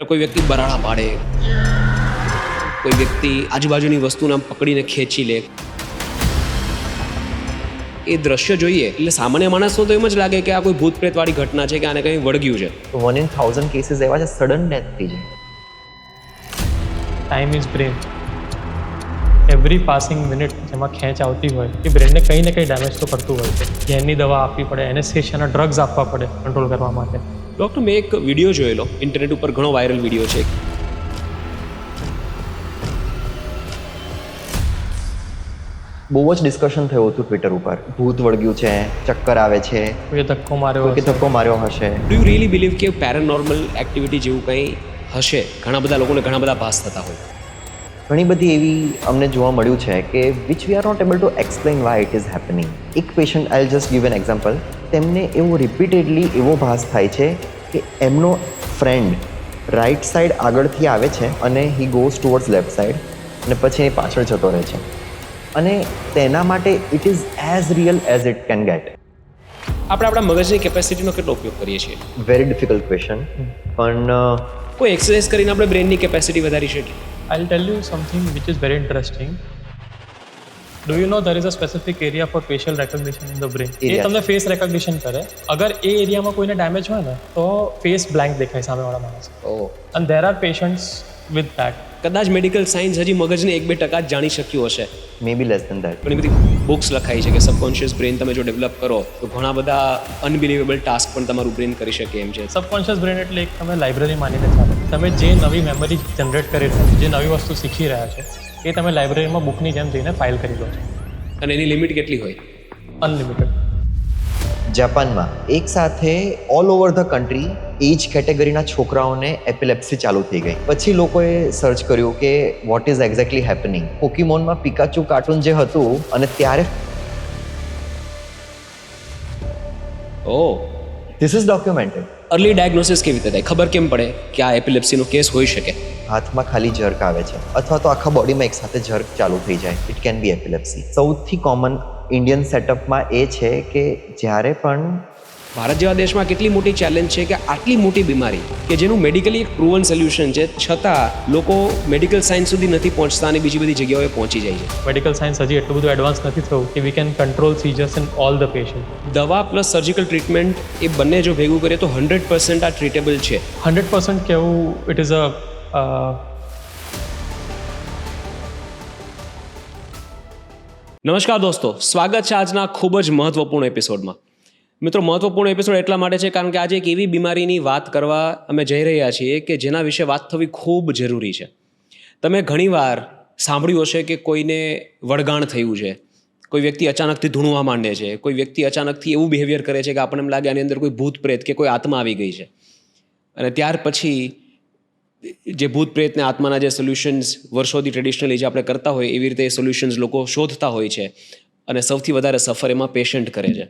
કોઈ વ્યક્તિ બરાડા પાડે, કોઈ વ્યક્તિ આજુબાજુની વસ્તુને આમ પકડીને ખેંચી લે, એ દ્રશ્ય જોઈએ એટલે સામાન્ય માણસનો તો એમ જ લાગે કે આ કોઈ ભૂત પ્રેતવાળી ઘટના છે કે આને કંઈ વળગ્યું છે. 1 in 1000 કેસીસ એવા છે સડન ડેથ થઈ જાય. Time is brain. Every passing minute જેમાં ખેંચ આવતી હોય એ બ્રેનને કંઈ ને કંઈ ડેમેજ તો કરતું હોય છે. ઘેરની દવા આપવી પડે, એનેસ્થેશિયાના ડ્રગ્સ આપવા પડે કંટ્રોલ કરવા માટે. ડૉક્ટર, મેં એક વિડીયો જોયેલો, ઇન્ટરનેટ ઉપર ઘણો વાયરલ વિડીયો છે. બહુ જ ડિસ્કશન થયું હતું ટ્વિટર ઉપર. ભૂત વળગ્યું છે, ચક્કર આવે છે, કોઈએ ધક્કો માર્યો કોઈ ધક્કો માર્યો હશે. ડુ યુ રિયલી બિલીવ કે પેરાનોર્મલ એક્ટિવિટી જેવું કંઈ હશે? ઘણા બધા લોકોને ઘણા બધા ભાસ થતા હોય. ઘણી બધી એવી અમને જોવા મળ્યું છે કે which we are not able to explain why it is happening. એક patient, I will just give an example. તેમને એવો રિપીટેડલી એવો ભાસ થાય છે કે એમનો ફ્રેન્ડ રાઈટ સાઈડ આગળથી આવે છે અને he goes towards left side અને પછી એ પાછળ જતો રહે છે. અને તેના માટે it is as real as it can get. આપણે આપણા મગજની કેપેસિટીનો કેટલો ઉપયોગ કરીએ છીએ? Very difficult question. પણ કોઈ એક્સરસાઇઝ કરીને આપણે બ્રેનની કેપેસિટી વધારી શકીએ? I'll tell you something which is very interesting. Do you know there is a specific area for facial recognition in the brain? એ તમને ફેસ રેકગ્નિશન કરે. અગર એ એરિયામાં કોઈને ડેમેજ હોય ને તો ફેસ બ્લેન્ક દેખાય સામેવાળા માણસ. And there are patients with that. કદાચ મેડિકલ સાયન્સ હજી મગજને 1-2% જ જાણી શક્યું હશે. મે બી લેસ ધેન ધેટ. ઘણી બધી બુક્સ લખાઈ છે કે સબકોન્શિયસ બ્રેન તમે જો ડેવલપ કરો તો ઘણા બધા અનબિલીવેબલ ટાસ્ક પણ તમારું બ્રેન કરી શકે એમ છે. સબકોન્શિયસ બ્રેન એટલે એક તમે લાઇબ્રેરી માનીને ચાલો. તમે જે નવી મેમરી જનરેટ કરી રહ્યા છો, જે નવી વસ્તુ શીખી રહ્યા છો, એ તમે લાઇબ્રેરીમાં બુકની જેમ જઈને ફાઇલ કરી દો છો. અને એની લિમિટ કેટલી હોય? અનલિમિટેડ. જાપાનમાં એક સાથે ઓલ ઓવર ધ કન્ટ્રી એજ કેટેગરીના છોકરાઓને એપિલેપ્સી ચાલુ થઈ ગઈ. પછી લોકોએ સર્ચ કર્યું કે વોટ ઇઝ એક્ઝેક્ટલી હેપનિંગ. પોકીમોનમાં પિકાચુ કાર્ટૂન જે હતું અને ત્યારે this is documented. Early diagnosis કેવી રીતે થાય? ખબર કેમ પડે કે આ એપિલેપ્સીનો કેસ હોઈ શકે? હાથમાં ખાલી જર્ક આવે છે અથવા તો આખા બોડીમાં એક સાથે જર્ક ચાલુ થઈ જાય. It can B epilepsy. સૌથી કોમન ઇન્ડિયન સેટઅપમાં એ છે કે જ્યારે પણ ભારત જેવા દેશમાં કેટલી મોટી ચેલેન્જ છે કે આટલી મોટી બીમારી કે જેનું મેડિકલી એક પ્રૂવન સોલ્યુશન છે, છતાં લોકો મેડિકલ સાયન્સ સુધી નથી પહોંચતા અને બીજી બધી જગ્યાઓએ પહોંચી જાય છે. મેડિકલ સાયન્સ હજી એટલું બધું એડવાન્સ નથી થયું કે we can control scissors in all the patient. દવા પ્લસ સર્જિકલ ટ્રીટમેન્ટ એ બંને જો ભેગું કરીએ તો 100% આ ટ્રીટેબલ છે. 100% કહેવું ઇટ ઇઝ અ નમસ્કાર દોસ્તો, સ્વાગત છે આજના ખૂબ જ મહત્વપૂર્ણ એપિસોડમાં. મિત્રો, મહત્વપૂર્ણ એપિસોડ એટલા માટે છે કારણ કે આજે એક એવી બીમારીની વાત કરવા અમે જઈ રહ્યા છીએ કે જેના વિશે વાત થવી ખૂબ જરૂરી છે. તમે ઘણીવાર સાંભળ્યું હશે કે કોઈને વળગાણ થયું છે, કોઈ વ્યક્તિ અચાનકથી ધૂણવા માંડે છે, કોઈ વ્યક્તિ અચાનકથી એવું બિહેવિયર કરે છે કે આપણને એમ લાગે આની અંદર કોઈ ભૂત પ્રેત કે કોઈ આત્મા આવી ગઈ છે. અને ત્યાર પછી જે ભૂત પ્રેતને આત્માના જે સોલ્યુશન્સ વર્ષોથી ટ્રેડિશનલી જે આપણે કરતા હોય એવી રીતે એ સોલ્યુશન્સ લોકો શોધતા હોય છે અને સૌથી વધારે સફર એમાં પેશન્ટ કરે છે.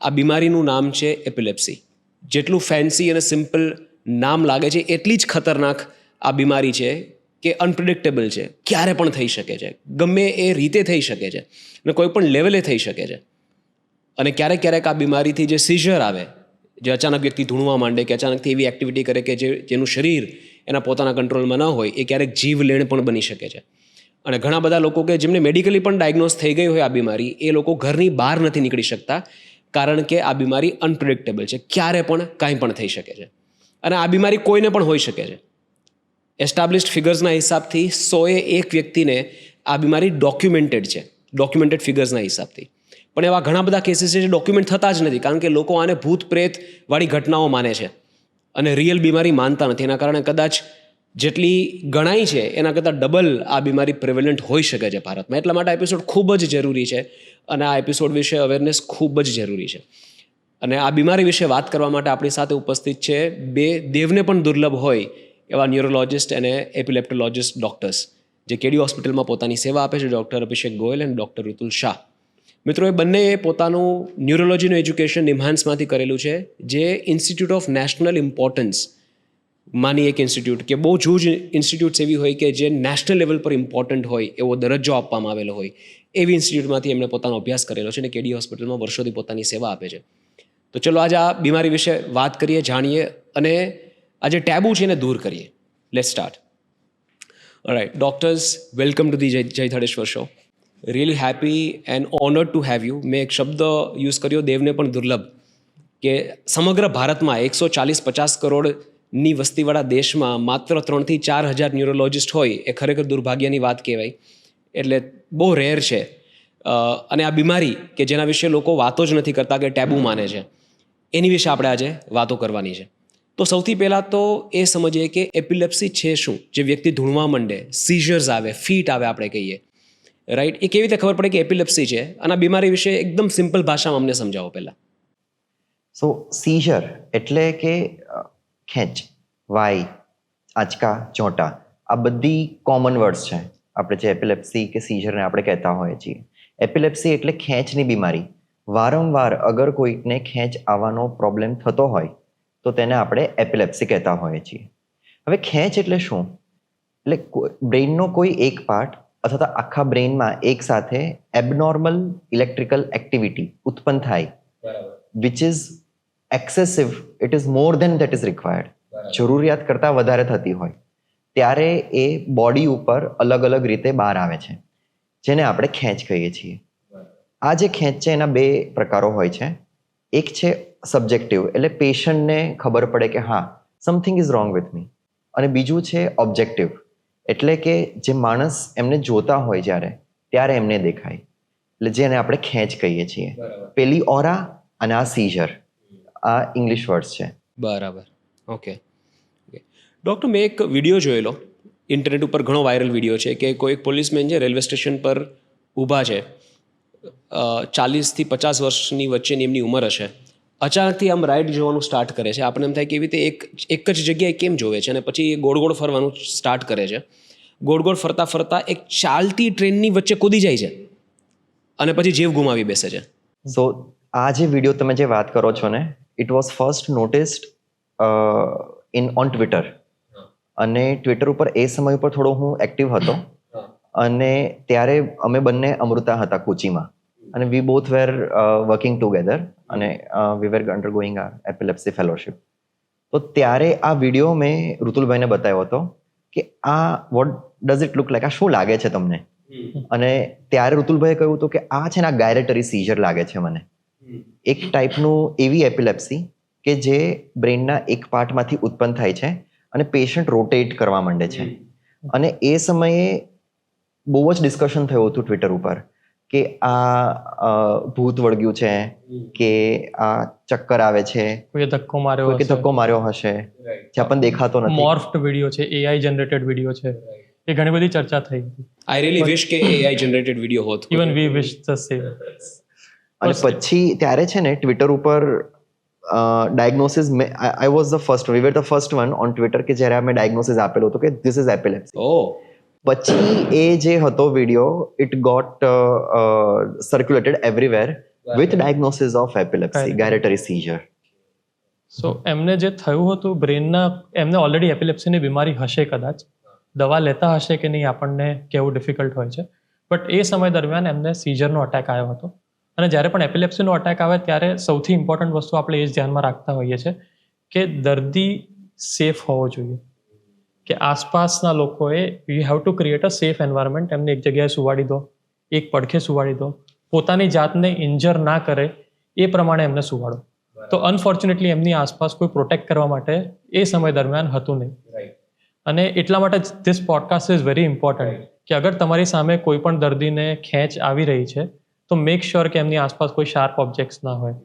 આ બીમારીનું નામ છે એપિલેપ્સી. જેટલું ફેન્સી અને સિમ્પલ નામ લાગે છે એટલી જ ખતરનાક આ બીમારી છે કે અનપ્રિડિક્ટેબલ છે. ક્યારે પણ થઈ શકે છે, ગમે એ રીતે થઈ શકે છે અને કોઈ પણ લેવલે થઈ શકે છે. અને ક્યારેક ક્યારેક આ બીમારીથી જે સીઝર આવે, જે અચાનક વ્યક્તિ ધૂણવા માંડે કે અચાનકથી એવી એક્ટિવિટી કરે કે જેનું શરીર એના પોતાના કંટ્રોલમાં ન હોય, એ ક્યારેક જીવલેણ પણ બની શકે છે. અને ઘણા બધા લોકો કે જેમને મેડિકલી પણ ડાયગ્નોઝ થઈ ગઈ હોય આ બીમારી, એ લોકો ઘરની બહાર નથી નીકળી શકતા કારણ કે આ બીમારી અનપ્રિડિક્ટેબલ છે. ક્યારે પણ કાંઈ પણ થઈ શકે છે અને આ બીમારી કોઈને પણ હોઈ શકે છે. એસ્ટાબ્લિશ્ડ ફિગર્સના હિસાબથી 101 વ્યક્તિને આ બીમારી ડોક્યુમેન્ટેડ ફિગર્સના હિસાબથી. પણ એવા ઘણા બધા કેસીસ છે જે ડોક્યુમેન્ટ થતા જ નથી કારણ કે લોકો આને ભૂત પ્રેત વાળી ઘટનાઓ માને છે અને રિયલ બીમારી માનતા નથી. એના કારણે કદાચ જેટલી ગણાય છે એના કરતાં ડબલ આ બીમારી પ્રિવેલન્ટ હોઈ શકે છે ભારતમાં. એટલા માટે આ એપિસોડ ખૂબ જ જરૂરી છે અને આ એપિસોડ વિશે અવેરનેસ ખૂબ જ જરૂરી છે. અને આ બીમારી વિશે વાત કરવા માટે આપણી સાથે ઉપસ્થિત છે બે દેવને પણ દુર્લભ હોય એવા ન્યુરોલોજિસ્ટ અને એપિલેપ્ટોલોજિસ્ટ ડૉક્ટર્સ, જે કેડી હોસ્પિટલમાં પોતાની સેવા આપે છે, ડૉક્ટર અભિષેક ગોયલ અને ડૉક્ટર ઋતુલ શાહ. મિત્રો, એ બંનેએ પોતાનું ન્યુરોલોજીનું એજ્યુકેશન નિમ્હાન્સમાંથી કરેલું છે, જે ઇન્સ્ટિટ્યૂટ ઓફ નેશનલ ઇમ્પોર્ટન્સ માની એક ઇન્સ્ટિટ્યૂટ કે બહુ જૂજ ઇન્સ્ટિટ્યૂટ્સ એવી હોય કે જે નેશનલ લેવલ પર ઇમ્પોર્ટન્ટ હોય એવો દરજ્જો આપવામાં આવેલો હોય એવી ઇન્સ્ટિટ્યૂટમાંથી એમણે પોતાનો અભ્યાસ કરેલો છે અને કેડી હોસ્પિટલમાં વર્ષોથી પોતાની સેવા આપે છે. તો ચલો આજે આ બીમારી વિશે વાત કરીએ, જાણીએ અને આ જે ટેબુ છે એને દૂર કરીએ. Let's start. All right, doctors, welcome to the Jai Thadeshwar show. Really happy and honored to have you. મેં એક શબ્દ યુઝ કર્યો, દેવને પણ દુર્લભ, કે સમગ્ર ભારતમાં 140-50 કરોડની વસ્તીવાળા દેશમાં માત્ર 3 થી 4 હજાર ન્યુરોલોજિસ્ટ હોય એ ખરેખર દુર્ભાગ્યની વાત કહેવાય. એટલે બહુ રેર છે. અને આ બીમારી કે જેના વિશે લોકો વાતો જ નથી કરતા કે ટેબુ માને છે, એની વિશે આપણે આજે વાતો કરવાની છે. તો સૌથી પહેલાં તો એ સમજીએ કે એપિલેપ્સી છે શું, જે વ્યક્તિ ધૂણવા માંડે, સીઝર્સ આવે, ફીટ આવે આપણે કહીએ, રાઈટ, એ કેવી રીતે ખબર પડે કે એપિલેપ્સી છે? અને આ બીમારી વિશે એકદમ સિમ્પલ ભાષામાં અમને સમજાવો પહેલાં. સો સીઝર એટલે કે ખેંચ, વાય, આંચકા, ચોંટા, આ બધી કોમન વર્ડ્સ છે. આપણે જે એપિલેપ્સી કે સીઝરને આપણે કહેતા હોઈએ છીએ. એપિલેપ્સી એટલે ખેંચની બીમારી. વારંવાર અગર કોઈકને ખેંચ આવવાનો પ્રોબ્લેમ થતો હોય તો તેને આપણે એપિલેપ્સી કહેતા હોઈએ છીએ. હવે ખેંચ એટલે શું? એટલે બ્રેઇનનો કોઈ એક પાર્ટ અથવા આખા બ્રેઇનમાં એક સાથે એબનોર્મલ ઇલેક્ટ્રિકલ એક્ટિવિટી ઉત્પન્ન થાય, which is excessive, it is more than that is required, જરૂરિયાત કરતાં વધારે થતી હોય, ત્યારે એ બોડી ઉપર અલગ અલગ રીતે બહાર આવે છે, જેને આપણે ખેંચ કહીએ છીએ. આ જે ખેંચ છે એના બે પ્રકારો હોય છે. એક છે સબ્જેક્ટિવ, એટલે પેશન્ટને ખબર પડે કે હા something is wrong with me, અને બીજું છે ઓબ્જેક્ટિવ, એટલે કે જે માણસ એમને જોતા હોય જ્યારે ત્યારે એમને દેખાય, એટલે જેને આપણે ખેંચ કહીએ છીએ. પેલી ઓરા અને આ સીઝર, આ ઇંગ્લિશ વર્ડ્સ છે. બરાબર, ઓકે. ડૉક્ટર, મેં એક વિડીયો જોયેલો, ઇન્ટરનેટ ઉપર ઘણો વાયરલ વિડીયો છે, કે કોઈ એક પોલીસમેન છે રેલવે સ્ટેશન પર ઊભા છે, 40 થી 50 વર્ષની વચ્ચેની એમની ઉંમર હશે. અચાનકથી આમ રાઈડ જોવાનું સ્ટાર્ટ કરે છે. આપણને એમ થાય કે એવી રીતે એક જ જગ્યાએ કેમ જોવે છે, અને પછી એ ગોળ ગોળ ફરવાનું સ્ટાર્ટ કરે છે. ગોળ ગોળ ફરતા ફરતા એક ચાલતી ટ્રેનની વચ્ચે કૂદી જાય છે અને પછી જીવ ગુમાવી બેસે છે. સો આ જે વિડીયો તમે જે વાત કરો છો ને, it was first noticed on Twitter. અને ટ્વિટર ઉપર એ સમય ઉપર થોડો હું એક્ટિવ હતો, અને ત્યારે અમે બંને અમૃતા હતા કોચીમાં, અને we both were working together, અને વી વેર અન્ડરગોઈંગ આ એપિલેપ્સી ફેલોશિપ. તો ત્યારે આ વિડીયો મેં ઋતુલભાઈને બતાવ્યો હતો કે આ what does it look like, આ શું લાગે છે તમને? અને ત્યારે ઋતુલભાઈએ કહ્યું હતું કે આ છે ને આ ગાયરેટરી સીઝર લાગે છે મને, એક ટાઈપનું એવી એપિલેપ્સી કે જે બ્રેઇનના એક પાર્ટમાંથી ઉત્પન્ન થાય છે અને પેશન્ટ રોટેટ કરવા માંડે છે. અને એ સમયે બહુ જ ડિસ્કશન થયું હતું ટ્વિટર ઉપર કે આ ભૂત વળગ્યું છે, કે આ ચક્કર આવે છે, કોઈ ધક્કો માર્યો કે ધક્કો માર્યો હશે, જે આપણને દેખાતો નથી. મોર્ફ્ડ વિડીયો છે, એઆઈ જનરેટેડ વિડીયો છે, એ ઘણી બધી ચર્ચા થઈ હતી. આઈ રિયલી વિશ કે એઆઈ જનરેટેડ વિડીયો હોત. Even we wish the same. અને પછી ત્યારે છે ને ટ્વિટર ઉપર diagnosis, I was the first, we were the first one on Twitter કે જ્યારે અમે ડાયગ્નોસિસ આપેલું હતું કે ધીસ ઇઝ એપિલેપ્સી. પછી એ જે હતો video, it got circulated everywhere with diagnosis of epilepsy, gyratory seizure. So એમને જે થયું હતું બ્રેનના, એમને ઓલરેડી એપિલેપ્સીની બીમારી હશે કદાચ, દવા લેતા હશે કે નહીં આપણને કહેવું ડિફિકલ્ટ હોય છે, બટ એ સમય દરમિયાન એમને સીઝરનો અટેક આવ્યો હતો. અને જ્યારે પણ એપિલેપ્સીનો અટેક આવે ત્યારે સૌથી ઇમ્પોર્ટન્ટ વસ્તુ આપણે એ જ ધ્યાનમાં રાખતા હોઈએ છીએ કે દર્દી સેફ હોવો જોઈએ, કે આસપાસના લોકોએ you have to create a safe environment. એમને એક જગ્યાએ સુવાડી દો, એક પડખે સુવાડી દો, પોતાની જાતને ઇન્જર ના કરે એ પ્રમાણે એમને સુવાડો. તો અનફોર્ચ્યુનેટલી એમની આસપાસ કોઈ પ્રોટેક્ટ કરવા માટે એ સમય દરમિયાન હતું નહીં. અને એટલા માટે this podcast is very important કે અગર તમારી સામે કોઈ પણ દર્દીને ખેંચ આવી રહી છે તો મેક શ્યોર કે એમની આસપાસ કોઈ શાર્પ ઓબ્જેક્ટ્સ ના હોય,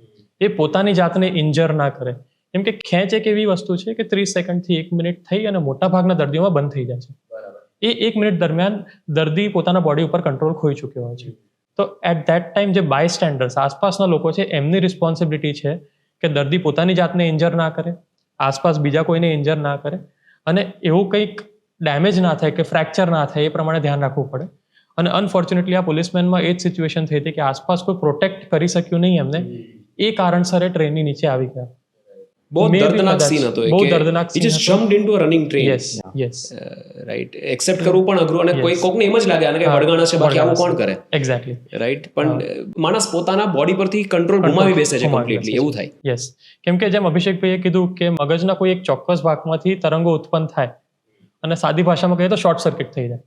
એ પોતાની જાતને ઇન્જર ના કરે. કેમ કે ખેંચ એક એવી વસ્તુ છે કે 30 સેકન્ડથી 1 મિનિટ થઈ અને મોટાભાગના દર્દીઓમાં બંધ થઈ જાય છે. એ 1 મિનિટ દરમિયાન દર્દી પોતાના બોડી ઉપર કંટ્રોલ ખોઈ ચૂક્યો હોય છે. તો એટ ધેટ ટાઈમ જે બાય સ્ટેન્ડર્સ આસપાસના લોકો છે એમની રિસ્પોન્સિબિલિટી છે કે દર્દી પોતાની જાતને ઇન્જર ના કરે, આસપાસ બીજા કોઈને ઇન્જર ના કરે, અને એવું કંઈક ડેમેજ ના થાય કે ફ્રેક્ચર ના થાય એ પ્રમાણે ધ્યાન રાખવું પડે. અને અનફોર્ચ્યુનેટલી આ પોલીસમેનમાં એ જ સિચ્યુએશન થઈ હતી કે આસપાસ કોઈ પ્રોટેક્ટ કરી શક્યું નહીં એમને, એ કારણસર એ ટ્રેનની નીચે આવી ગયા. બહુ દર્દનાક સીન હતો. બહુ દર્દનાક scene. He just jumped into a running train. Yes. Right. Accept કરવું પણ અઘરું, અને કોકને એમ જ લાગે આને કઈ વળગાણા છે, બાકી આવું કોણ કરે. એક્ઝેક્ટલી. રાઈટ. પણ માણસ પોતાના બોડી પરથી કંટ્રોલ ગુમાવી બેસે છે કમ્પ્લીટલી, એવું થાય. યસ. કેમ કે જેમ અભિષેકભાઈએ કીધું કે મગજના કોઈ એક ચોક્કસ ભાગમાંથી તરંગો ઉત્પન્ન થાય અને સાદી ભાષામાં કહીએ તો શોર્ટ સર્કિટ થઈ જાય.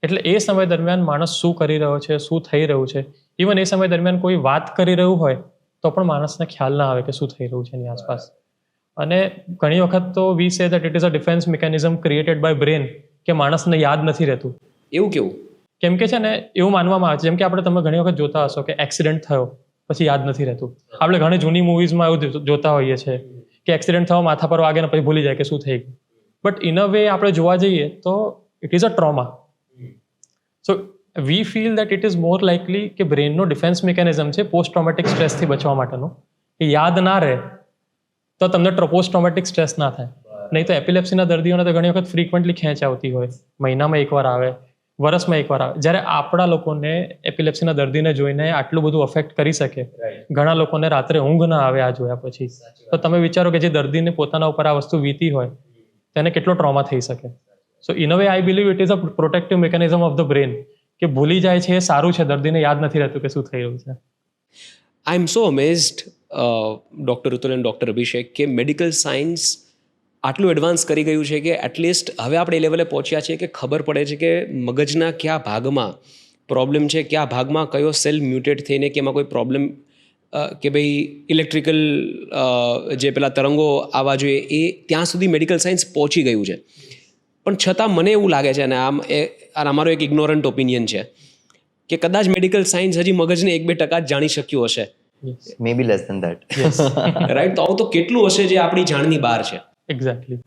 એટલે એ સમય દરમિયાન માણસ શું કરી રહ્યો છે, શું થઈ રહ્યું છે, ઇવન એ સમય દરમિયાન કોઈ વાત કરી રહ્યું હોય તો પણ માણસને ખ્યાલ ના આવે કે શું થઈ રહ્યું છે એની આસપાસ. અને ઘણી વખત તો we say that it is a defence mechanism created by brain કે માણસને યાદ નથી રહેતું. એવું કેવું? કેમ કે છે ને એવું માનવામાં આવે છે, જેમ કે આપણે તમે ઘણી વખત જોતા હશો કે એક્સિડન્ટ થયો પછી યાદ નથી રહેતું. આપણે ઘણી જૂની મૂવીઝમાં એવું જોતા હોઈએ છીએ કે એક્સિડન્ટ થયો, માથા પર વાગે ને પછી ભૂલી જાય કે શું થઈ ગયું. બટ ઇન અ વે આપણે જોવા જઈએ તો it is a trauma. So V feel that it is more likely કે બ્રેનનો ડિફેન્સ મિકેનિઝમ છે પોસ્ટ ટ્રોમેટિક સ્ટ્રેસથી બચવા માટેનું, કે યાદ ના રહે તો તમને પોસ્ટ ટ્રોમેટિક સ્ટ્રેસ ના થાય. નહીં તો એપિલેપ્સીના દર્દીઓને તો ઘણી વખત ફ્રીક્વન્ટલી ખેંચ આવતી હોય, મહિનામાં એકવાર આવે, વર્ષમાં એકવાર આવે. જ્યારે આપણા લોકોને એપિલેપ્સીના દર્દીને જોઈને આટલું બધું અફેક્ટ કરી શકે, ઘણા લોકોને રાત્રે ઊંઘ ના આવે આ જોયા પછી, તો તમે વિચારો કે જે દર્દીને પોતાના ઉપર આ વસ્તુ વીતી હોય તેને કેટલો ટ્રોમા થઈ શકે. સો in a way I believe it is a protective mechanism of the brain, કે ભૂલી જાય છે એ સારું છે, દર્દીને યાદ નથી રહેતું કે શું થઈ રહ્યું છે. આઈ એમ સો અમેઝડ ડૉક્ટર ઋતુલ એન્ડ ડૉક્ટર અભિષેક કે મેડિકલ સાયન્સ આટલું એડવાન્સ કરી ગયું છે કે એટલીસ્ટ હવે આપણે એ લેવલે પહોંચ્યા છીએ કે ખબર પડે છે કે મગજના કયા ભાગમાં પ્રોબ્લેમ છે, કયા ભાગમાં કયો સેલ મ્યુટેટ થઈને કે એમાં કોઈ પ્રોબ્લેમ કે ભાઈ ઇલેક્ટ્રિકલ જે પેલા તરંગો આવવા જોઈએ એ ત્યાં સુધી મેડિકલ સાયન્સ પહોંચી ગયું છે. પણ છતાં મને એવું લાગે છે, અને આ અમારો એક ઇગ્નોરન્ટ ઓપિનિયન છે, કે કદાચ મેડિકલ સાયન્સ હજી મગજને 1-2% જ જાણી શક્યું હશે. મે બી લેસ ધેન ધેટ. રાઈટ? તો આવું તો કેટલું હશે જે આપણી જાણની બહાર છે. એક્ઝેક્ટલી.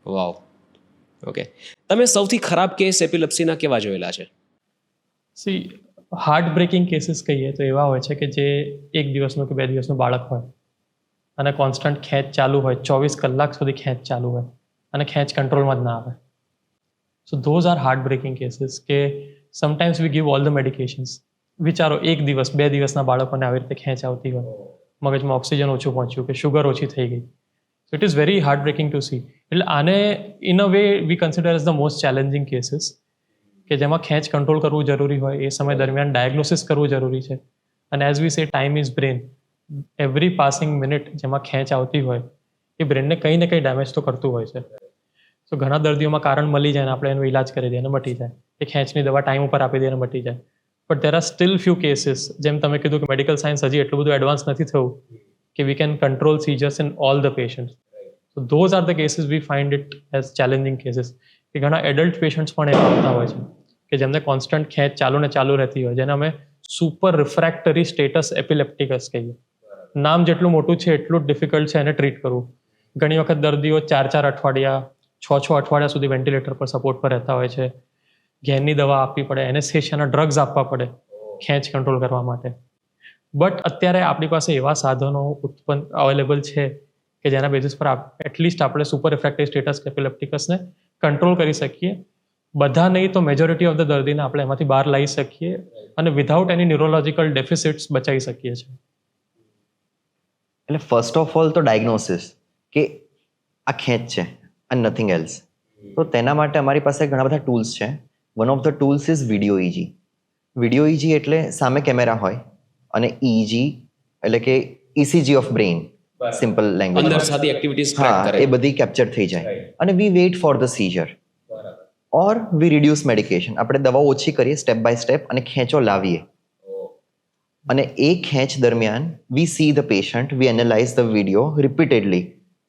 વાવ. ઓકે. તમે સૌથી ખરાબ કેસ એપિલેપ્સીના કેવા જોયેલા છે? સી હાર્ટ બ્રેકિંગ કેસીસ કહીએ તો એવા હોય છે કે જે 1 દિવસનું કે 2 દિવસનું બાળક હોય અને કોન્સ્ટન્ટ ખેંચ ચાલુ હોય, 24 કલાક સુધી ખેંચ ચાલુ હોય અને ખેંચ કંટ્રોલમાં જ ના આવે. So those are heart breaking cases કે sometimes we give all the medications. વિચારો 1 દિવસ 2 દિવસના બાળકોને આવી રીતે ખેંચ આવતી હોય, મગજમાં ઓક્સિજન ઓછું પહોંચ્યું કે શુગર ઓછી થઈ ગઈ. So it is very heartbreaking to see. એટલે આને in a way we consider as the most challenging cases, કે જેમાં ખેંચ કંટ્રોલ કરવું જરૂરી હોય, એ સમય દરમિયાન ડાયગ્નોસિસ કરવું જરૂરી છે. અને એઝ વી સે time is brain. Every passing minute જેમાં ખેંચ આવતી હોય એ બ્રેનને કંઈ ને કંઈ ડેમેજ તો કરતું હોય છે. સો ઘણા દર્દીઓમાં કારણ મળી જાય ને આપણે એનો ઇલાજ કરી દઈએ અને મટી જાય, એ ખેંચની દવા ટાઈમ ઉપર આપી દઈએ અને મટી જાય. But there are still few cases, જેમ તમે કીધું કે મેડિકલ સાયન્સ હજી એટલું બધું એડવાન્સ નથી થયું કે we can control scissors in all the patients. So those are the cases V find it as challenging cases. કે ઘણા એડલ્ટ પેશન્ટ્સ પણ એવા આવતા હોય છે કે જેમને કોન્સ્ટન્ટ ખેંચ ચાલુ ને ચાલુ રહેતી હોય, જેને અમે સુપર રિફ્રેક્ટરી સ્ટેટસ એપિલેપ્ટિકસ કહીએ. નામ જેટલું મોટું છે એટલું જ ડિફિકલ્ટ છે એને ટ્રીટ કરવું. ઘણી વખત દર્દીઓ 4 અઠવાડિયા 6 અઠવાડિયા સુધી વેન્ટિલેટર પર સપોર્ટ પર રહેતા હોય છે. ઘેરની દવા આપવી પડે, એનેસ્થેશિયાના ડ્રગ્સ આપવા પડે ખેંચ કંટ્રોલ કરવા માટે. બટ અત્યારે આપણી પાસે એવા સાધનો અવેલેબલ છે કે જેના બેઝિસ પર એટલીસ્ટ આપણે સુપર રિફ્રેક્ટરી સ્ટેટસ એપિલેપ્ટિકસને કંટ્રોલ કરી શકીએ. બધા નહીં તો મેજોરિટી ઓફ ધ દર્દીને આપણે એમાંથી બહાર લાવી શકીએ અને વિધાઉટ એની ન્યુરોલોજિકલ ડેફિસિટ્સ બચાવી શકીએ છીએ. એટલે ફર્સ્ટ ઓફ ઓલ તો ડાયગ્નોસિસ, કે આ ખેંચ છે અને નથિંગ એલ્સ. તો તેના માટે અમારી પાસે ઘણા બધા ટૂલ્સ છે. One of the tools is video EG. Video EG એટલે સામે કેમેરા હોય અને ઇજી એટલે કે ECG of brain, simple language. અંદર સાથે એક્ટિવિટીઝ ટ્રેક કરે. એ બધી કેપ્ચર થઈ જાય અને we wait for the seizure or we reduce medication. આપણે દવાઓ ઓછી કરીએ સ્ટેપ બાય સ્ટેપ અને ખેંચો લાવીએ. અને એ ખેંચ દરમિયાન we see the patient, we analyse the video repeatedly.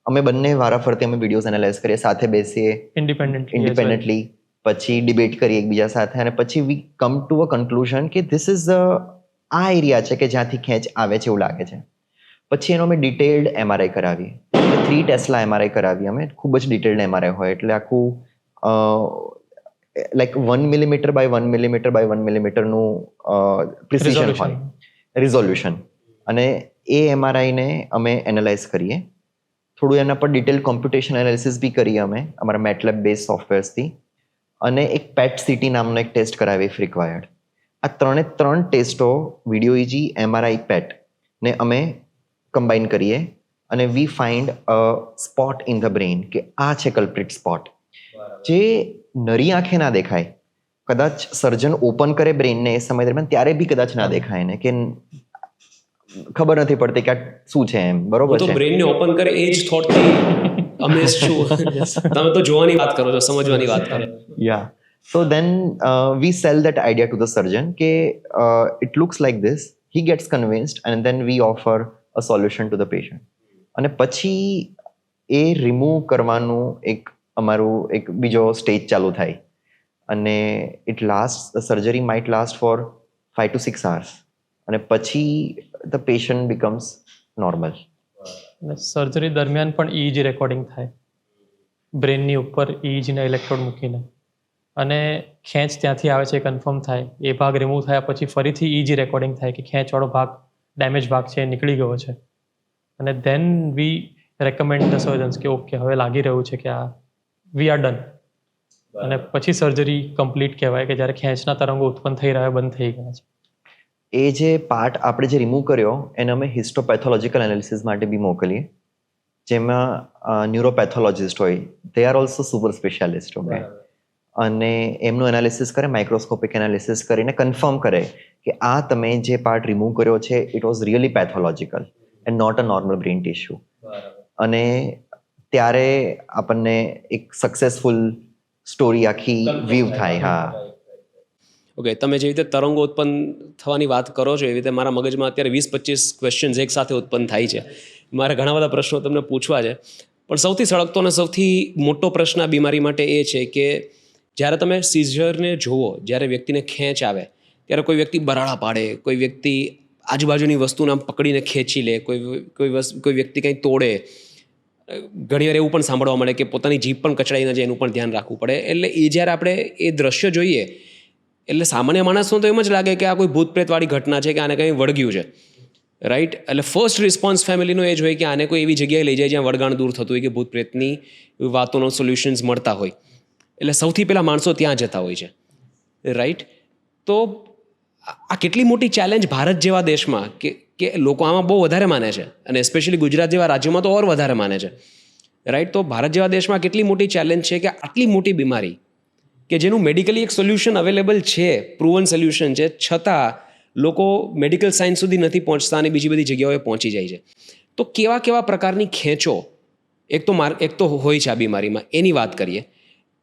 અમે બંને વારાફરતી અમે વિડીયોઝ એનાલાઇઝ કરીએ, સાથે બેસીએ ઇન્ડિપેન્ડન્ટલી, પછી ડિબેટ કરીએ એકબીજા સાથે અને પછી વી કમ ટુ અ કન્ક્લુઝન કે ધીસ ઇઝ આ એરિયા છે કે જ્યાંથી ખેંચ આવે છે એવું લાગે છે. પછી એનો અમે ડિટેલ્ડ એમઆરઆઈ કરાવીએ. 3 ટેસ્લા એમઆરઆઈ કરાવીએ અમે. ખૂબ જ ડિટેલ્ડ એમઆરઆઈ હોય એટલે આખું like 1 millimetre by 1 millimetre by 1 મિલીમીટરનું પ્રિસિઝન હોય, રિઝોલ્યુશન. અને એ એમઆરઆઈને અમે એનાલાઇઝ કરીએ. થોડું એના પર ડિટેલ કોમ્પ્યુટેશન એનાલિસિસ બી કરીએ અમે અમારા મેટલેબ બેઝ સોફ્ટવેર્સથી. અને એક પેટ સિટી નામનો એક ટેસ્ટ કરાવીએ ઇફ રિક્વાયર્ડ. આ 3 ટેસ્ટો વિડીયો ઇજી, એમઆરઆઈ, પેટ ને અમે કમ્બાઈન કરીએ અને વી find a spot in the brain કે આ છે કલ્પ્રિટ સ્પોટ, જે નરી આંખે ના દેખાય. કદાચ સર્જન ઓપન કરે બ્રેઇનને એ સમય દરમિયાન ત્યારે બી કદાચ ના દેખાય ને, કે ખબર નથી પડતી કે આ શું છે એમ. બરોબર છે, બ્રેઇનને ઓપન કરે એ જ થોટથી અમેઝ છું. તમે તો જોવાની વાત કરો છો, સમજવાની વાત કરો. Yeah. So then we sell that idea to the surgeon કે it looks like this. He gets convinced and then we offer a solution to the patient. અને પછી એ રિમૂવ કરવાનું અમારું એક બીજો સ્ટેજ ચાલુ થાય અને surgery might last for 5 to 6 hours અને પછી ધ પેશન્ટ બિકમ્સ નોર્મલ. અને સર્જરી દરમિયાન પણ EEG રેકોર્ડિંગ થાય બ્રેનની ઉપર EEGના ઇલેક્ટ્રોડ મૂકીને, અને ખેંચ ત્યાંથી આવે છે કન્ફર્મ થાય, એ ભાગ રિમૂવ થયા પછી ફરીથી EEG રેકોર્ડિંગ થાય કે ખેંચવાળો ભાગ ડેમેજ ભાગ છે એ નીકળી ગયો છે, અને then we recommend the surgeons કે ઓકે હવે લાગી રહ્યું છે કે આ વી આર ડન, અને પછી સર્જરી કમ્પ્લીટ કહેવાય કે જ્યારે ખેંચના તરંગો ઉત્પન્ન થઈ રહ્યા બંધ થઈ ગયા છે. એ જે પાર્ટ આપણે જે રિમૂવ કર્યો એને અમે હિસ્ટોપેથોલોજીકલ એનાલિસિસ માટે બી મોકલીએ, જેમાં ન્યુરોપેથોલોજિસ્ટ હોય, they are also super specialist. Okay, અને એમનું એનાલિસિસ કરે, માઇક્રોસ્કોપિક એનાલિસિસ કરીને કન્ફર્મ કરે કે આ તમે જે પાર્ટ રિમૂવ કર્યો છે it was really pathological and not a normal brain tissue. અને ત્યારે આપણને એક સક્સેસફુલ સ્ટોરી આખી વીવ થાય. હા, ઓકે, તમે જે રીતે તરંગો ઉત્પન્ન થવાની વાત કરો છો એવી રીતે મારા મગજમાં અત્યારે 20-25 ક્વેશ્ચન્સ એક સાથે ઉત્પન્ન થાય છે. મારે ઘણા બધા પ્રશ્નો તમને પૂછવા છે, પણ સૌથી સળગતો અને સૌથી મોટો પ્રશ્ન આ બીમારી માટે એ છે કે જ્યારે તમે સીઝરને જુઓ, જ્યારે વ્યક્તિને ખેંચ આવે ત્યારે કોઈ વ્યક્તિ બરાડા પાડે, કોઈ વ્યક્તિ આજુબાજુની વસ્તુને આમ પકડીને ખેંચી લે, કોઈ વ્યક્તિ કંઈ તોડે, ઘણીવાર એવું પણ સાંભળવા મળે કે પોતાની જીભ પણ કચડાઈ ન જાય એનું પણ ધ્યાન રાખવું પડે. એટલે એ જ્યારે આપણે એ દ્રશ્ય જોઈએ એટલે સામાન્ય માણસનો તો એમ જ લાગે કે આ કોઈ ભૂત પ્રેતવાળી ઘટના છે કે આને કંઈ વળગ્યું છે, રાઈટ? એટલે ફર્સ્ટ રિસ્પોન્સ ફેમિલીનો એ જ હોય કે આને કોઈ એવી જગ્યાએ લઈ જાય જ્યાં વળગાણ દૂર થતું હોય કે ભૂત પ્રેતની વાતોનો સોલ્યુશન્સ મળતા હોય, એટલે સૌથી પહેલાં માણસો ત્યાં જતા હોય છે, રાઈટ? તો આ કેટલી મોટી ચેલેન્જ ભારત જેવા દેશમાં કે લોકો આમાં બહુ વધારે માને છે, અને સ્પેશિયલી ગુજરાત જેવા રાજ્યોમાં તો ઓર વધારે માને છે, રાઈટ? તો ભારત જેવા દેશમાં કેટલી મોટી ચેલેન્જ છે કે આટલી મોટી બીમારી કે જેનું મેડિકલી એક સોલ્યુશન અવેલેબલ છે, પ્રૂવન સોલ્યુશન છે, છતાં લોકો મેડિકલ સાયન્સ સુધી નથી પહોંચતા અને બીજી બધી જગ્યાઓએ પહોંચી જાય છે. તો કેવા કેવા પ્રકારની ખેંચો એક તો હોય છે આ બીમારીમાં, એની વાત કરીએ.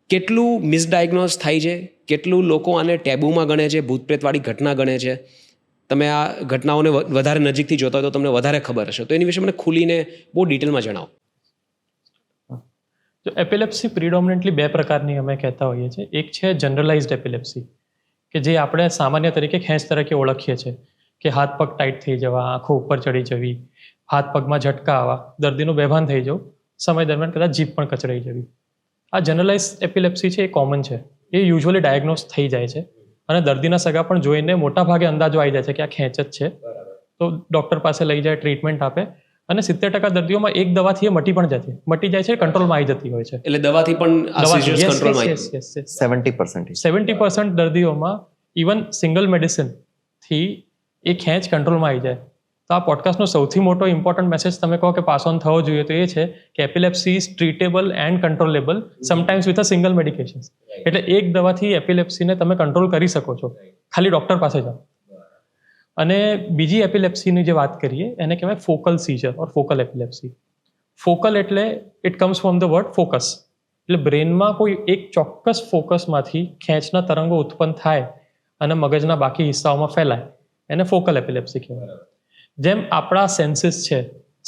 કેટલું મિસડાયગ્નોઝ થાય છે, કેટલું લોકો આને ટેબુમાં ગણે છે, ભૂતપ્રેતવાળી ઘટના ગણે છે. તમે આ ઘટનાઓને વધારે નજીકથી જોતા હોય તો તમને વધારે ખબર હશે, તો એની વિશે મને ખુલીને બહુ ડિટેલમાં જણાવો. તો એપિલેપ્સી પ્રિડોમિનન્ટલી બે પ્રકારની અમે કહેતા હોઈએ છીએ. એક છે જનરલાઇઝડ એપિલેપ્સી, કે જે આપણે સામાન્ય તરીકે ખેંચ તરીકે ઓળખીએ છીએ, કે હાથ પગ ટાઈટ થઈ જવા, આંખો ઉપર ચડી જવી, હાથ પગમાં ઝટકા આવવા, દર્દીનું બેભાન થઈ જવું, સમય દરમિયાન કદાચ જીભ પણ કચડાઈ જવી. આ જનરલાઇઝ એપિલેપ્સી છે એ કોમન છે, એ યુઝ્યુઅલી ડાયગ્નોઝ થઈ જાય છે, અને દર્દીના સગા પણ જોઈને મોટા ભાગે અંદાજો આવી જાય છે કે આ ખેંચ જ છે, તો ડૉક્ટર પાસે લઈ જાય, ટ્રીટમેન્ટ આપે, અને 70% દર્દીઓમાં એક દવાથી એ મટી જાય છે, કંટ્રોલમાં આવી જતી હોય છે. એટલે દવાથી પણ આ seizures કંટ્રોલમાં આવી જાય? 70% દર્દીઓમાં ઇવન સિંગલ મેડિસિનથી એ ખેંચ કંટ્રોલમાં આવી જાય. તો આ પોડકાસ્ટનો સૌથી મોટો ઇમ્પોર્ટન્ટ મેસેજ તમે કહો કે પાસ ઓન થવો જોઈએ તો એ છે કે epilepsy is treatable and controllable sometimes with a single medication. એટલે એક દવાથી એપિલેપ્સીને તમે કંટ્રોલ કરી શકો છો, ખાલી ડૉક્ટર પાસે જાઓ. અને બીજી એપિલેપ્સીની જે વાત કરીએ એને કહેવાય ફોકલ સીઝર ઓર ફોકલ એપિલેપ્સી. ફોકલ એટલે it comes from the word focus, એટલે બ્રેનમાં કોઈ એક ચોક્કસ ફોકસમાંથી ખેંચના તરંગો ઉત્પન્ન થાય અને મગજના બાકી હિસ્સાઓમાં ફેલાય, એને ફોકલ એપિલેપ્સી કહેવાય. જેમ આપણા સેન્સીસ છે,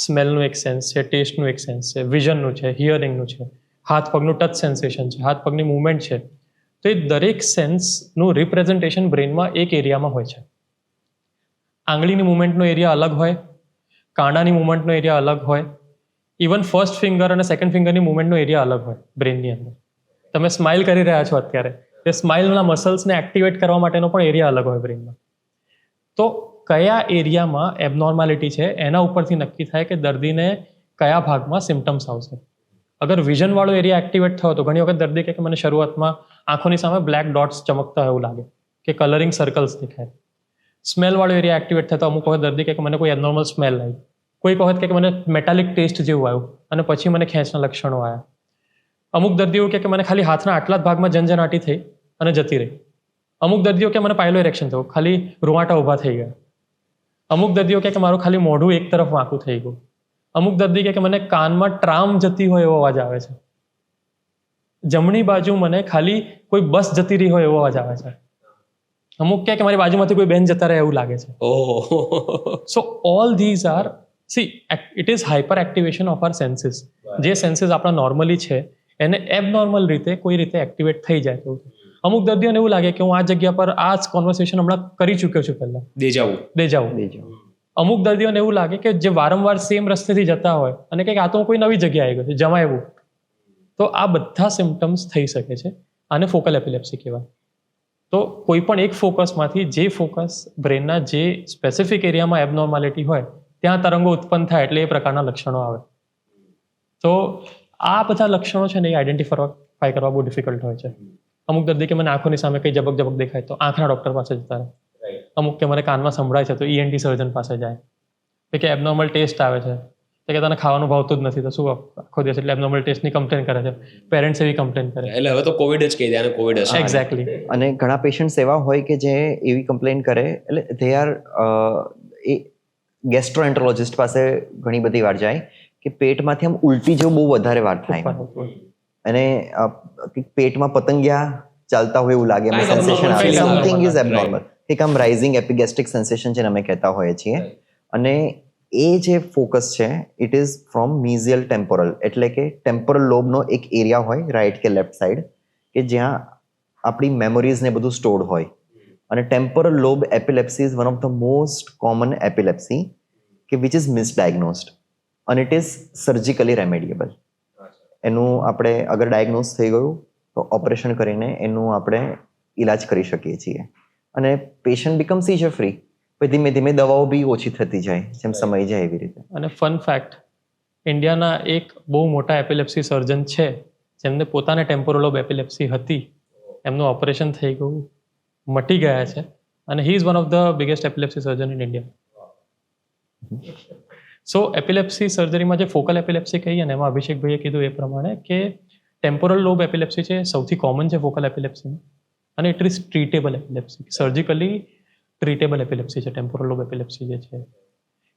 સ્મેલનું એક સેન્સ છે, ટેસ્ટનું એક સેન્સ છે, વિઝનનું છે, હિયરિંગનું છે, હાથ પગનું ટચ સેન્સેશન છે, હાથ પગની મૂવમેન્ટ છે, તો એ દરેક સેન્સનું રિપ્રેઝન્ટેશન બ્રેનમાં એક એરિયામાં હોય છે. આંગળીની મૂવમેન્ટનો એરિયા અલગ હોય, કાંડાની મૂવમેન્ટનો એરિયા અલગ હોય, ઇવન ફર્સ્ટ ફિંગર અને સેકન્ડ ફિંગરની મૂવમેન્ટનો એરિયા અલગ હોય બ્રેનની અંદર. તમે સ્માઇલ કરી રહ્યા છો અત્યારે, તે સ્માઇલના મસલ્સને એક્ટિવેટ કરવા માટેનો પણ એરિયા અલગ હોય બ્રેનમાં. તો કયા એરિયામાં એબનોર્માલિટી છે એના ઉપરથી નક્કી થાય કે દર્દીને કયા ભાગમાં સિમ્ટમ્સ આવશે. અગર વિઝનવાળો એરિયા એક્ટિવેટ થયો તો ઘણી વખત દર્દી કહે કે મને શરૂઆતમાં આંખોની સામે બ્લેક ડોટ્સ ચમકતા એવું લાગે કે કલરિંગ સર્કલ્સ દેખાય. સ્મેલવાળો એરિયા એક્ટિવેટ થતો અમુક વખત દર્દી કહે કે મને કોઈ એબનોર્મલ સ્મેલ આવી, કોઈ વખત કે મને મેટાલિક ટેસ્ટ જેવું આવ્યું અને પછી મને ખેંચના લક્ષણો આવ્યા. અમુક દર્દીઓ કે મને ખાલી હાથના આટલા જ ભાગમાં જનજનાટી થઈ અને જતી રહી. અમુક દર્દીઓ કે મને પાયલો ઇરેક્શન થયું, ખાલી રૂવાટા ઊભા થઈ ગયા. અમુક દર્દીઓ કે મારું ખાલી મોઢું એક તરફ વાંકું થઈ ગયું. અમુક દર્દી કહે કે મને કાનમાં ટ્રામ જતી હોય એવો અવાજ આવે છે. જમણી બાજુ મને ખાલી કોઈ બસ જતી રહી હોય એવો અવાજ આવે છે. અમુક કહે કે મારી બાજુમાંથી કોઈ બેન જતા રહે એવું લાગે છે. Oh, so all these are it is hyper activation of our senses. જે સેન્સીસ આપણા નોર્મલી છે એને એબનોર્મલ રીતે કોઈ રીતે એક્ટિવેટ થઈ જાય તેવું. અમુક દર્દીઓને એવું લાગે કે હું આ જગ્યા પર આ જ કોન્વર્સેશન હમણાં કરી ચૂક્યો છું પહેલા, દેજાવું. અમુક દર્દીઓને એવું લાગે કે જે વારંવાર સેમ રસ્તેથી જતા હોય અને કંઈક આ તો હું કોઈ નવી જગ્યાએ આવી ગયો છે, જમાય એવું. તો આ બધા સિમ્ટમ્સ થઈ શકે છે. આને ફોકલ એપિલેપ્સી કહેવાય. તો કોઈ પણ એક ફોકસમાંથી જે ફોકસ બ્રેનના જે સ્પેસિફિક એરિયામાં એબનોર્માલિટી હોય ત્યાં તરંગો ઉત્પન્ન થાય એટલે એ પ્રકારના લક્ષણો આવે. તો આ બધા લક્ષણો છે ને એ આઈડેન્ટિફાઈ કરવા બહુ ડિફિકલ્ટ હોય છે. અમુક દર્દી કે મને આંખોની સામે કંઈ ઝબક ઝબક દેખાય તો આંખના ડૉક્ટર પાસે જતા રહે. અમુક કે મને કાનમાં સંભળાય છે તો ENT સર્જન પાસે જાય. કે એબનોર્મલ ટેસ્ટ આવે છે તો કે તને ખાવાનું ભાવતું જ નથી તો શું આખો દિવસ એટલે એબનોર્મલ ટેસ્ટની કમ્પ્લેન કરે છે. પેરેન્ટ્સ એવી કમ્પ્લેન કરે. એટલે હવે તો કોવિડ જ કહી દે, આને કોવિડ હશે. એક્ઝેક્ટલી. અને ઘણા પેશન્ટ્સ એવા હોય કે જે એવી કમ્પ્લેન કરે એટલે દે આર એ ગેસ્ટ્રોએન્ટરોલોજિસ્ટ પાસે ઘણી બધી વાર જાય કે પેટમાંથી આમ ઉલટી જેવું બહુ વધારે વાર થાય અને પેટમાં પતંગિયા ચાલતા હોય એવું લાગે, એમાં સેન્સેશન આવે, સમથિંગ ઇઝ એબનોર્મલ. એક આમ રાઇઝિંગ એપિગેસ્ટ્રિક સેન્સેશન છે અમે કહેતા હોઈએ છીએ. અને એ જે ફોકસ છે ઇટ ઇઝ ફ્રોમ મીઝિયલ ટેમ્પોરલ, એટલે કે ટેમ્પોરલ લોબનો એક એરિયા હોય રાઇટ કે લેફ્ટ સાઈડ કે જ્યાં આપણી મેમરીઝ ને બધું સ્ટોર્ડ હોય. અને temporal lobe epilepsy is one of the most common epilepsy કે વિચ ઇઝ મિસડાયગ્નોસ્ડ અને ઇટ ઇઝ સર્જિકલી રેમેડિયેબલ. એનું આપણે અગર ડાયગ્નોઝ થઈ ગયું તો ઓપરેશન કરીને એનું આપણે ઈલાજ કરી શકીએ છીએ અને પેશન્ટ બીકમ સીઝર ફ્રી. પછી ધીમે ધીમે દવાઓ બી ઓછી થતી જાય જેમ સમય જાય એવી રીતે. અને ફન ફેક્ટ, ઇન્ડિયાના એક બહુ મોટા એપિલેપ્સી સર્જન છે જેમને પોતાને ટેમ્પોરલ લોબ એપિલેપ્સી હતી, એમનું ઓપરેશન થઈ ગયું, મટી ગયા છે અને he is one of the biggest epilepsy surgeon in India. So epilepsy સર્જરીમાં જે ફોકલ એપિલેપ્સી કહીએ ને એમાં અભિષેકભાઈએ કીધું એ પ્રમાણે કે ટેમ્પોરલ લોબ એપિલેપ્સી છે સૌથી કોમન છે ફોકલ એપિલેપ્સીમાં અને ઇટ ઇઝ ટ્રીટેબલ એપિલેપ્સી, સર્જિકલી ટ્રીટેબલ એપિલેપ્સી છે ટેમ્પોરલ લોબ એપિલેપ્સી જે છે.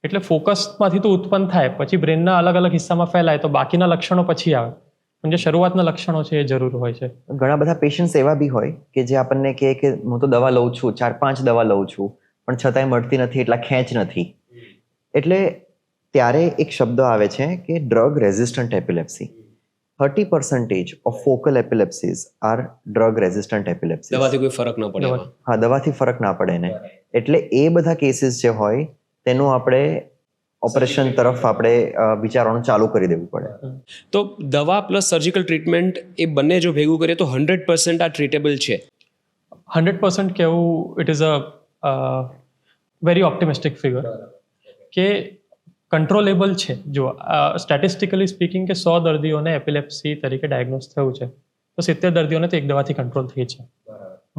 એટલે ફોકસમાંથી તો ઉત્પન્ન થાય પછી બ્રેનના અલગ અલગ હિસ્સામાં ફેલાય તો બાકીના લક્ષણો પછી આવે, પણ જે શરૂઆતના લક્ષણો છે એ જરૂર હોય છે. ઘણા બધા પેશન્ટ્સ એવા બી હોય કે જે આપણને કહે કે હું તો દવા લઉં છું, 4-5 દવા લઉં છું પણ છતાંય મળતી નથી, એટલા ખેંચ નથી. એટલે ત્યારે એક શબ્દ આવે છે કે drug resistant epilepsy. 30% of focal epilepsies are drug resistant epilepsies. દવાથી કોઈ ફરક ન પડે. હા, દવાથી ફરક ના પડે ને. એટલે એ બધા કેસીસ જે હોય તેનું આપણે ઓપરેશન તરફ આપણે વિચારવાનું ચાલુ કરી દેવું પડે. તો દવા પ્લસ સર્જિકલ ટ્રીટમેન્ટ એ બંને જો ભેગું કરીએ તો 100% આ ટ્રીટેબલ છે. 100% કહેવું it is a very optimistic figure કે કંટ્રોલેબલ છે. જો સ્ટેટિસ્ટિકલી સ્પીકિંગ કે 100 દર્દીઓને એપિલેપ્સી તરીકે ડાયગ્નોઝ થયું છે તો 70 દર્દીઓને તો એક દવાથી કંટ્રોલ થઈ છે.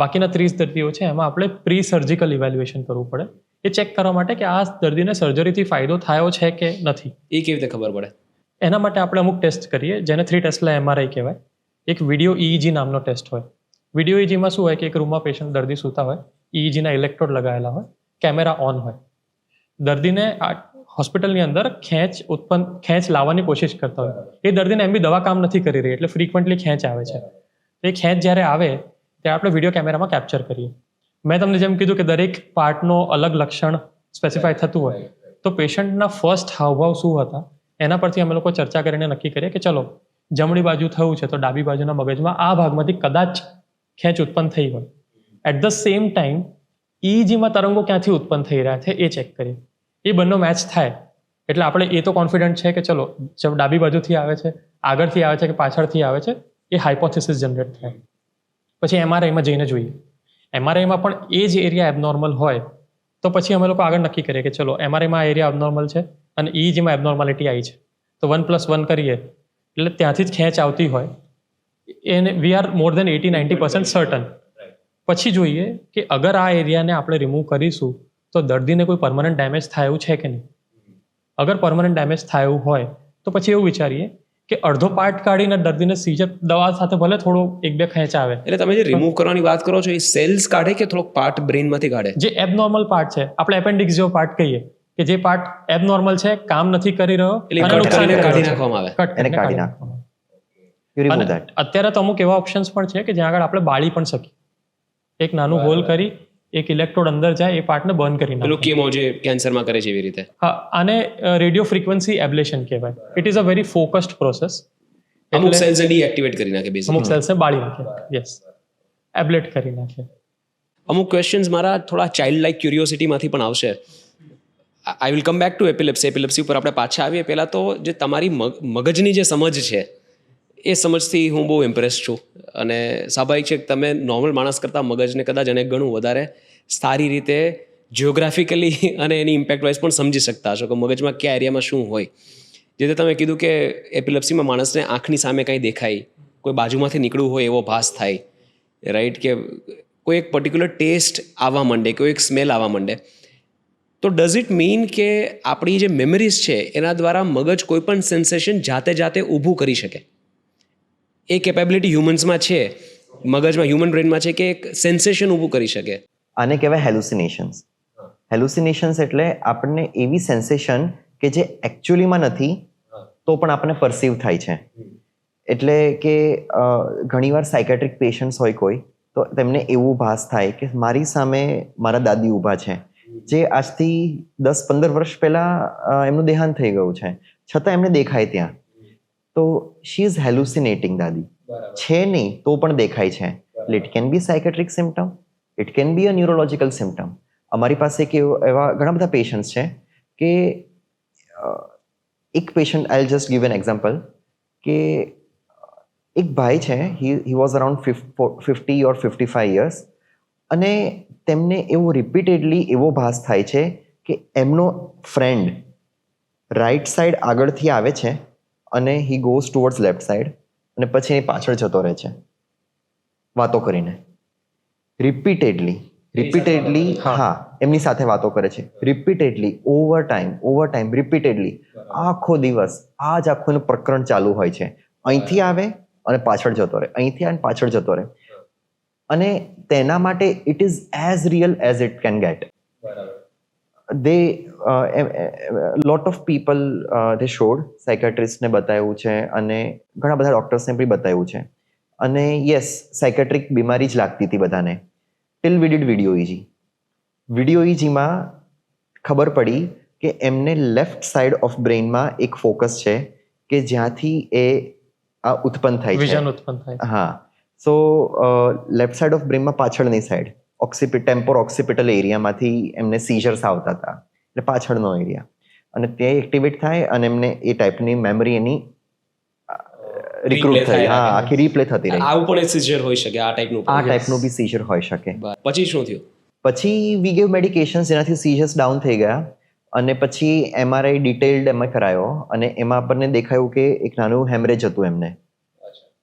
બાકીના 30 દર્દીઓ છે એમાં આપણે પ્રી સર્જિકલ ઇવેલ્યુએશન કરવું પડે એ ચેક કરવા માટે કે આ દર્દીને સર્જરીથી ફાયદો થયો છે કે નથી. એ કેવી રીતે ખબર પડે? એના માટે આપણે અમુક ટેસ્ટ કરીએ જેને 3 ટેસ્લા MRI કહેવાય. એક વિડીયો EEG નામનો ટેસ્ટ હોય. વિડીયો EEGમાં શું હોય કે એક રૂમમાં પેશન્ટ દર્દી સૂતા હોય, EEGના ઇલેક્ટ્રોડ લગાવેલા હોય, કેમેરા ઓન હોય, દર્દીને હોસ્પિટલની અંદર ખેંચ લાવવાની કોશિશ કરતા હોય. એ દર્દીને એમ બી દવા કામ નથી કરી રહી એટલે ફ્રિકવન્ટલી ખેંચ આવે છે. એ ખેંચ જ્યારે આવે ત્યારે આપણે વિડીયો કેમેરામાં કેપ્ચર કરીએ. મેં તમને જેમ કીધું કે દરેક પાર્ટનો અલગ લક્ષણ સ્પેસિફાય થતું હોય તો પેશન્ટના ફર્સ્ટ હાવભાવ શું હતા એના પરથી અમે લોકો ચર્ચા કરીને નક્કી કરીએ કે ચલો જમણી બાજુ થયું છે તો ડાબી બાજુના મગજમાં આ ભાગમાંથી કદાચ ખેંચ ઉત્પન્ન થઈ હોય. એટ ધ સેમ ટાઈમ EEGમાં તરંગો ક્યાંથી ઉત્પન્ન થઈ રહ્યા છે એ ચેક કરીએ. એ બંને મેચ થાય એટલે આપણે એ તો કોન્ફિડન્ટ છે કે ચલો જબ ડાબી બાજુથી આવે છે, આગળથી આવે છે કે પાછળથી આવે છે, એ હાઇપોથેસિસ જનરેટ થાય. પછી MRIમાં જઈને જોઈએ. MRIમાં પણ એ જ એરિયા એબનોર્મલ હોય તો પછી અમે લોકો આગળ નક્કી કરીએ કે ચલો MRIમાં આ એરિયા એબનોર્મલ છે અને EEGમાં એબનોર્માલિટી આવી છે તો 1+1 કરીએ એટલે ત્યાંથી જ ખેંચ આવતી હોય એને we are more then 80-90% certain. પછી જોઈએ કે અગર આ એરિયાને આપણે રિમૂવ કરીશું તો દર્દીને કોઈ પરમનન્ટ ડેમેજ થાય એવું છે કે નહીં. અગર પરમનન્ટ ડેમેજ થાય એવું હોય તો પછી એવું વિચારીએ કે અડધો પાર્ટ કાઢીને દર્દીને સીઝર દવા સાથે ભલે થોડો 1-2 ખેંચ આવે. એટલે તમે જે રિમૂવ કરવાની વાત કરો છો એ સેલ્સ કાઢે કે થોડોક પાર્ટ બ્રેનમાંથી કાઢે? જે એબનોર્મલ પાર્ટ છે આપણે એપેન્ડિક્સ જેવો પાર્ટ કહીએ કે જે પાર્ટ એબનોર્મલ છે, કામ નથી કરી રહ્યો એટલે અને કટ નુકસાન કરીને કરી કાઢી રહ્યો છે. નાખવામાં આવે. કટ કરીને એને કાઢી નાખવામાં આવે. યુ રિમૂવ અને ધેટ. અત્યારે તો અમુક એવા ઓપ્શન્સ પણ છે કે જ્યાં આગળ આપણે બાળી પણ શકીએ. એક નાનું હોલ કરી એક ઇલેક્ટ્રોડ અંદર જાય, એ પાર્ટને બર્ન કરી પેલું નાખે. કેમો જે કેન્સરમાં કરે છે એવી રીતે. હા, આને રેડિયો ફ્રીક્વન્સી એબ્લેશન કહેવાય. It is a very focused process. અમુક સેલ્સ ડીએક્ટિવેટ કરી નાખે અમુક બેઝિકલી. સેલ્સને બાળી નાખે. યસ, એબ્લેટ કરી નાખે. અમુક ક્વેશ્ચન્સ મારા થોડા ચાઇલ્ડ લાઇક ક્યુરિયોસિટીમાંથી પણ આવશે. I will come back to epilepsy ઉપર આપણે પાછા આવીએ. પહેલાં તો જે તમારી મગજની જે સમજ છે એ સમજથી હું બહુ ઇમ્પ્રેસ છું. અને સ્વાભાવિક છે કે તમે નોર્મલ માણસ કરતાં મગજને કદાચ અને ઘણું વધારે સારી રીતે જિયોગ્રાફિકલી અને એની ઇમ્પેક્ટ વાઇઝ પણ સમજી શકતા હશો કે મગજમાં કયા એરિયામાં શું હોય. જે રીતે તમે કીધું કે એપિલેપ્સીમાં માણસને આંખની સામે કંઈ દેખાય, કોઈ બાજુમાંથી નીકળવું હોય એવો ભાસ થાય, રાઈટ, કે કોઈ એક પર્ટિક્યુલર ટેસ્ટ આવવા માંડે, કોઈ એક સ્મેલ આવવા માંડે. તો ડઝ ઇટ મીન કે આપણી જે મેમરીઝ છે એના દ્વારા મગજ કોઈ પણ સેન્સેશન જાતે ઊભું કરી શકે? એ કેપેબિલિટી હ્યુમન્સમાં છે, મગજમાં, હ્યુમન બ્રેનમાં છે કે એક સેન્સેશન ઊભું કરી શકે? આને કહેવાય હેલુસિનેશન્સ. હેલુસિનેશન્સ એટલે આપણને એવી સેન્સેશન કે જે એકચ્યુઅલીમાં નથી તો પણ આપણને પરસીવ થાય છે. એટલે કે ઘણીવાર સાયકેટ્રિક પેશન્ટ્સ હોય કોઈ, તો તેમને એવું ભાસ થાય કે મારી સામે મારા દાદી ઊભા છે, જે આજથી 10-15 વર્ષ પહેલાં એમનું દેહાંત થઈ ગયું છે, છતાં એમને દેખાય ત્યાં. તો શી ઇઝ હેલુસિનેટિંગ. દાદી છે નહીં તો પણ દેખાય છે. It can B psychiatric symptom, it can B a neurological symptom. અમારી પાસે એવા ઘણા બધા પેશન્ટ્સ છે કે એક patient, I just give an example, કે એક ભાઈ છે, he was around 50 or 55 years, અને તેમને એવો રિપીટેડલી એવો ભાસ થાય છે કે એમનો ફ્રેન્ડ રાઈટ સાઈડ આગળથી આવે છે અને he goes towards left side, અને પછી એની પાછળ જતો રહે છે વાતો કરીને. રિપીટેડલી હા, એમની સાથે વાતો કરે છે રિપીટેડલી, ઓવર ટાઈમ રિપીટેડલી. આખો દિવસ આ જ આખું એનું પ્રકરણ ચાલુ હોય છે. અહીંથી આવે અને પાછળ જતો રહે, અહીંથી આવે પાછળ જતો રહે. અને તેના માટે it is as real as it can get. they lot of people they showed, સાયકેટ્રિસ્ટને બતાવ્યું છે અને ઘણા બધા ડોક્ટર્સને બી બતાવ્યું છે. અને યસ, સાયકેટ્રિક બીમારી જ લાગતી હતી બધાને, ટિલ વી ડીડ વિડીયો ઇજીમાં ખબર પડી કે એમને લેફ્ટ સાઈડ ઓફ બ્રેઇનમાં એક ફોકસ છે કે જ્યાંથી એ આ ઉત્પન્ન થાય છે, વિઝન ઉત્પન્ન થાય. હા. સો લેફ્ટ સાઈડ ઓફ બ્રેઇનમાં પાછળની સાઈડ ટેમ્પોર ઓક્સિપિટલ એરિયામાંથી એમને સીઝર્સ આવતા હતા, એટલે પાછળનો એરિયા, અને તે એક્ટિવેટ થાય અને એમને એ ટાઈપની મેમરી એની રિક્રુટ થઈ, હા, આખી રીપ્લે થતી રહી. આવું પણ એક સીઝર હોઈ શકે આ ટાઈપનું. આ ટાઈપનું બી સીઝર હોઈ શકે. પછી શું થયું? પછી વી ગેવ મેડિકેશન્સ જેનાથી સીઝર્સ ડાઉન થઈ ગયા, અને પછી MRI ડિટેલ્ડ એમાં કરાયો, અને એમાં આપણને દેખાયું કે એક નાનું હેમરેજ હતું એમને.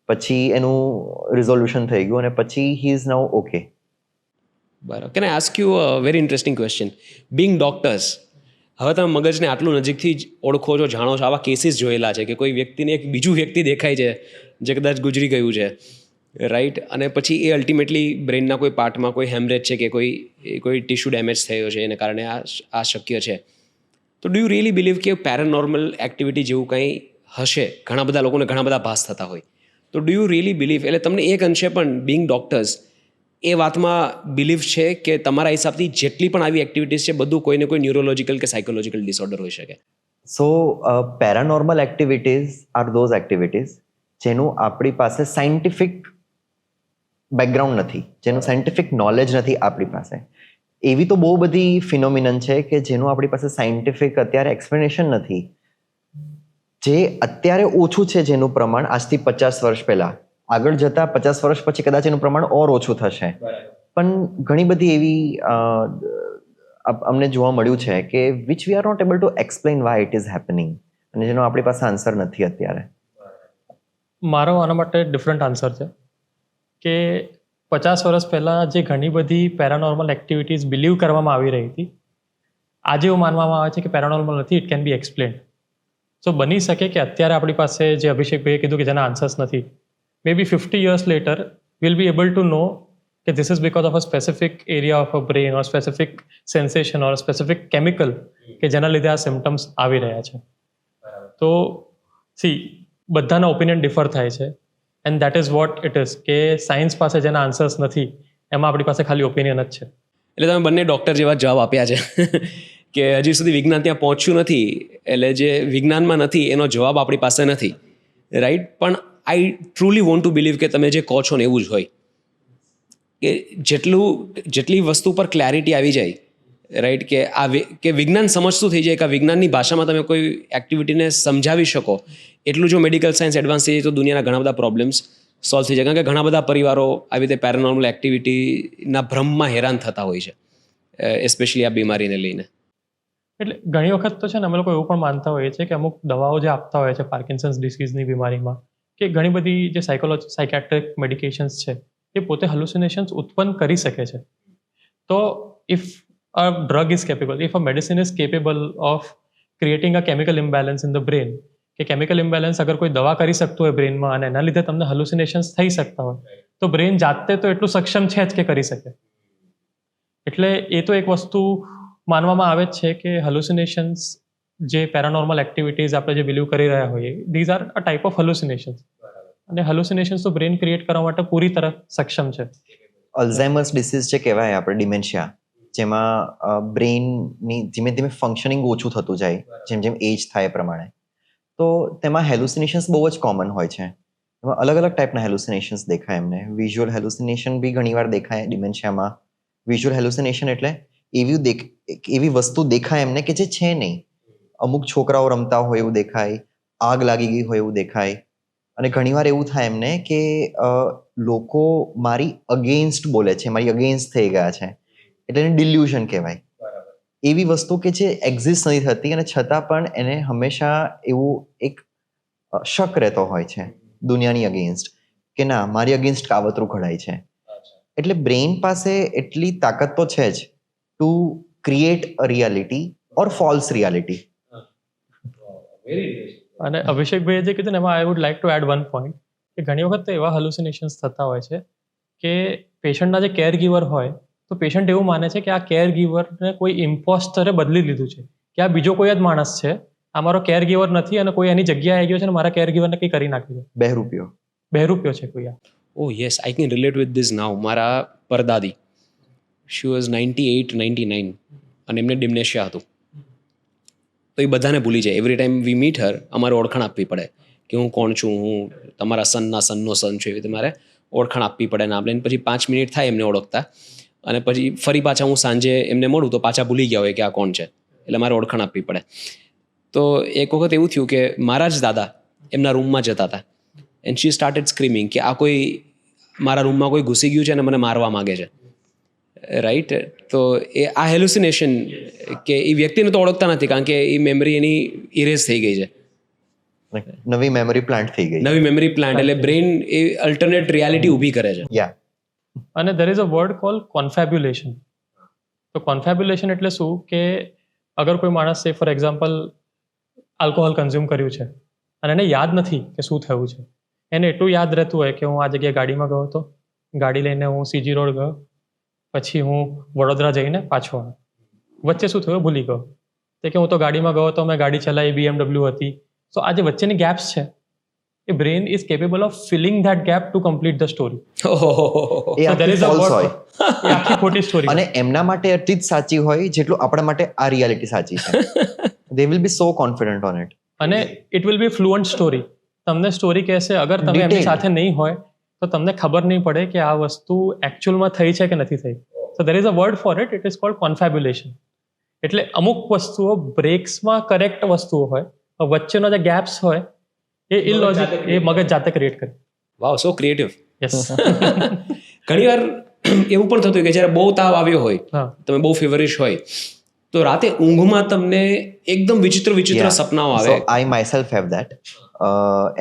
પછી એનું રિઝોલ્યુશન થઈ ગયું, અને પછી હી ઇઝ નાઉ ઓકે. બરાબર. Can I ask you a very interesting question? Bing doctors, હવે તમે મગજને આટલું નજીકથી જ ઓળખો છો, જાણો છો, આવા કેસીસ જોયેલા છે કે કોઈ વ્યક્તિને એક બીજું વ્યક્તિ દેખાય છે જે કદાચ ગુજરી ગયું છે, રાઈટ, અને પછી એ અલ્ટિમેટલી બ્રેઇનના કોઈ પાર્ટમાં કોઈ હેમરેજ છે કે કોઈ ટિશ્યુ ડેમેજ થયો છે, એને કારણે આ શક્ય છે. તો ડુ યુ રિયલી બિલીવ કે પેરાનોર્મલ એક્ટિવિટી જેવું કંઈ હશે? ઘણા બધા લોકોને ઘણા બધા ભાસ થતા હોય, તો ડુ યુ રિયલી બિલીવ, એટલે તમને એક અંશે પણ બિંગ ડોક્ટર્સ એ વાતમાં બિલીવ છે કે તમારા હિસાબથી જેટલી પણ આવી એક્ટિવિટીઝ છે બધું કોઈને કોઈ ન્યુરોલોજિકલ કે સાયકોલોજિકલ ડિસઓર્ડર હોઈ શકે? So paranormal activities are those activities જેનું આપણી પાસે સાયન્ટિફિક બેકગ્રાઉન્ડ નથી, જેનું સાયન્ટિફિક નોલેજ નથી આપણી પાસે. એવી તો બહુ બધી ફિનોમિનન છે કે જેનું આપણી પાસે સાયન્ટિફિક અત્યારે એક્સપ્લેનેશન નથી. જે અત્યારે ઓછું છે જેનું પ્રમાણ, આજથી 50 વર્ષ પહેલાં, આગળ જતા 50 વર્ષ પછી કદાચ એનું પ્રમાણ ઓર ઓછું થશે. પણ ઘણી બધી એવી અમને જોવા મળ્યું છે કે which we are not able to explain why it is happening, અને જેનો આપણી પાસે આન્સર નથી અત્યારે. મારો આના માટે ડિફરન્ટ આન્સર છે કે 50 વર્ષ પહેલાં જે ઘણી બધી પેરાનોર્મલ એક્ટિવિટીઝ બિલીવ કરવામાં આવી રહી હતી, આજે એવું માનવામાં આવે છે કે પેરાનોર્મલ નથી, ઇટ કેન બી એક્સપ્લેન્ડ. સો બની શકે કે અત્યારે આપણી પાસે જે અભિષેકભાઈએ કીધું કે જેના આન્સર્સ નથી, મે બી 50 years later we'll be able to know કે this is because of a specific area of a brain or specific sensation or a specific chemical કે જેના લીધે આ સિમ્ટમ્સ આવી રહ્યા છે. તો બધાના ઓપિનિયન ડિફર થાય છે and that is what it is કે સાયન્સ પાસે જેના આન્સર્સ નથી એમાં આપણી પાસે ખાલી ઓપિનિયન જ છે. એટલે તમે બંને ડૉક્ટર જેવા જવાબ આપ્યા છે કે હજી સુધી વિજ્ઞાન ત્યાં પહોંચ્યું નથી, એટલે જે વિજ્ઞાનમાં નથી એનો જવાબ આપણી પાસે નથી, રાઈટ. પણ આઈ ટ્રુલી વોન્ટ ટુ બિલીવ કે તમે જે કહો છો ને એવું જ હોય, કે જેટલી વસ્તુ પર ક્લેરિટી આવી જાય, રાઈટ, કે વિજ્ઞાન સમજતું થઈ જાય, કે વિજ્ઞાનની ભાષામાં તમે કોઈ એક્ટિવિટીને સમજાવી શકો, એટલું જો મેડિકલ સાયન્સ એડવાન્સ થઈ જાય તો દુનિયાના ઘણા બધા પ્રોબ્લેમ્સ સોલ્વ થઈ જાય. કારણ કે ઘણા બધા પરિવારો આવી રીતે પેરાનોર્મલ એક્ટિવિટીના ભ્રમમાં હેરાન થતા હોય છે, એસ્પેશિયલી આ બીમારીને લઈને. એટલે ઘણી વખત તો છે ને અમે લોકો એવું પણ માનતા હોઈએ છીએ કે અમુક દવાઓ જે આપતા હોય છે પાર્કિન્સન્સ ડિસીઝની બીમારીમાં, કે ઘણી બધી જે સાયકેટ્રિક મેડિકેશન્સ છે એ પોતે હાલુસિનેશન્સ ઉત્પન્ન કરી શકે છે. તો if a drug is capable, if a medicine is capable of creating a chemical imbalance in the brain, કે chemical imbalance અગર કોઈ દવા કરી શકતું હોય બ્રેનમાં અને એના લીધે તમને hallucinations થઈ શકતા હોય, તો બ્રેન જાતે તો એટલું સક્ષમ છે જ કે કરી શકે. એટલે એ તો એક વસ્તુ માનવામાં આવે જ છે કે hallucinations જે પેરાનોર્મલ એક્ટિવિટીઝ આપણે જે બિલીવ કરી રહ્યા હોઈએ, these are a type of hallucinations. અને hallucinations તો બ્રેન ક્રિએટ કરવા માટે પૂરી તરફ સક્ષમ છે. અલ્ઝાઇમર્સ ડિસીઝ જે કહેવાય આપણે ડિમેન્શિયા, જેમાં બ્રેનની ધીમે ધીમે ફંક્શનિંગ ઓછું થતું જાય જેમ જેમ એજ થાય પ્રમાણે, તો તેમાં હેલુસિનેશન્સ બહુ જ કોમન હોય છે. એમાં અલગ અલગ ટાઈપના હેલુસિનેશન્સ દેખાય એમને. વિઝ્યુઅલ હેલુસિનેશન બી ઘણીવાર દેખાય ડિમેન્શિયામાં. વિઝ્યુઅલ હેલુસિનેશન એટલે એવી વસ્તુ દેખાય એમને કે જે છે નહીં. અમુક છોકરાઓ રમતા હોય એવું દેખાય, આગ લાગી ગઈ હોય એવું દેખાય, અને ઘણીવાર એવું થાય એમને કે લોકો મારી અગેન્સ્ટ બોલે છે, મારી અગેન્સ્ટ થઈ ગયા છે, એટલે એને ડિલ્યુઝન કહેવાય. એવી વસ્તુ કે જે એક્ઝિસ્ટ નથી થતી અને છતાં પણ એને હંમેશા એવું એક શક રહેતો હોય છે દુનિયાની અગેન્સ્ટ, કે ના મારી અગેન્સ્ટ કાવતરું ઘડાય છે. એટલે બ્રેન પાસે એટલી તાકાત તો છે જ to create a reality or false reality. અને અભિષેકભાઈએ જે કીધું ને એમાં I would like to add one point, કે ઘણી વખત એવા હાલુસિનેશન્સ થતા હોય છે કે પેશન્ટના જે કેર ગીવર હોય, તો પેશન્ટ એવું માને છે કે આ કેર ગીવરને કોઈ ઇમ્પોસ્ટરે બદલી લીધું છે, કે આ બીજો કોઈ જ માણસ છે, આ મારો કેર ગીવર નથી અને કોઈ એની જગ્યાએ આવી ગયો છે અને મારા કેર ગીવરને કંઈ કરી નાખ્યું છે, બહેરૂપ્યો છે કોઈ. Oh yes, I can relate with this now. મારા પરદાદી, શી વોઝ 98-99 અને એમને ડિમ્નેશિયા હતું. તો એ બધાને ભૂલી જાય. એવરી ટાઈમ વી મીટ હર અમારે ઓળખાણ આપવી પડે કે હું કોણ છું, હું તમારા સનના સનનો સન છું, એવી રીતે મારે ઓળખાણ આપવી પડે. નામ લઈને પછી 5 મિનિટ થાય એમને ઓળખતા, અને પછી ફરી પાછા હું સાંજે એમને મળું તો પાછા ભૂલી ગયા હોય કે આ કોણ છે, એટલે મારે ઓળખાણ આપવી પડે. તો એક વખત એવું થયું કે મારા જ દાદા એમના રૂમમાં જતા હતા, એન્ડ શી સ્ટાર્ટેડ સ્ક્રીમિંગ કે આ કોઈ મારા રૂમમાં કોઈ ઘૂસી ગયું છે અને મને મારવા માગે છે, રાઈટ. તો એ આ હેલુસિનેશન કે એ વ્યક્તિને તો ઓળખતા નથી કારણ કે એ મેમરી એની ઇરેઝ થઈ ગઈ છે, નવી મેમરી પ્લાન્ટ થઈ ગઈ. નવી મેમરી પ્લાન્ટ એટલે બ્રેન એ અલ્ટરનેટ રિયાલિટી ઊભી કરે છે. અને there is a word called confabulation. તો confabulation એટલે શું કે અગર કોઈ માણસ છે ફોર એક્ઝામ્પલ આલ્કોહોલ કન્ઝ્યુમ કર્યું છે અને એને યાદ નથી કે શું થયું છે, એને એટલું યાદ રહેતું હોય કે હું આ જગ્યાએ ગાડીમાં ગયો હતો, ગાડી લઈને હું સીજી રોડ ગયો, પછી હું વડોદરા જઈને પાછો આવ્યો, વચ્ચે શું થયું ભૂલી ગયો. તો કે હું તો ગાડીમાં ગયો હતો, મેં ગાડી ચલાવી, BMW હતી. સો આ જે વચ્ચેની ગેપ્સ છે, એ brain is capable of filling that gap to complete the story. એ આખી false હોય. એ આખી ખોટી સ્ટોરી. અને એમના માટે એટલી જ સાચી હોય જેટલું આપણા માટે આ રિયાલિટી સાચી છે. They will be so confident on it. અને it will be fluent story. તમને સ્ટોરી કહેશે, અગર તમે એમની સાથે નહીં હોય તો તમને ખબર નહીં પડે કે આ વસ્તુ એકચ્યુઅલમાં થઈ છે કે નથી થઈ. સો there is a word for it, it is called confabulation. એટલે અમુક વસ્તુઓ બ્રેક્સમાં કરેક્ટ વસ્તુઓ હોય, વચ્ચેનો જે ગેપ્સ હોય એ ઇલોજિક, એ મગજ જાતે ક્રિએટ કરે. વાવ, સો ક્રિએટિવ. યસ. ઘણીવાર એવું પણ થતું હોય કે જ્યારે બહુ તાવ આવ્યો હોય, તમે બહુ ફીવરિશ હોય, તો રાતે ઊંઘમાં તમને એકદમ વિચિત્ર સપનાઓ આવે. So I myself have that.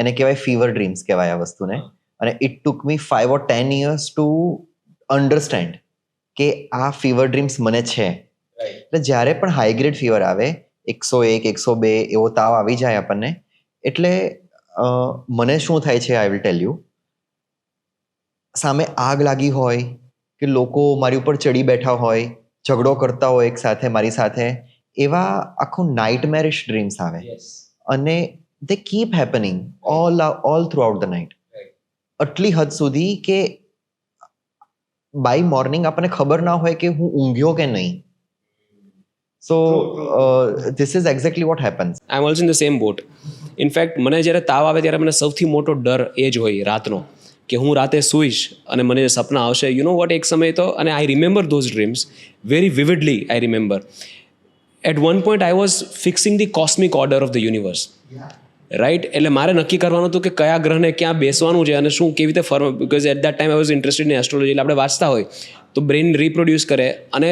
એને કહેવાય ફીવર ડ્રીમ્સ કહેવાય આ વસ્તુને. અને it took me 5 or 10 years to understand કે આ ફીવર ડ્રીમ્સ મને છે. એટલે જ્યારે પણ હાઈ ગ્રેડ ફીવર આવે, 101, 102 એવો તાવ આવી જાય આપણને, એટલે મને શું થાય છે આઈ વિલ ટેલ યુ. સામે આગ લાગી હોય કે લોકો મારી ઉપર ચડી બેઠા હોય, ઝઘડો કરતા હોય એક સાથે મારી સાથે, એવા આખું નાઇટમેરિશ ડ્રીમ્સ આવે અને they keep happening all through out the night. આટલી હદ સુધી કે બાય મોર્નિંગ આપણને ખબર ના હોય કે હું ઊંઘ્યો કે નહીં. So this is exactly what happens. I am also in the same boat. In fact મને જ્યારે તાવ આવે ત્યારે મને સૌથી મોટો ડર એ જ હોય રાતનો, કે હું રાતે સૂઈશ અને મને સપના આવશે. યુ નો વોટ, એક સમય તો, અને I remember those dreams very vividly. I remember at one point I was fixing the cosmic order of the universe, right? એટલે મારે નક્કી કરવાનું હતું કે કયા ગ્રહને ક્યાં બેસવાનું છે અને શું કેવી રીતે ફરવું. Because at that time I was interested in astrology. એટલે આપણે વાંચતા હોય તો બ્રેઇન રીપ્રોડ્યુસ કરે, અને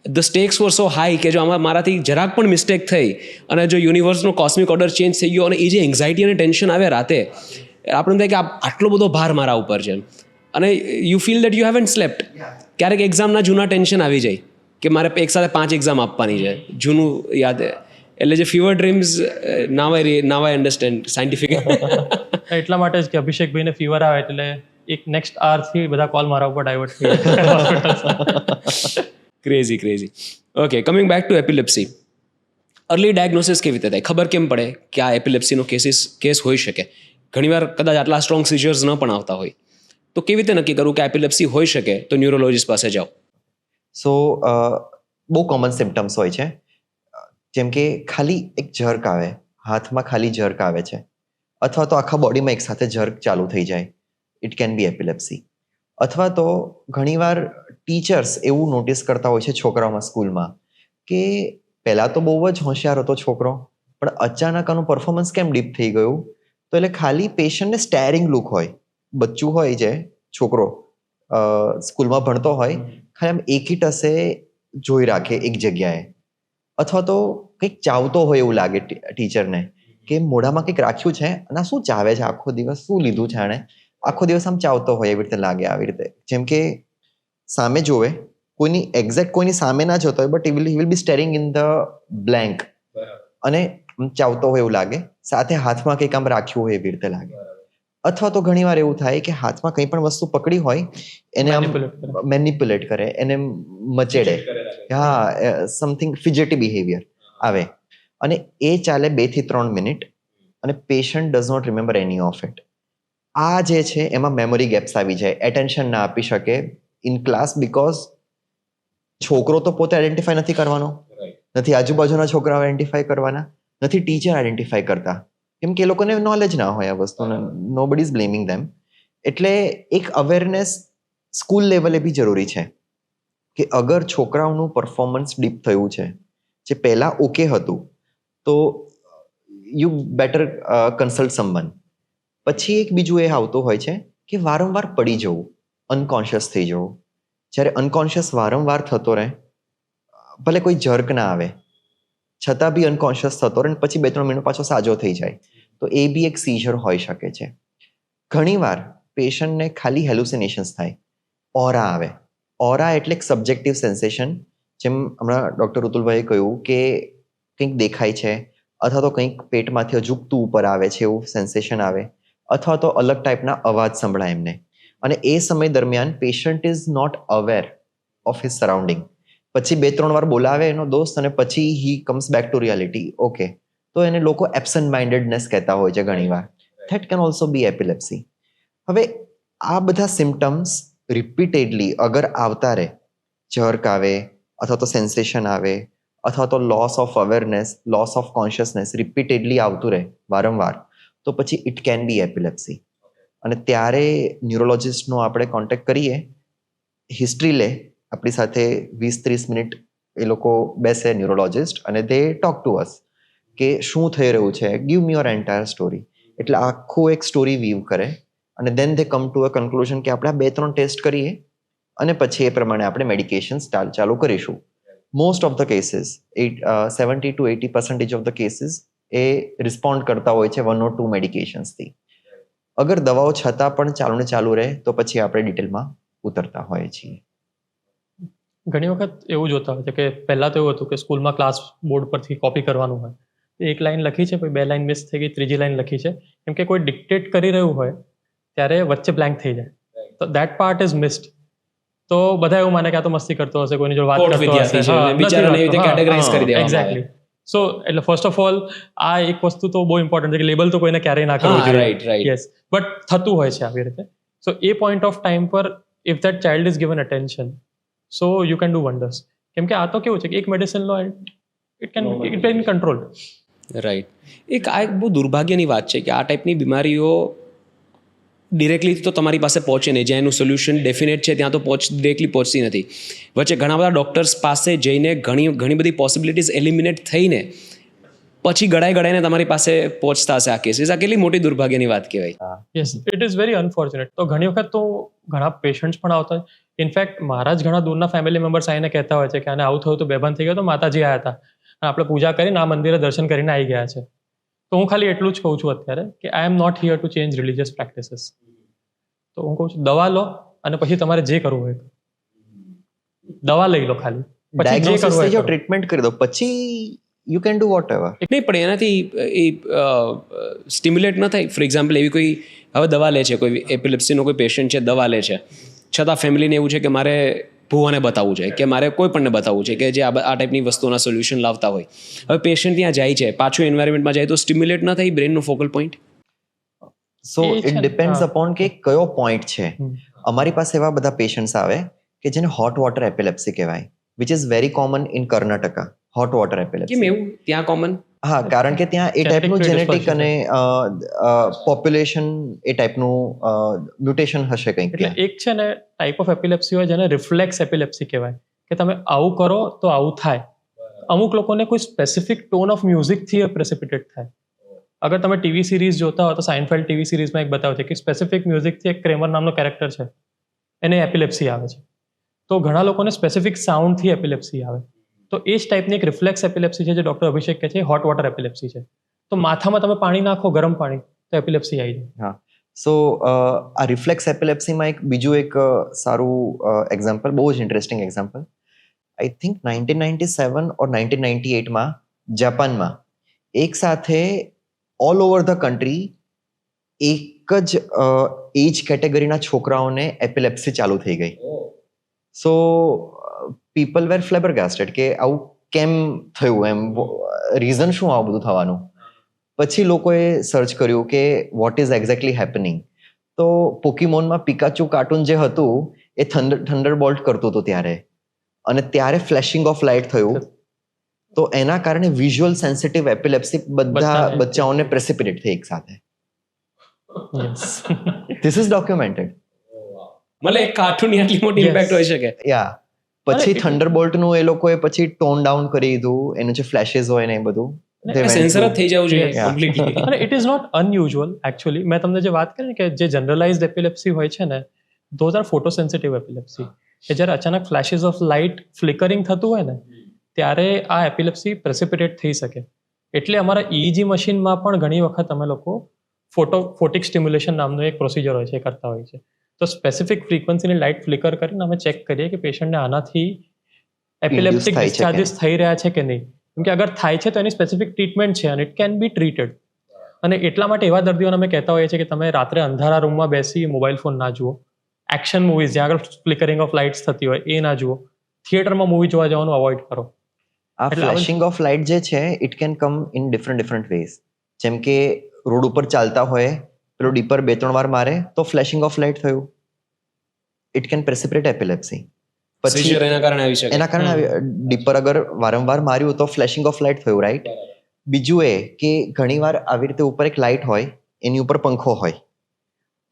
the stakes were so high કે જો આમાં મારાથી જરાક પણ મિસ્ટેક થઈ અને જો યુનિવર્સનો કોસ્મિક ઓર્ડર ચેન્જ થઈ ગયો, અને એ જે એન્ઝાઇટી અને ટેન્શન આવે રાતે, આપણને થાય કે આટલો બધો ભાર મારા ઉપર છે, અને you feel that you haven't slept. ક્યારેક એક્ઝામના જૂના ટેન્શન આવી જાય કે મારે એક સાથે 5 એક્ઝામ આપવાની છે, જૂનું યાદ. એટલે જે ફીવર ડ્રીમ્સ નાવ આઈ અન્ડરસ્ટેન્ડ સાયન્ટિફિક. એટલા માટે જ કે અભિષેકભાઈને ફીવર આવે એટલે એક નેક્સ્ટ આવરથી બધા કોલ મારા ઉપર ડાયવર્ટ થઈ જાય. Crazy. Okay, coming back to epilepsy. Early diagnosis કેવી રીતે થાય? ખબર કેમ પડે કે આ એપિલેપ્સીનો કેસ હોઈ શકે? ઘણીવાર કદાચ આટલા સ્ટ્રોંગ સિઝર્સ ન પણ આવતા હોય, તો કેવી રીતે નક્કી કરવું કે એપિલેપ્સી હોઈ શકે તો ન્યુરોલોજીસ્ટ પાસે જાઓ? સો બહુ કોમન સિમ્ટમ્સ હોય છે, જેમ કે ખાલી એક જર્ક આવે, હાથમાં ખાલી જર્ક આવે છે, અથવા તો આખા બોડીમાં એક સાથે જર્ક ચાલુ થઈ જાય, ઇટ કેન બી એપિલેપ્સી. અથવા તો ઘણીવાર ટીચર્સ એવું નોટિસ કરતા હોય છે છોકરાઓમાં સ્કૂલમાં કે પહેલાં તો બહુ જ હોશિયાર હતો છોકરો, પણ અચાનક આનું પરફોર્મન્સ કેમ ડીપ થઈ ગયું? તો એટલે ખાલી પેશન્ટને સ્ટેરિંગ લુક હોય, બચ્ચું હોય જે છોકરો સ્કૂલમાં ભણતો હોય, ખાલી આમ એકીટસે જોઈ રાખે એક જગ્યાએ, અથવા તો કંઈક ચાવતો હોય એવું લાગે ટીચરને કે મોઢામાં કંઈક રાખ્યું છે અને શું ચાવે છે આખો દિવસ, શું લીધું છે આણે, આખો દિવસ આમ ચાવતો હોય એવી રીતે લાગે. આવી રીતે જેમ કે સામે જોવે, કોઈની એક્ઝેક્ટ કોઈની સામે ના જોતો હોય, but he will be steering in the blank, અને ચાવતો હોય એવું લાગે, સાથે હાથમાં કંઈક આમ રાખ્યું હોય એવી રીતે લાગે. અથવા તો ઘણીવાર એવું થાય કે હાથમાં કંઈ પણ વસ્તુ પકડી હોય એને આમ મેનિપ્યુલેટ કરે, એને મચેડે, હા, સમથિંગ ફિજેટી બિહેવિયર આવે, અને એ ચાલે 2 થી 3 મિનિટ, અને patient does not remember any of it. આ જે છે એમાં મેમરી ગેપ્સ આવી જાય, એટેન્શન ના આપી શકે ઇન ક્લાસ, બીકોઝ છોકરો તો પોતે આઈડેન્ટિફાઈ નથી કરવાનો, નથી આજુબાજુના છોકરાઓ આઈડેન્ટિફાઈ કરવાના, નથી ટીચર આઈડેન્ટિફાઈ કરતા, કેમ કે એ લોકોને નોલેજ ના હોય આ વસ્તુને. નોબડી ઇઝ બ્લેમિંગ ધેમ. એટલે એક અવેરનેસ સ્કૂલ લેવલે બી જરૂરી છે કે અગર છોકરાઓનું પરફોર્મન્સ ડીપ થયું છે, જે પહેલાં ઓકે હતું, તો યુ બેટર કન્સલ્ટ સમવન. પછી એક બીજું એ આવતું હોય છે કે વારંવાર પડી જવું, અનકોન્શિયસ થઈ જવું. જ્યારે અનકોન્શિયસ વારંવાર થતો રહે, ભલે કોઈ જર્ક ના આવે છતાં બી અનકોન્શિયસ થતો રહે, પછી 2-3 મિનિટ પાછો સાજો થઈ જાય, તો એ બી એક સીઝર હોઈ શકે છે. ઘણીવાર પેશન્ટને ખાલી હેલુસિનેશન્સ થાય, ઓરા આવે. ઓરા એટલે એક સબ્જેક્ટિવ સેન્સેશન, જેમ હમણાં ડૉક્ટર ઋતુલભાઈએ કહ્યું કે કંઈક દેખાય છે, અથવા તો કંઈક પેટમાંથી અજુકતું ઉપર આવે છે એવું સેન્સેશન આવે, અથવા તો અલગ ટાઈપના અવાજ સંભળાય એમને. અને એ સમય દરમિયાન patient is not aware of his surrounding. પછી 2-3 વાર બોલાવે એનો દોસ્ત, અને પછી he comes back to reality. Okay, તો એને લોકો એબ્સન્ટ માઇન્ડેડનેસ કહેતા હોય છે ઘણીવાર. That can also be epilepsy. હવે આ બધા સિમ્ટમ્સ રિપીટેડલી અગર આવતા રહે, જર્ક આવે, અથવા તો સેન્સેશન આવે, અથવા તો loss of awareness, loss of consciousness repeatedly આવતું રહે વારંવાર, તો પછી ઇટ કેન બી એપિલેપ્સી. અને ત્યારે ન્યુરોલોજિસ્ટનો આપણે કોન્ટેક્ટ કરીએ, હિસ્ટ્રી લે આપણી સાથે 20-30 મિનિટ એ લોકો બેસે ન્યુરોલોજિસ્ટ, અને દે ટોક ટુ અસ કે શું થઈ રહ્યું છે, give me your entire story. એટલે આખું એક સ્ટોરી વીવ કરે, અને દેન દે કમ ટુ અ કન્ક્લુઝન કે આપણે 2-3 ટેસ્ટ કરીએ, અને પછી એ પ્રમાણે આપણે મેડિકેશન્સ ચાલુ કરીશું. Most of the cases 70-80% of the cases A respond કરતા હોય છે 1 or 2 મેડિકેશન્સથી. અગર દવાઓ છતાં પણ ચાલુ રહે, તો પછી આપણે ડિટેલમાં ઉતરતા હોઈએ છીએ. ઘણી વખત એવું જોતા હોય છે કે પહેલાં તો એવું હતું કે સ્કૂલમાં ક્લાસ બોર્ડ પરથી કોપી કરવાનું હોય, એક લાઈન લખી છે, પછી 2 લાઈન મિસ થઈ ગઈ, ત્રીજી લાઈન લખી છે, કેમ કે કોઈ ડિક્ટેટ કરી રહ્યું હોય ત્યારે વચ્ચે બ્લેન્ક થઈ જાય, તો દેટ પાર્ટ ઇઝ મિસ્ડ. તો બધા એવું માને કે આ તો મસ્તી કરતો હશે, કોઈની જોડે વાત કોટ કરતો વિદ્યાર્થી હશે. છે, હા, અને બિચારાને એવી રીતે નથી categorize વાગતો. કરી દેવામાં આવે. એક્ઝેક્ટલી. સો એટલે ફર્સ્ટ ઓફ ઓલ આ એક વસ્તુ તો બહુ ઇમ્પોર્ટન્ટ છે કે લેબલ તો કોઈને ક્યારેય ના કરવું હા, જોઈએ. right. યસ, બટ થતું હોય છે આવી રીતે. So a point of time પર if that child is given attention, so you can do wonders. કેમ કે આ તો કેવું છે કે એક મેડિસિન લો and it can control. Right. આ એક બહુ દુર્ભાગ્યની વાત છે કે આ ટાઈપની બીમારીઓ ડિરેક્ટલી તો તમારી પાસે પહોંચે નહીં. જ્યાં એનું સોલ્યુશન ડેફિનેટ છે ત્યાં તો ડિરેક્ટલી પહોંચતી નથી. વચ્ચે ઘણા બધા ડૉક્ટર્સ પાસે જઈને ઘણી બધી પોસિબિલિટીઝ એલિમિનેટ થઈને પછી ગળાઈને તમારી પાસે પહોંચતા હશે આ કેસીસ. આ કેટલી મોટી દુર્ભાગ્યની વાત કહેવાય. Yes, it is very unfortunate. તો ઘણી વખત તો ઘણા પેશન્ટ્સ પણ આવતા હોય. ઇનફેક્ટ મારા જ ઘણા દૂરના ફેમિલી મેમ્બર્સ આવીને કહેતા હોય છે કે આને આવું થયું તો બેભાન થઈ ગયો તો માતાજી આવ્યા હતા અને આપણે પૂજા કરીને આ મંદિરે દર્શન કરીને આવી ગયા છે. તો હું ખાલી એટલું જ કહું છું અત્યારે કે I am not here to change religious practices. તો હું કહું છું દવા લો અને પછી તમારે જે કરવું હોય દવા લઈ લો, ખાલી પછી જે ડાયગ્નોસિસ કરવું થઈ હોય જાઓ, કરો. ટ્રીટમેન્ટ કરી દો, પછી you can do vote ever. નહીં પણ એનાથી એ સ્ટિમ્યુલેટ ન થાય. ફોર એક્ઝામ્પલ એવી કોઈ હવે દવા લે છે, કોઈ એપિલેપ્સીનો કોઈ પેશન્ટ છે, દવા લે છે, છતાં ફેમિલીને એવું છે કે મારે ભુવાને બતાવવું છે કે મારે કોઈ પણને બતાવવું છે કે જે આ ટાઈપની વસ્તુઓના સોલ્યુશન લાવતા હોય. હવે પેશન્ટ ત્યાં જાય છે, પાછું એન્વાયરમેન્ટમાં જાય તો સ્ટિમ્યુલેટ ન થાય બ્રેનનું ફોકલ પોઈન્ટ. સો એ છે ઇટ ને, ડિપેન્ડ્સ હા. અપોન કે કયો પોઈન્ટ છે. હમ. અમારી પાસે એવા બધા પેશન્ટ્સ આવે કે જેને હોટ વોટર એપિલેપ્સી કહેવાય, which is very common in Karnataka. Hot water કેમ એપિલેપ્સી. એવું ત્યાં કોમન? હા, કારણ કે ત્યાં એ ટાઈપનું Genetic જેનેટિક predisposition અને પોપ્યુલેશન એ ટાઈપનું મ્યુટેશન હશે કંઈક એટલે ત્યાં. એક છે ને ટાઈપ ઓફ એપિલેપ્સી હોય જેને રિફ્લેક્સ એપિલેપ્સી કહેવાય કે તમે આવું કરો તો આવું થાય. અમુક લોકોને કોઈ સ્પેસિફિક ટોન ઓફ મ્યુઝિકથી પ્રેસિપિટેટ થાય. અગર તમે ટીવી સિરીઝ જોતા હો તો સાઇનફેલ્ડ ટીવી સિરીઝમાં એક બતાવે છે કે સ્પેસિફિક મ્યુઝિકથી એક ક્રેમર નામનો કેરેક્ટર છે, એને એપિલેપ્સી આવે છે. તો ઘણા લોકોને સ્પેસિફિક સાઉન્ડથી એપિલેપ્સી આવે. તો એ જ ટાઈપની એક રિફ્લેક્સ એપિલેપ્સી છે જે ડૉક્ટર અભિષેક કહે છે હોટ વોટર એપિલેપ્સી છે. તો માથામાં તમે પાણી નાખો, ગરમ પાણી, તો એપિલેપ્સી આવી જાય. સો આ રિફ્લેક્સ એપિલેપ્સીમાં એક બીજું એક સારું એક્ઝામ્પલ, બહુ જ ઇન્ટરેસ્ટિંગ એક્ઝામ્પલ, આઈ થિંક 1997 ઓર 1998માં જાપાનમાં એક સાથે ઓલ ઓવર ધ કન્ટ્રી એક જ એજ કેટેગરીના છોકરાઓને એપિલેપ્સી ચાલુ થઈ ગઈ. સો પીપલ વેર ફ્લેબરગાસ્ટેડ કે આવું કેમ થયું, એમ રીઝન શું આવું બધું થવાનું. પછી લોકોએ સર્ચ કર્યું કે વોટ ઇઝ એક્ઝેક્ટલી હેપનિંગ. તો પોકીમોનમાં પિકાચુ કાર્ટૂન જે હતું એ થંડરબોલ્ટ કરતું હતું ત્યારે, અને ત્યારે ફ્લેશિંગ ઓફ લાઇટ થયું. તો એના કારણે વિઝ્યુઅલ સેન્સિટિવ એપિલેપ્સી બધા બધાને. બચ્ચાઓને પ્રેસિપિટેટ થઈ એક સાથે. Yes. This is documented. મતલબ એક કાર્ટૂનની આટલી મોટી Yes. ઇમ્પેક્ટ હોઈ શકે. યા પછી અરે, થંડરબોલ્ટનું એ લોકોએ પછી ટોન ડાઉન કરી દીધું, એનું જે ફ્લેશિસ હોય ને એ બધું they went સેન્સર જ through. થઈ જવું જોઈએ Yes. કમ્પ્લીટલી. અને it is not unusual actually. મેં તમને જે વાત કરી ને કે જે જનરલાઇઝડ એપિલેપ્સી હોય છે ને, ધોઝ આર ફોટોસેન્સિટિવ એપિલેપ્સી. કે જ્યારે અચાનક ફ્લેશિસ ઓફ લાઇટ ફ્લિકરિંગ થતું હોય ને ત્યારે આ એપિલેપ્સી પ્રેસિપિટેટ થઈ શકે. એટલે અમારા EEG મશીનમાં પણ ઘણી વખત અમે લોકો ફોટિક સ્ટિમ્યુલેશન નામનું એક પ્રોસિજર હોય છે એ કરતા હોય છે. તો સ્પેસિફિક ફ્રીક્વન્સીની લાઇટ ફ્લિકર કરીને અમે ચેક કરીએ કે પેશન્ટને આનાથી એપિલેપ્ટિક થાય છે કે ડિસ્ચાર્જીસ થઈ રહ્યા છે કે નહીં. કેમ કે અગર થાય છે તો એની સ્પેસિફિક ટ્રીટમેન્ટ છે અને ઇટ કેન બી ટ્રીટેડ. અને એટલા માટે એવા દર્દીઓને અમે કહેતા હોઈએ છીએ કે તમે રાત્રે અંધારા રૂમમાં બેસી મોબાઈલ ફોન ના જુઓ. એક્શન મૂવીઝ જ્યાં આગળ ફ્લિકરિંગ ઓફ લાઇટ્સ થતી હોય એ ના જુઓ. થિયેટરમાં મૂવી જોવા જવાનું અવોઇડ કરો. આ એટલે આ ફ્લેશિંગ ઓફ લાઇટ જે છે it can come in different ways. જેમ કે રોડ ઉપર ચાલતા હોય, પેલો ડીપર 2-3 વાર મારે તો ફ્લેશિંગ ઓફ લાઇટ થયું, ઇટ કેન પ્રેસિપિટેટ એપિલેપ્સી. પછી Seizure એના કારણે આવી શકે. એના કારણે ડીપર અગર વારંવાર માર્યું તો ફ્લેશિંગ ઓફ લાઇટ થયું, રાઈટ. બીજું એ કે ઘણીવાર આવી રીતે ઉપર એક લાઇટ હોય, એની ઉપર પંખો હોય,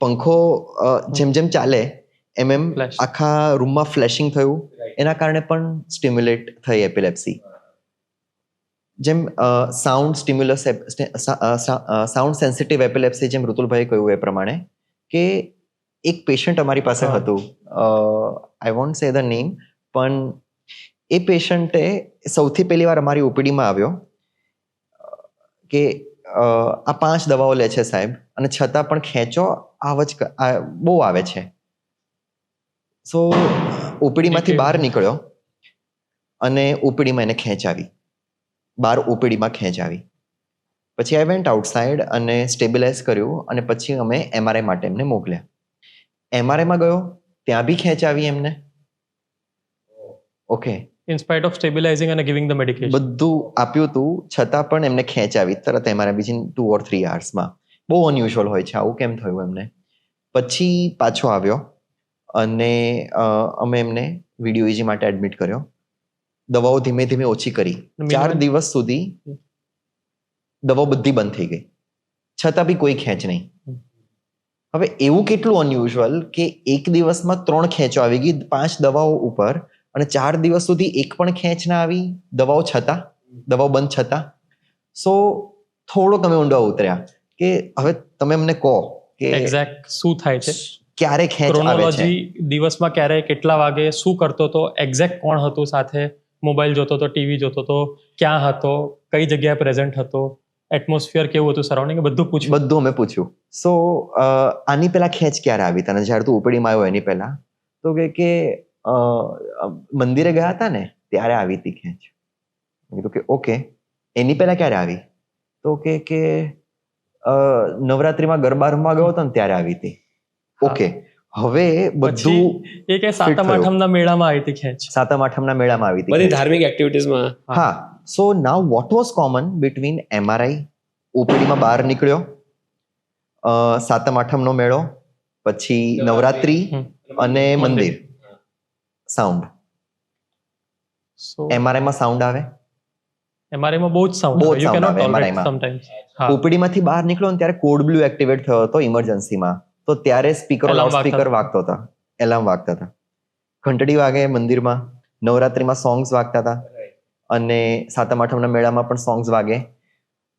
પંખો જેમ જેમ ચાલે એમ એમ Flash. આખા રૂમમાં ફ્લેશિંગ થયું, એના કારણે પણ સ્ટિમ્યુલેટ થઈ એપિલેપ્સી. જેમ sound stimulus sound sensitive epilepsy, જેમ ઋતુલભાઈ કહ્યું એ પ્રમાણે કે એક પેશન્ટ અમારી પાસે હા. હતું, આઈ વોન્ટ સે ધ નેમ, પણ એ પેશન્ટે સૌથી પહેલી વાર અમારી ઓપીડીમાં આવ્યો કે આ 5 દવાઓ લે છે સાહેબ, અને છતાં પણ ખેંચો બહુ આવે છે. સો ઓપીડીમાંથી બહાર નીકળ્યો અને ઓપીડીમાં એને ખેંચ આવી, બહાર ઓપીડીમાં ખેંચ આવી. પછી આઈ વેન્ટ આઉટસાઇડ અને સ્ટેબિલાઇઝ કર્યું, અને પછી અમે MRI માટે એમને મોકલ્યા. MRIમાં ગયો, ત્યાં બી ખેંચ આવી એમને, okay, in spite of stabilizing and giving the medication. બધું આપ્યું હતું છતાં પણ એમને ખેંચ આવી તરત એમાં બીજી 2 or 3 hours-માં. બહુ અનયુઝ્યુઅલ હોય છે, આવું કેમ થયું એમને? પછી પાછો આવ્યો અને અમે એમને વિડીયો ઇજી માટે એડમિટ કર્યો. દવાઓ ધીમે ધીમે ઓછી કરી. 4 દિવસ સુધી દવાઓ બધી બંધ થઈ ગઈ, છતાં બી કોઈ ખેંચ નહીં. હવે એવું કેટલું અનયુઝ્યુઅલ કે એક દિવસમાં 3 ખેંચો આવી ગઈ 5 દવાઓ ઉપર, અને 4 દિવસ સુધી એક પણ ખેંચ ના આવી દવાઓ છતાં, દવાઓ બંધ છતાં. સો થોડોક અમે ઊંડા ઉતર્યા કે હવે તમે અમને કહો કે એક્ઝેક્ટ શું થાય છે, ક્યારે ખેંચ આવે છે, ક્રોનોલોજી દિવસમાં ક્યારે કેટલા વાગે શું કરતો હતો, એક્ઝેક્ટ કોણ હતું સાથે, મોબાઈલ જોતો હતો, ટીવી જોતો હતો, ક્યાં હતો, કઈ જગ્યાએ પ્રેઝન્ટ હતો, એટમોસ્ફિયર કેવું હતું, સરાઉન્ડિંગ, બધું પૂછ્યું. બધું અમે પૂછ્યું. સો આની પહેલા ખેંચ ક્યારે આવી તને, જ્યારે તું ઓપીડીમાં આવ્યો એની પહેલા? તો કે મંદિરે ગયા હતા ને ત્યારે આવી હતી ખેંચ. મેં કીધું કે ઓકે, એની પહેલા ક્યારે આવી? તો કે નવરાત્રીમાં ગરબા રમવા ગયો હતો ને ત્યારે આવી હતી. ઓકે, હવે બધું એ કે સાતમ આઠમના મેળામાં આવી હતી ખેંચ. સાતમ આઠમના મેળામાં આવી હતી, બધી ધાર્મિક એક્ટિવિટીઝમાં. હા. So now what was common between MRI, ઓપીડીમાં બહાર નીકળ્યો, સાતમ આઠમનો મેળો, પછી નવરાત્રી અને મંદિર? સાઉન્ડ. MRI માં સાઉન્ડ આવે, MRI માં બહુ જ સાઉન્ડ આવે, you cannot tolerate sometimes. OPD માંથી બહાર નીકળ્યો ને ત્યારે કોડ બ્લુ એક્ટિવેટ થયો હતો ઇમરજન્સીમાં, તો ત્યારે સ્પીકર, લાઉડ સ્પીકર વાગતો હતા, એલાર્મ વાગતા હતા, ઘંટડી વાગે મંદિરમાં, નવરાત્રીમાં સોંગ્સ વાગતા હતા, અને સાતમ આઠમના મેળામાં પણ સોંગ્સ વાગે.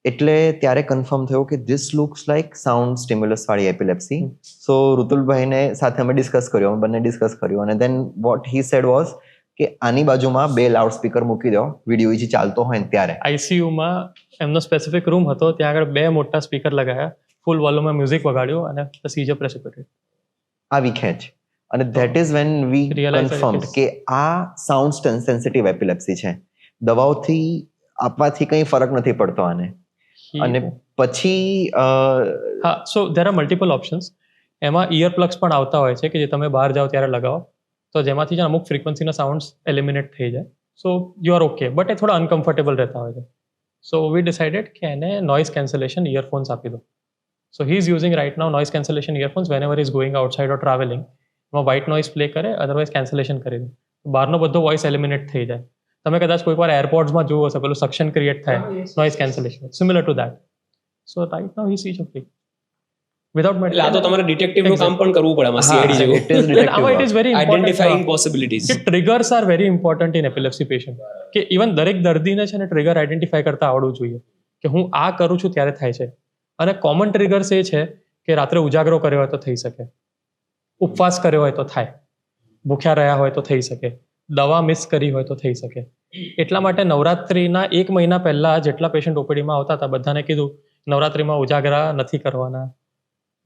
એટલે ત્યારે કન્ફર્મ થયું કે this looks like sound stimulus વાળી એપિલેપ્સી. સો ઋતુલભાઈને સાથે અમે ડિસ્કસ કર્યું, અમે બંને ડિસ્કસ કર્યું, અને દેન વોટ હી સેડ વોઝ કે આની બાજુમાં 2 લાઉડ સ્પીકર મૂકી દો, વિડીયો ઇજી ચાલતો હોય ને ત્યારે. આઈસીયુમાં એમનો સ્પેસિફિક રૂમ હતો, ત્યાં આગળ 2 મોટા સ્પીકર લગાવ્યા, ફૂલ વોલ્યુમમાં મ્યુઝિક વગાડ્યું, અને ધ સીઝર પ્રેસિપિટેડ. આવી ખેંચ. અને ધેટ ઇઝ વેન વી કન્ફર્મ્ડ કે આ સાઉન્ડ સેન્સિટિવ એપિલેપ્સી છે, દવાઓથી આપવાથી કંઈ ફરક નથી પડતો આને. અને પછી હા, સો ધેર આર મલ્ટિપલ ઓપ્શન્સ. એમાં ઇયર પ્લગ્સ પણ આવતા હોય છે કે જે તમે બહાર જાઓ ત્યારે લગાવો, તો જેમાંથી છે અમુક ફ્રીક્વન્સીના સાઉન્ડ્સ એલિમિનેટ થઈ જાય. So you are okay, but એ થોડા અનકમ્ફર્ટેબલ રહેતા હોય છે. સો વી ડિસાઇડેડ કે એને નોઇઝ કેન્સલેશન ઇયરફોન્સ આપી દો. So he is using right now noise cancellation earphones whenever is going outside or travelling. એમાં વ્હાઇટ નોઇઝ પ્લે કરે, અધરવાઇઝ કેન્સલેશન કરી દે, બહારનો બધો વોઇસ એલિમિનેટ થઈ જાય. તમે કદાચ કોઈક વાર એરપોર્ટ્સમાં જોવો હશે, પેલું સક્શન ક્રિએટ થાય, noise cancellation, similar to that. So right now he sees okay without એટલે આ તો તમારે ડિટેક્ટિવનું કામ પણ કરવું પડે આમાં, CID જેવું. It is very identifying possibilities. કે triggers are very important in epilepsy patient. કે ઇવન દરેક દર્દીને છે ને ટ્રિગર આઇડેન્ટિફાઈ કરતા આવડવું જોઈએ કે હું આ કરું છું ત્યારે થાય છે. અને કોમન ટ્રિગર્સ એ છે કે રાત્રે ઉજાગરો કર્યો હોય તો થઈ શકે, ઉપવાસ કર્યો હોય તો થાય, ભૂખ્યા રહ્યા હોય તો થઈ શકે, દવા મિસ કરી હોય તો થઈ શકે. એટલા માટે નવરાત્રિના 1 મહિના પહેલા જેટલા પેશન્ટ ઓપીડીમાં આવતા હતા બધાને કીધું નવરાત્રિમાં ઉજાગરા નથી કરવાના,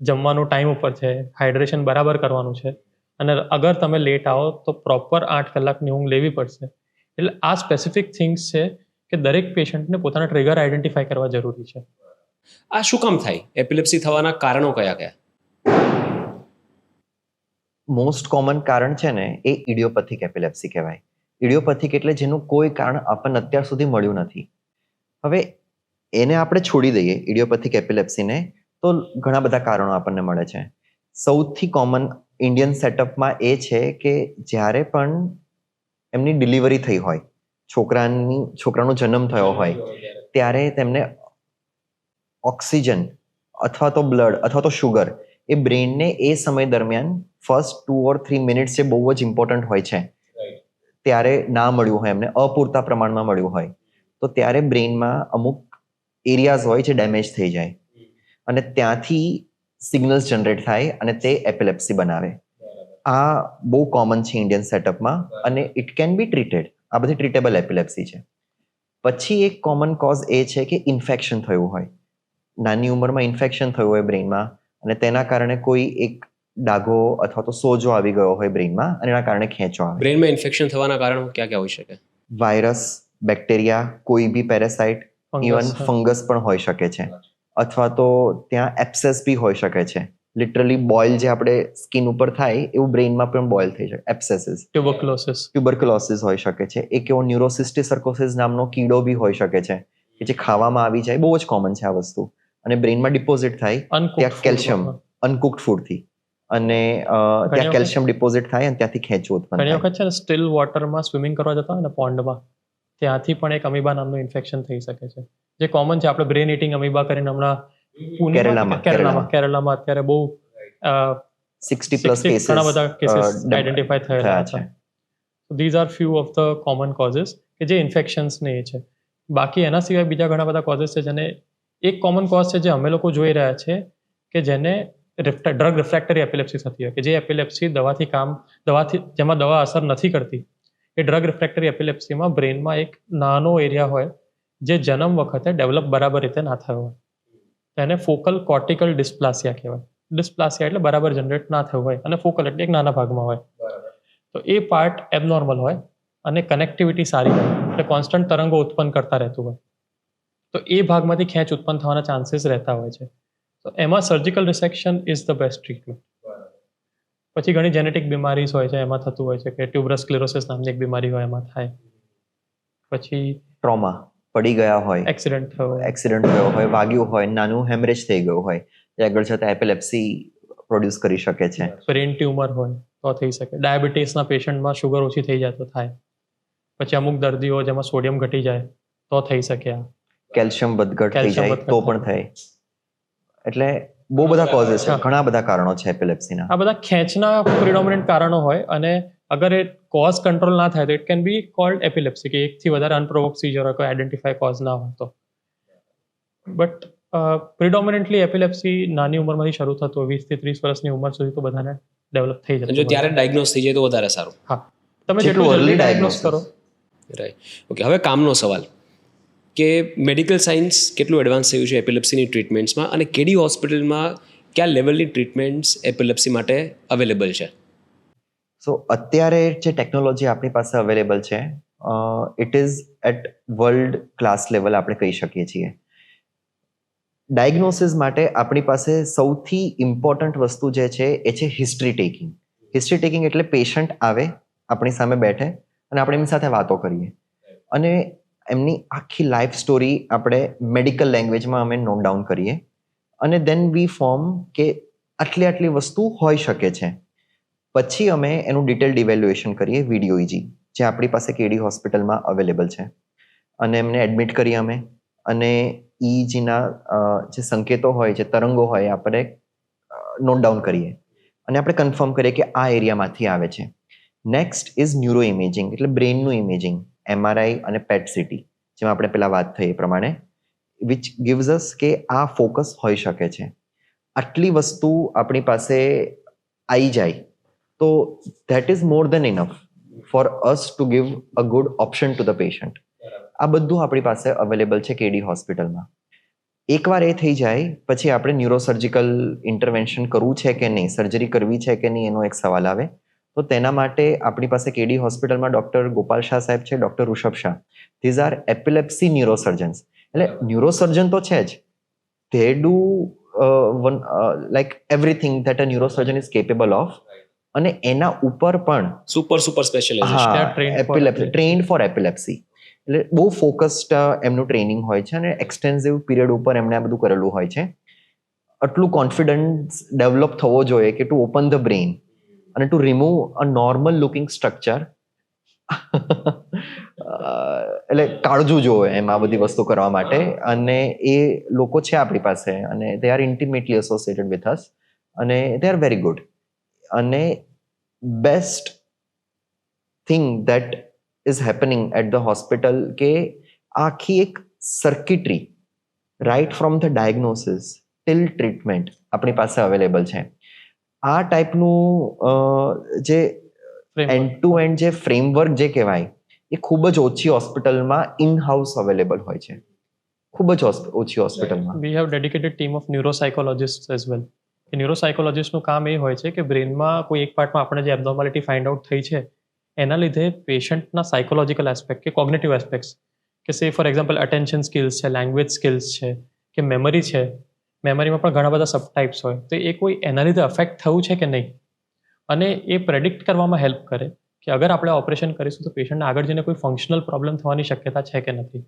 જમવાનું ટાઈમ ઉપર છે, હાઇડ્રેશન બરાબર કરવાનું છે, અને અગર તમે લેટ આવો તો પ્રોપર 8 કલાકની ઊંઘ લેવી પડશે. એટલે આ સ્પેસિફિક થિંગ્સ છે કે દરેક પેશન્ટને પોતાના ટ્રિગર આઈડેન્ટિફાઈ કરવા જરૂરી છે. આ શું કામ થાય? એપિલેપ્સી થવાના કારણો કયા કયા? મોસ્ટ કોમન કારણ છે ને એ ઇડિયોપેથિક એપિલેપ્સી કહેવાય. ઇડિયોપેથિક એટલે જેનું કોઈ કારણ આપણને અત્યાર સુધી મળ્યું નથી. હવે એને આપણે છોડી દઈએ ઇડિયોપેથિક એપિલેપ્સીને તો ઘણા બધા કારણો આપણને મળે છે. સૌથી કોમન ઇન્ડિયન સેટઅપમાં એ છે કે જ્યારે પણ એમની ડિલિવરી થઈ હોય, છોકરાનો જન્મ થયો હોય, ત્યારે તેમને ઓક્સિજન અથવા તો બ્લડ અથવા તો શુગર એ બ્રેઇનને એ સમય દરમિયાન ફર્સ્ટ 2 or 3 મિનિટ્સ જે બહુ જ ઇમ્પોર્ટન્ટ હોય છે ત્યારે ના મળ્યું હોય, એમને અપૂરતા પ્રમાણમાં મળ્યું હોય, તો ત્યારે બ્રેઇનમાં અમુક એરિયાઝ હોય જે ડેમેજ થઈ જાય અને ત્યાંથી સિગ્નલ્સ જનરેટ થાય અને તે એપિલેપ્સી બનાવે. આ બહુ કોમન છે ઇન્ડિયન સેટઅપમાં અને ઇટ કેન બી ટ્રીટેડ. આ બધી ટ્રીટેબલ એપિલેપ્સી છે. પછી એક કોમન કોઝ એ છે કે ઇન્ફેક્શન થયું હોય, નાની ઉંમરમાં ઇન્ફેક્શન થયું હોય બ્રેઇનમાં અને તેના કારણે કોઈ એક ડાઘો અથવા તો સોજો આવી ગયો હોય બ્રેઇનમાં અને એના કારણે ખેંચો આવે. બ્રેઇનમાં ઇન્ફેક્શન થવાના કારણો ક્યાં ક્યાં હોઈ શકે? વાયરસ, બેક્ટેરિયા, કોઈ બી પેરાસાઇટ, ઇવન ફંગસ પણ હોઈ શકે છે, અથવા તો ત્યાં એપ્સેસ બી હોઈ શકે છે લિટરલી બોઇલ જે આપણે સ્કિન ઉપર થાય એવું બ્રેઇનમાં પણ બોઇલ થઈ શકે. એબ્સેસિસ, ટ્યુબરક્યુલોસિસ હોઈ શકે છે. એક એવો ન્યુરોસિસ્ટિક સર્કોસિસ નામનો કીડો બી હોઈ શકે છે કે જે ખાવામાં આવી જાય. બહુ જ કોમન છે આ વસ્તુ, અને બ્રેઇનમાં ડિપોઝિટ થાય ત્યાં કેલ્શિયમ અનકુક્ડ ફૂડથી, અને ત્યાં કેલ્શિયમ ડિપોઝિટ થાય અને ત્યાંથી ખેંચવું ઉત્પન્ન ઘણી થાય. વખત છે ને સ્ટીલ વોટરમાં સ્વિમિંગ કરવા જતા હોય ને પોન્ડમાં, ત્યાંથી પણ એક અમીબા નામનું ઇન્ફેક્શન થઈ શકે છે, જે કોમન છે. આપણે બ્રેન ઇટિંગ અમીબા કરીને હમણાં કેરળામાં અત્યારે બહુ 60+ કેસીસ ઘણા બધા કેસીસ આઈડેન્ટિફાઈ થયેલા છે. These are few of the common causes કે જે ઇન્ફેક્શન્સને એ છે. બાકી એના સિવાય બીજા ઘણા બધા કોઝિસ છે, જેને એક કોમન કોઝ છે જે અમે લોકો જોઈ રહ્યા છે કે જેને ડ્રગ રિફ્રેક્ટરી એપિલેપ્સી થતી હોય, કે જે એપિલેપ્સી દવાથી જેમાં દવા અસર નથી કરતી. એ ડ્રગ રિફ્રેક્ટરી એપિલેપ્સીમાં બ્રેનમાં એક નાનો એરિયા હોય જે જન્મ વખતે ડેવલપ બરાબર રીતે ના થયો હોય, તેને ફોકલ કોર્ટિકલ ડિસ્પ્લાસિયા કહેવાય. ડિસ્પ્લાસિયા એટલે બરાબર જનરેટ ના થયું હોય, અને ફોકલ એટલે એક નાના ભાગમાં હોય. તો એ પાર્ટ એબનોર્મલ હોય અને કનેક્ટિવિટી સારી હોય, એટલે કોન્સ્ટન્ટ તરંગો ઉત્પન્ન કરતા રહેતું હોય. તો એ ભાગમાંથી ખેંચ ઉત્પન્ન થવાના ચાન્સીસ રહેતા હોય છે. તો એમાં surgical resection is the best treatment. પછી ઘણી જેનેટિક બીમારીઝ હોય છે, એમાં થતું હોય છે કે ટ્યુબરસ સ્ક્લેરોસિસ નામની એક બીમારી હોય, એમાં થાય. પછી ટ્રોમા, પડી ગયા હોય, એક્સિડન્ટ થયો હોય, વાગ્યું હોય, નાનું હેમરેજ થઈ ગયું હોય, જે આગળ જતા એપિલેપ્સી પ્રોડ્યુસ કરી શકે છે. બ્રેન ટ્યુમર હોય તો થઈ શકે. ડાયાબિટીસના પેશન્ટમાં શુગર ઓછી થઈ જાય તો થાય. પછી અમુક દર્દીઓ જેમાં સોડિયમ ઘટી જાય તો થઈ શકે. આ કેલ્શિયમ વધઘટ થઈ જાય તો પણ થાય. એટલે બહુ બધા કોઝિસ છે, ઘણા બધા કારણો છે એપિલેપ્સીના. આ બધા ખેંચના પ્રિડોમિનન્ટ કારણો હોય, અને અગર એ કોઝ કંટ્રોલ ના થાય તો it can B cold epilepsy, કે એકથી વધારે અનપ્રોવોક્ડ સીઝર હોય, કોઈ આઈડેન્ટિફાય કોઝ ના હોય તો. બટ પ્રિડોમિનન્ટલી એપિલેપ્સી નાની ઉંમરમાંથી શરૂ થતું હોય, 20 થી 30 વર્ષની ઉંમર સુધી તો બધાને ડેવલપ થઈ જતું. જો ત્યારે ડાયગ્નોસ થઈ જાય તો વધારે સારું. હા, તમે જેટલું જલ્દી ડાયગ્નોસ કરો. રાઈટ. ઓકે, હવે કામનો સવાલ કે મેડિકલ સાયન્સ કેટલું એડવાન્સ થયું છે એપિલેપ્સીની ટ્રીટમેન્ટ્સમાં, અને કેડી હોસ્પિટલમાં કયા લેવલની ટ્રીટમેન્ટ્સ એપિલેપ્સી માટે અવેલેબલ છે? સો અત્યારે જે ટેકનોલોજી આપણી પાસે અવેલેબલ છે, it is at world class level આપણે કહી શકીએ છીએ. ડાયગ્નોસિસ માટે આપણી પાસે સૌથી ઇમ્પોર્ટન્ટ વસ્તુ જે છે એ છે હિસ્ટ્રી ટેકિંગ. હિસ્ટ્રી ટેકિંગ એટલે પેશન્ટ આવે, આપણી સામે બેઠે અને આપણે એમની સાથે વાતો કરીએ, અને એમની આખી લાઈફ સ્ટોરી આપણે મેડિકલ લેંગ્વેજમાં અમે નોટ ડાઉન કરીએ, અને દેન વી ફોર્મ કે આટલી વસ્તુ હોઈ શકે છે. પછી અમે એનું ડિટેલ્ડ ઇવેલ્યુએશન કરીએ, વિડીયો ઇજી, જે આપણી પાસે કેડી હોસ્પિટલમાં અવેલેબલ છે, અને એમને એડમિટ કરીએ અમે, અને ઇજીના જે સંકેતો હોય, જે તરંગો હોય, આપણે નોટ ડાઉન કરીએ, અને આપણે કન્ફર્મ કરીએ કે આ એરિયામાંથી આવે છે. નેક્સ્ટ ઇઝ ન્યુરો ઇમેજિંગ, એટલે બ્રેઇનનું ઇમેજિંગ, MRI અને PET CT, જેમાં આપણે પહેલાં વાત થઈ એ પ્રમાણે, વિચ ગિવ્સ અસ કે આ ફોકસ હોઈ શકે છે. આટલી વસ્તુ આપણી પાસે આવી જાય તો that is more then enough for us to give a good option to the patient. આ બધું આપણી પાસે અવેલેબલ છે કેડી હોસ્પિટલમાં. એકવાર એ થઈ જાય પછી આપણે ન્યુરોસર્જિકલ ઇન્ટરવેન્શન કરવું છે કે નહીં, સર્જરી કરવી છે કે નહીં, એનો એક સવાલ આવે. તો તેના માટે આપણી પાસે કેડી હોસ્પિટલમાં ડૉક્ટર ગોપાલ શાહ સાહેબ છે, doctor Rishabh Shah. These are epilepsy neurosurgeons. એટલે ન્યુરોસર્જન તો છે જ, they do like everything that a neurosurgeon is capable of. અને એના ઉપર પણ super specialisation, trained for epilepsy. એટલે બહુ ફોકસ્ડ એમનું ટ્રેનિંગ હોય છે, અને એક્સટેન્સિવ પીરિયડ ઉપર એમણે આ બધું કરેલું હોય છે. આટલું કોન્ફિડન્સ ડેવલપ થવો જોઈએ કે ટુ ઓપન ધ બ્રેઇન અને two remove a normal looking structure. એટલે કાળજું જોવે એમ આ બધી વસ્તુ કરવા માટે, અને એ લોકો છે આપણી પાસે, અને they are intimately associated with us, અને દે આર વેરી ગુડ. અને best thing that is happening at the hospital કે આખી એક circuitry right from the diagnosis till treatment આપણી પાસે અવેલેબલ છે. આ ટાઈપનું જે એન્ડ ટુ એન્ડ જે ફ્રેમવર્ક જે કહેવાય એ ખૂબ જ ઓછી હોસ્પિટલમાં ઇન હાઉસ અવેલેબલ હોય છે, ખૂબ જ ઓછી હોસ્પિટલમાં. We have dedicated team of neuropsychologist as well. ન્યુરોસાયકોલોજિસ્ટનું કામ એ હોય છે કે બ્રેનમાં કોઈ એક પાર્ટમાં આપણે જે એબનોર્માલિટી ફાઇન્ડ આઉટ થઈ છે, એના લીધે પેશન્ટના સાયકોલોજીકલ એસ્પેક્ટ કે કોગ્નેટિવ એસ્પેક્ટ્સ, કે સે ફોર એક્ઝામ્પલ અટેન્શન સ્કિલ્સ છે, લેંગ્વેજ સ્કિલ્સ છે, કે મેમરી છે, મેમરીમાં પણ ઘણા બધા સબટાઇપ્સ હોય, તો એ કોઈ એના લીધે અફેક્ટ થયું છે કે નહીં, અને એ પ્રેડિક્ટ કરવામાં હેલ્પ કરે કે અગર આપણે ઓપરેશન કરીશું તો પેશન્ટને આગળ જઈને કોઈ ફંક્શનલ પ્રોબ્લેમ થવાની શક્યતા છે કે નથી.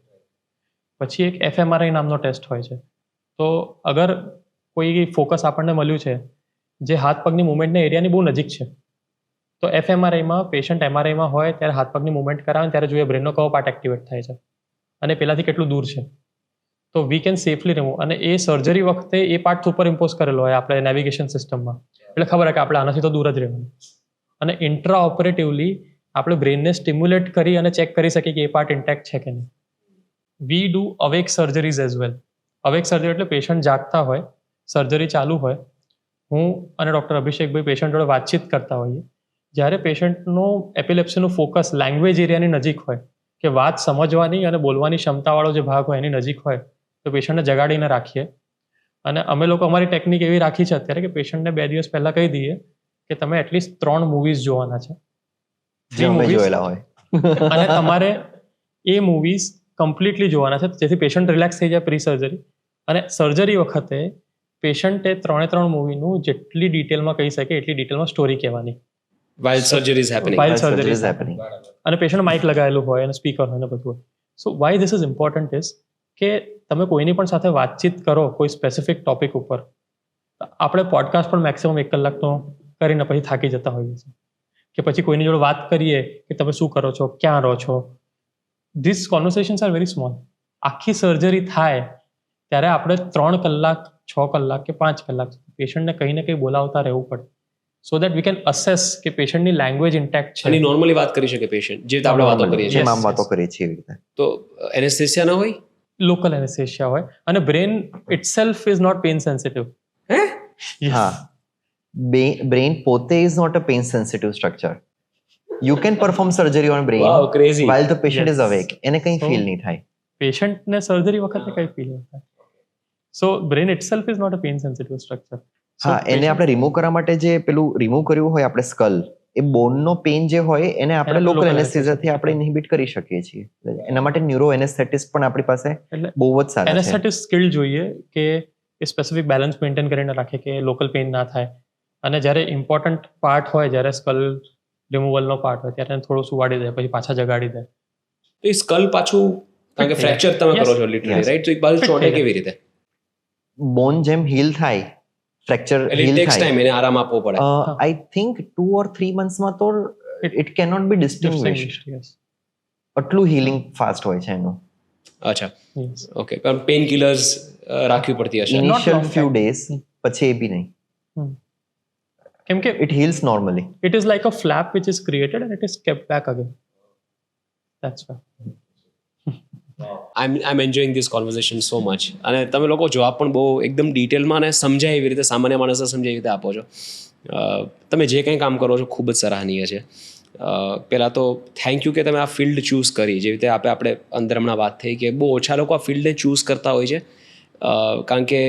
પછી એક FMRI નામનો ટેસ્ટ હોય છે. તો અગર કોઈ ફોકસ આપણને મળ્યું છે જે હાથ પગની મુવમેન્ટના એરિયાની બહુ નજીક છે, તો FMRIમાં પેશન્ટ MRIમાં હોય ત્યારે હાથ પગની મુવમેન્ટ કરાવે ત્યારે જોઈએ બ્રેનનો કયો પાર્ટ એક્ટિવેટ થાય છે અને પેલાથી કેટલું દૂર છે. તો વી કેન સેફલી રિમૂવ, અને એ સર્જરી વખતે એ પાર્ટ સુપર ઇમ્પોઝ કરેલો હોય આપણે નેવિગેશન સિસ્ટમમાં, એટલે ખબર હોય કે આપણે આનાથી તો દૂર જ રહેવાનું. અને ઇન્ટ્રા ઓપરેટિવલી આપણે બ્રેનને સ્ટિમ્યુલેટ કરી અને ચેક કરી શકીએ કે એ પાર્ટ ઇન્ટેક્ટ છે કે નહીં. We do awake surgeries as well. Awake surgery એટલે પેશન્ટ જાગતા હોય, સર્જરી ચાલુ હોય, હું અને ડૉક્ટર અભિષેકભાઈ પેશન્ટ જોડે વાતચીત કરતા હોઈએ. જ્યારે પેશન્ટનું એપિલેપ્સીનું ફોકસ લેંગ્વેજ એરિયાની નજીક હોય, કે વાત સમજવાની અને બોલવાની ક્ષમતાવાળો જે ભાગ હોય એની નજીક હોય, તો પેશન્ટને જગાડીને રાખીએ. અને અમે લોકો અમારી ટેકનિક એવી રાખી છે અત્યારે કે પેશન્ટને 2 દિવસ પહેલાં કહી દઈએ કે તમે એટલીસ્ટ 3 મૂવીઝ જોવાના છે, જે અમે જોયેલા હોય, અને તમારે એ મૂવીઝ કમ્પ્લીટલી જોવાના છે, જેથી પેશન્ટ રિલેક્સ થઈ જાય પ્રી સર્જરી. અને સર્જરી વખતે પેશન્ટે 3 મૂવીનું જેટલી ડિટેલમાં કહી શકે એટલી ડિટેલમાં સ્ટોરી કહેવાની. while surgery is happening. While surgery surgery is is happening. અને પેશન્ટ માઇક લગાવેલું હોય અને સ્પીકર હોય ને બધું હોય. So why this is important is કે તમે કોઈની પણ સાથે વાતચીત કરો કોઈ સ્પેસિફિક ટોપિક ઉપર. આપણે પોડકાસ્ટ પણ મેક્સિમમ 1 કલાકનો કરીને પછી થાકી જતા હોઈએ છીએ, કે પછી કોઈની જોડે વાત કરીએ કે તમે શું કરો છો, ક્યાં રહો છો. This conversations are very small. આખી સર્જરી થાય ત્યારે આપણે 3 કલાક, 6 કલાક કે 5 કલાક પેશન્ટને કંઈ ને કંઈ બોલાવતા રહેવું પડે, so that we can assess કે પેશન્ટની લેંગ્વેજ ઇન્ટેક્ટ છે. અને નોર્મલી વાત કરી શકે પેશન્ટ, જે રીતે આપણે વાતો કરીએ છીએ. જેમ આમ વાતો કરીએ છીએ એવી રીતે. તો એનેસ્થેસિયા ના હોય, લોકલ એનેસ્થેસિયા હોય, અને brain itself is not pain sensitive. હે? હા, બ્રેન પોતે is not a pain sensitive structure. You can perform surgery on brain Wow, crazy. while the patient is Yes. awake. એને કંઈ So, ફીલ નહીં થાય. પેશન્ટને સર્જરી વખતે કંઈ ફીલ ન થાય. So brain itself is not a pain sensitive structure. હા, એને આપણે રિમૂવ કરવા માટે જે પેલું રિમૂવ કર્યું હોય આપણે સ્કલ, એ બોનનો પેઇન જે હોય એને આપણે એને લોકલ local એનેસ્થેસિયાથી આપણે ઇન્હિબિટ કરી શકીએ છીએ. એના માટે ન્યુરો એનેસ્થેટિસ્ટ પણ આપણી પાસે એટલે બહુ જ સારા છે. એનેસ્થેટિસ્ટ સ્કિલ જોઈએ કે એ સ્પેસિફિક બેલેન્સ મેન્ટેન કરીને રાખે કે લોકલ પેઇન ના થાય. અને જ્યારે ઇમ્પોર્ટન્ટ પાર્ટ હોય, જ્યારે સ્કલ રિમૂવલનો પાર્ટ હોય ત્યારે એને થોડું સુવાડી દે, પછી પાછા જગાડી દે. તો એ સ્કલ પાછું, કારણ કે ફ્રેક્ચર તમે Yes. કરો છો લિટરલી, Yes. રાઈટ? તો એક બાજુ Fit ચોંટે થઈ જાય. કેવી રીતે? બોન જેમ હીલ થાય, ફ્રેક્ચર એટલે હીલ ટેક્સ થાય, ટાઈમ, એને આરામ આપવો પડે. આઈ થિંક 2 or 3 મંથ્સમાં તો it can not be distinguished. Yes. આટલું હીલિંગ ફાસ્ટ હોય છે એનું. અચ્છા, Yes. ઓકે. પણ પેઇન કિલર્સ રાખવી પડતી હશે. Initial long few time. Days, પછી એ બી નહીં. કેમ કે it heals normally. it is like a flap which is created and it is kept back again. That's why. I'm enjoying this conversation so much. અને તમે લોકો જવાબ પણ બહુ એકદમ ડિટેલમાં અને સમજાય એવી રીતે, સામાન્ય માણસને સમજાય એવી રીતે આપો છો. તમે જે કંઈ કામ કરો છો ખૂબ જ સરાહનીય છે. પહેલાં તો થેન્ક યુ કે તમે આ ફિલ્ડ ચૂઝ કરી. જેવી રીતે આપણે અંદર હમણાં વાત થઈ કે બહુ ઓછા લોકો આ ફિલ્ડને ચૂઝ કરતા હોય છે, કારણ કે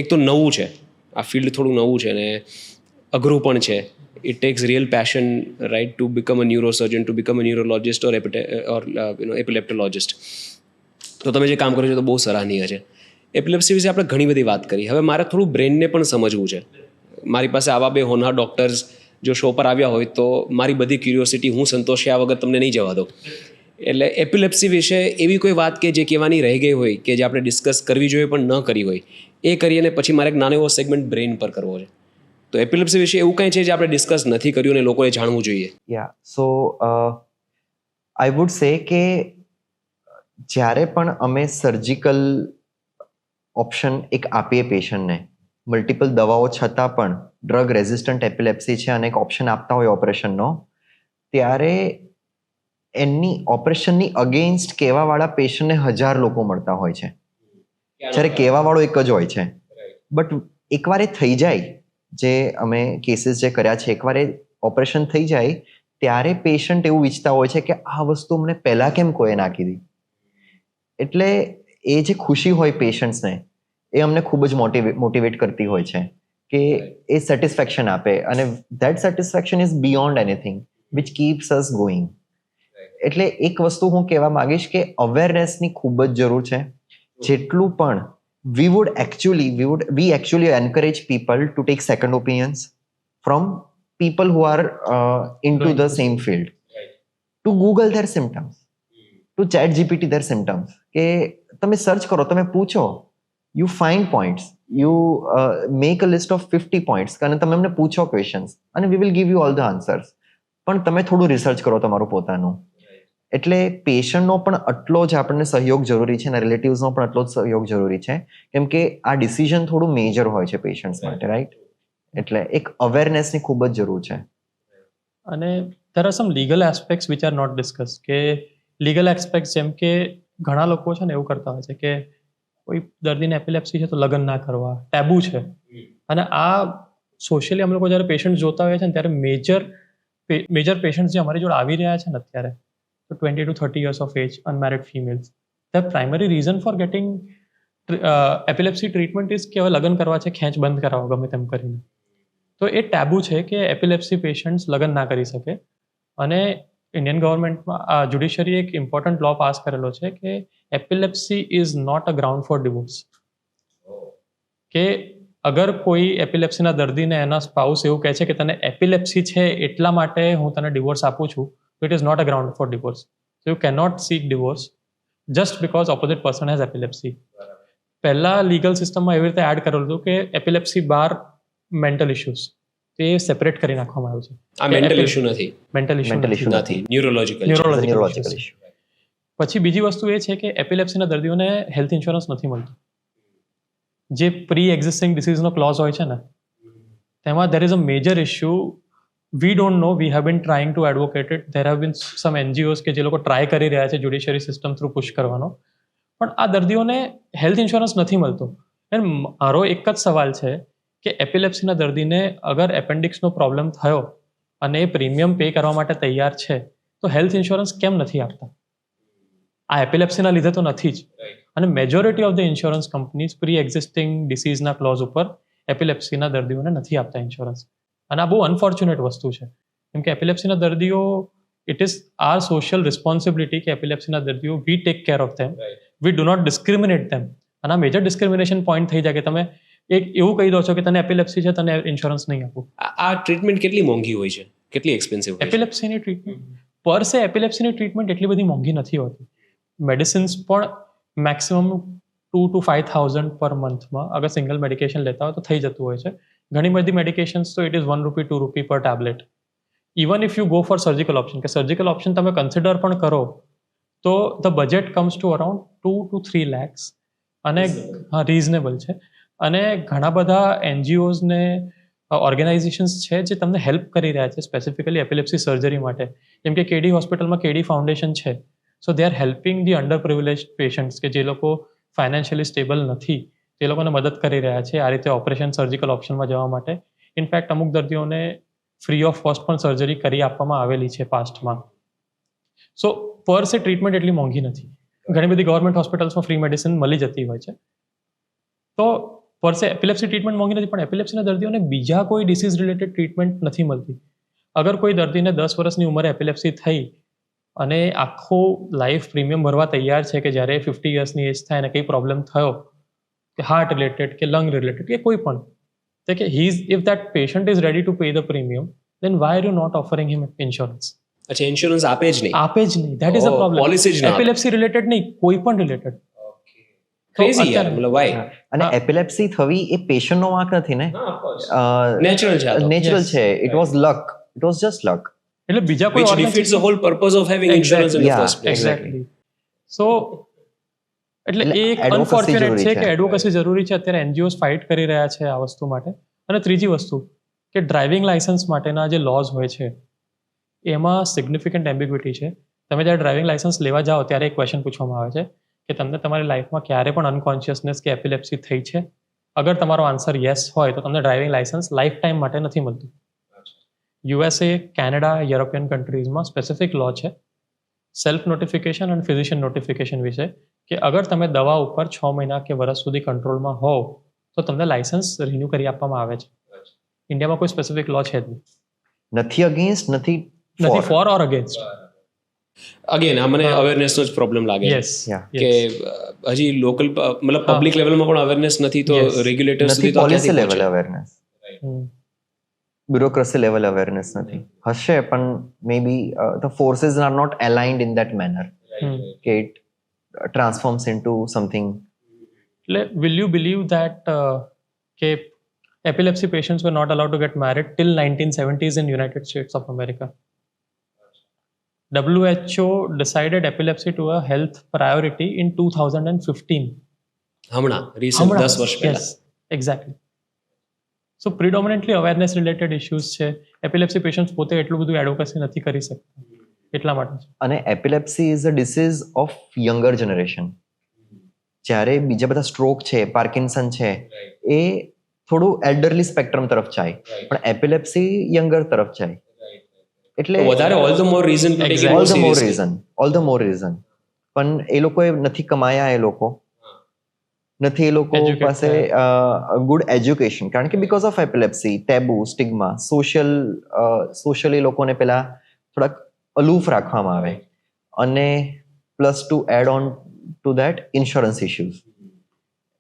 એક તો નવું છે, આ ફિલ્ડ થોડું નવું છે અને અઘરું પણ છે. It takes real passion, right, to become a neurosurgeon, to become a neurologist or epileptologist. તો તમે જે કામ કરો છો તો બહુ સરાહનીય છે. એપિલેપ્સી વિશે આપણે ઘણી બધી વાત કરી. હવે મારે થોડું બ્રેનને પણ સમજવું છે. મારી પાસે આવા 2 હોનહાર ડૉક્ટર્સ જો શો પર આવ્યા હોય તો મારી બધી ક્યુરિયોસિટી હું સંતોષ્યા વગર તમને નહીં જવા દઉં. એટલે એપિલેપ્સી વિશે એવી કોઈ વાત કે જે કહેવાની રહી ગઈ હોય, કે જે આપણે ડિસ્કસ કરવી જોઈએ પણ ન કરી હોય, એ કરી અને પછી મારે એક નાનો એવો સેગમેન્ટ બ્રેન પર કરવો છે. તો એપિલેપ્સી વિશે એવું કંઈ છે જે આપણે ડિસ્કસ નથી કર્યું અને લોકોએ જાણવું જોઈએ? યા, સો આઈ વુડ સે કે જ્યારે પણ અમે સર્જિકલ ઓપ્શન એક આપીએ પેશન્ટને, મલ્ટિપલ દવાઓ છતાં પણ ડ્રગ રેઝિસ્ટન્ટ એપિલેપ્સી છે અને એક ઓપ્શન આપતા હોય ઓપરેશનનો, ત્યારે એની ઓપરેશનની અગેન્સ્ટ કહેવાવાળા પેશન્ટને 1000 લોકો મળતા હોય છે, જ્યારે કહેવાવાળો એક જ હોય છે. બટ એકવાર એ થઈ જાય, જે અમે કેસીસ જે કર્યા છે, એકવાર એ ઓપરેશન થઈ જાય ત્યારે પેશન્ટ એવું ઈચ્છતા હોય છે કે આ વસ્તુ અમને પહેલાં કેમ કોઈએ નાખી દી. એટલે એ જે ખુશી હોય પેશન્ટ્સને, એ અમને ખૂબ જ મોટિવેટ કરતી હોય છે કે એ સેટિસ્ફેક્શન આપે, અને that satisfaction is beyond anything which keeps us going. એટલે એક વસ્તુ હું કહેવા માંગીશ કે અવેરનેસની ખૂબ જ જરૂર છે. જેટલું પણ we actually encourage people to take second opinions from people who are into the same field, to Google their symptoms, to chat GPT their symptoms. કે તમે સર્ચ કરો, તમે પૂછો, you find points, you make a list of 50 points અને તમે એમને પૂછો questions અને we will give you all the answers. પણ તમે થોડું રિસર્ચ કરો તમારું પોતાનું. એટલે પેશન્ટનો પણ આટલો જ આપણને સહયોગ જરૂરી છે અને રિલેટિવ્સનો પણ આટલો જ સહયોગ જરૂરી છે, કેમ કે આ ડિસિઝન થોડું મેજર હોય છે પેશન્ટ્સ માટે, રાઈટ? એટલે એક અવેરનેસની ખૂબ જ જરૂર છે. અને there are some legal aspects which are not discussed. કે legal aspects જેમ કે ઘણા લોકો છે ને એવું કરતા હોય છે કે કોઈ દર્દીને એપિલેપ્સી છે તો લગ્ન ના કરવા, ટેબુ છે. અને આ સોશિયલી અમે લોકો જ્યારે પેશન્ટ જોતા હોઈએ છે ને ત્યારે મેજર પેશન્ટ્સ જે અમારી જોડે આવી રહ્યા છે ને અત્યારે, તો 20 to 30 years of age, unmarried females, the primary reason for getting epilepsy treatment is કે હવે લગ્ન કરવા છે, ખેંચ બંધ કરાવો ગમે તેમ કરીને. તો એ ટેબુ છે કે એપિલેપ્સી પેશન્ટ્સ લગ્ન ના કરી શકે. અને ઇન્ડિયન ગવર્મેન્ટમાં જ્યુડિશરીએ એક ઇમ્પોર્ટન્ટ લો પાસ કરેલો છે કે epilepsy is not a ground for divorce. કે અગર કોઈ એપિલેપ્સીના દર્દીને એના સ્પાઉસ એવું કહે છે કે તને એપિલેપ્સી છે એટલા માટે હું તને ડિવોર્સ આપું છું, તો it is not a ground for divorce. So you can not seek divorce just because opposite person has epilepsy. પહેલા લીગલ સિસ્ટમમાં એવી રીતે એડ કરેલું હતું કે એપિલેપ્સી બાર મેન્ટલ ઇશ્યુઝ, તે સેપરેટ કરી નાખવામાં આવ્યું છે. આ મેન્ટલ ઇશ્યુ નથી, મેન્ટલ ઇશ્યુ નથી, ન્યુરોલોજિકલ. Neurological issue. પછી બીજી વસ્તુ એ છે કે એપિલેપ્સીના દર્દીઓને હેલ્થ ઇન્સ્યોરન્સ નથી મળતું. જે પ્રી એક્ઝિસ્ટિંગ ડિસીઝનો ક્લોઝ હોય છે ને, તેમાં there is a major issue. We don't know, we have been trying to advocate it. There have been some NGOs કે જે લોકો ટ્રાય કરી રહ્યા છે જ્યુડિશરી સિસ્ટમ થ્રુ પુશ કરવાનો, પણ આ દર્દીઓને હેલ્થ ઇન્સ્યોરન્સ નથી મળતો. અને મારો એક જ સવાલ છે કે એપિલેપ્સીના દર્દીને અગર એપેન્ડિક્સનો પ્રોબ્લેમ થયો અને એ પ્રીમિયમ પે કરવા માટે તૈયાર છે, તો હેલ્થ ઇન્સ્યોરન્સ કેમ નથી આપતા? આ એપિલેપ્સીના લીધે તો નથી જ. અને majority of the insurance companies pre existing ડિસીઝના ક્લોઝ ઉપર એપિલેપ્સીના દર્દીઓને નથી આપતા ઇન્સ્યોરન્સ. અને આ બહુ અનફોર્ચ્યુનેટ વસ્તુ છે, કેમ કે એપિલેપ્સીના દર્દીઓ, it is our social responsibility કે એપિલેપ્સીના દર્દીઓ, we take care of them, we do not discriminate them. અને આ મેજર ડિસ્ક્રિમિનેશન પોઈન્ટ થઈ જાય કે તમે એક એવું કહી દો છો કે તને એપિલેપ્સી છે, તને ઇન્સ્યોરન્સ નહીં આપું. આ ટ્રીટમેન્ટ કેટલી મોંઘી હોય છે, કેટલી એક્સપેન્સિવ હોય છે? એપિલેપ્સીની ટ્રીટમેન્ટ પર સે એપિલેપ્સીની ટ્રીટમેન્ટ એટલી બધી મોંઘી નથી હોતી. મેડિસિન્સ પણ મેક્સિમમ 2,000 to 5,000 પર મંથમાં અગર સિંગલ મેડિકેશન લેતા હોય તો થઈ જતું હોય છે. ઘણી બધી મેડિકેશન્સ તો ઇટ ઇઝ ₹1, ₹2 પર tablet. Even if you go for surgical option, કે સર્જિકલ ઓપ્શન તમે કન્સિડર પણ કરો, તો the budget comes to around 2 to 3 lakhs. અને હા, રિઝનેબલ છે. અને ઘણા બધા NGOs ને ઓર્ગેનાઇઝેશન્સ છે જે તમને હેલ્પ કરી રહ્યા છે સ્પેસિફિકલી એપિલેપ્સી સર્જરી માટે. જેમ કે કેડી હોસ્પિટલમાં કેડી ફાઉન્ડેશન છે. So they are helping the under privilege patients કે જે લોકો ફાઇનાન્શિયલી સ્ટેબલ નથી, તે લોકોને મદદ કરી રહ્યા છે આ રીતે ઓપરેશન સર્જિકલ ઓપ્શનમાં જવા માટે. ઇનફેક્ટ અમુક દર્દીઓને ફ્રી ઓફ કોસ્ટ પણ સર્જરી કરી આપવામાં આવેલી છે પાસ્ટમાં. સો પર સે ટ્રીટમેન્ટ એટલી મોંઘી નથી. ઘણી બધી ગવર્મેન્ટ હોસ્પિટલ્સમાં ફ્રી મેડિસિન મળી જતી હોય છે. તો પર સે એપિલેપ્સી ટ્રીટમેન્ટ મોંઘી નથી, પણ એપિલેપ્સીના દર્દીઓને બીજા કોઈ ડિસીઝ રિલેટેડ ટ્રીટમેન્ટ નથી મળતી. અગર કોઈ દર્દીને 10 વર્ષની ઉંમરે એપિલેપ્સી થઈ અને આખો લાઈફ પ્રીમિયમ ભરવા તૈયાર છે કે જ્યારે 50 યર્સની એજ થાય અને કંઈ પ્રોબ્લેમ થયો કે હાર્ટ રિલેટેડ કે લંગ રિલેટેડ કે કોઈ પણ, તો કે if that patient is ready to pay the premium, then why are you not offering him insurance? અચ્છા, ઇન્સ્યોરન્સ આપે જ નહીં? આપે જ નહીં. That is a problem. Policy જ ના આપે. એપિલેપ્સી રિલેટેડ નહીં, કોઈ પણ રિલેટેડ. ક્રેઝી યાર, મતલબ વાય? અને એપિલેપ્સી થવી એ પેશન્ટનો વાંક નથી ને, નેચરલ છે. નેચરલ છે. It was luck, it was just luck. એટલે બીજા કોઈ which defeats the whole purpose of having insurance in the Yeah, first place. Exactly. So એટલે એ એક advocacy અનફોર્ચ્યુનેટ જરૂરી છે છે. કે એડવોકેસી જરૂરી છે. અત્યારે NGOs ફાઇટ કરી રહ્યા છે આ વસ્તુ માટે. અને ત્રીજી વસ્તુ કે ડ્રાઇવિંગ લાયસન્સ માટેના જે લોઝ હોય છે એમાં સિગ્નિફિકન્ટ એમ્બિગ્યુટી છે. તમે જ્યારે ડ્રાઇવિંગ લાયસન્સ લેવા જાઓ ત્યારે એક ક્વેશ્ચન પૂછવામાં આવે છે કે તમને તમારી લાઈફમાં ક્યારે પણ અનકોન્શિયસનેસ કે એપિલેપ્સી થઈ છે? અગર તમારો આન્સર યસ હોય તો તમને ડ્રાઇવિંગ લાયસન્સ લાઈફ ટાઈમ માટે નથી મળતું. USA, કેનેડા, યુરોપિયન કન્ટ્રીઝમાં સ્પેસિફિક લો છે સેલ્ફ નોટિફિકેશન અને ફિઝિશિયન નોટિફિકેશન વિશે, કે અગર તમે દવા ઉપર 6 મહિના કે વર્ષ સુધી કંટ્રોલમાં હોવ તો તમને લાયસન્સ રિન્યૂ કરી આપવામાં આવે છે. ઇન્ડિયામાં કોઈ સ્પેસિફિક લો છે જ નહીં. નથી અગેન્સ્ટ, નથી ફોર ઓર અગેન્સ્ટ. અગેન આ મને અવેરનેસનો જ પ્રોબ્લેમ લાગે છે યસ Yeah. કે હજી લોકલ મતલબ પબ્લિક લેવલમાં પણ અવેરનેસ નથી તો રેગ્યુલેટર્સ નથી સુધી તો પોલિસી ક્યાંથી લેવલ પહોંચે? અવેરનેસ, બ્યુરોક્રસી લેવલ અવેરનેસ નથી. હશે પણ may be the forces are not aligned in that manner કે ઇટ ટ્રાન્સફોર્મ્સ ઇન્ટુ સમથિંગ. એટલે will you believe that કે epilepsy patients were not allowed to get married till 1970s in United States of America. WHO decided epilepsy to a health priority in 2015. હમણાં recent 10 વર્ષ પહેલા. Yes, exactly. So predominantly awareness related issues છે. Epilepsy patients પોતે એટલું બધું એડવોકેસી નથી કરી શકતા એટલા માટે છે. અને epilepsy is a disease of younger generation. જ્યારે બીજા બધા સ્ટ્રોક છે, પાર્કિન્સન છે, એ થોડું એલ્ડરલી સ્પેક્ટ્રમ તરફ જાય, પણ એપિલેપ્સી યંગર તરફ જાય. એટલે વધારે all the more reason to take all the more reason. પણ એ લોકોએ નથી કમાયા, એ લોકો નથી, એ લોકો Educate પાસે ગુડ એજ્યુકેશન, કારણ કે because of epilepsy taboo, stigma, socially લોકોને પેલા થોડાક અલૂફ રાખવામાં આવે, અને plus to add on to that insurance issues.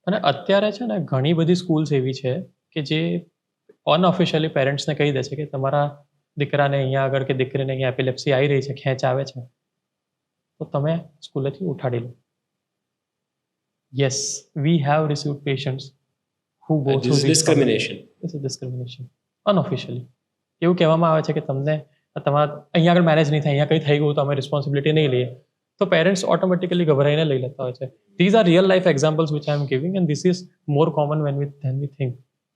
અને અત્યારે છે ને ઘણી બધી સ્કૂલ્સ એવી છે કે જે અનઓફિશિયલી પેરેન્ટ્સને કહી દે છે કે તમારા દીકરાને અહીંયા આગળ કે દીકરીને અહીંયા એપિલેપ્સી આવી રહી છે, ખેંચ આવે છે, તો તમે સ્કૂલેથી ઉઠાડી લો. Yes, we have received patients who go through discrimination. This is discrimination. Unofficially. એવું કહેવામાં આવે છે કે તમને તમારા અહીંયા આગળ મેરેજ નહીં થાય, અહીંયા કંઈ થઈ ગયું તો અમે રિસ્પોન્સિબિલિટી નહીં લઈએ, તો પેરેન્ટ્સ ઓટોમેટિકલી ગભરાઈને લઈ લેતા હોય છે. These are real life examples which I am giving and this is more common then we think.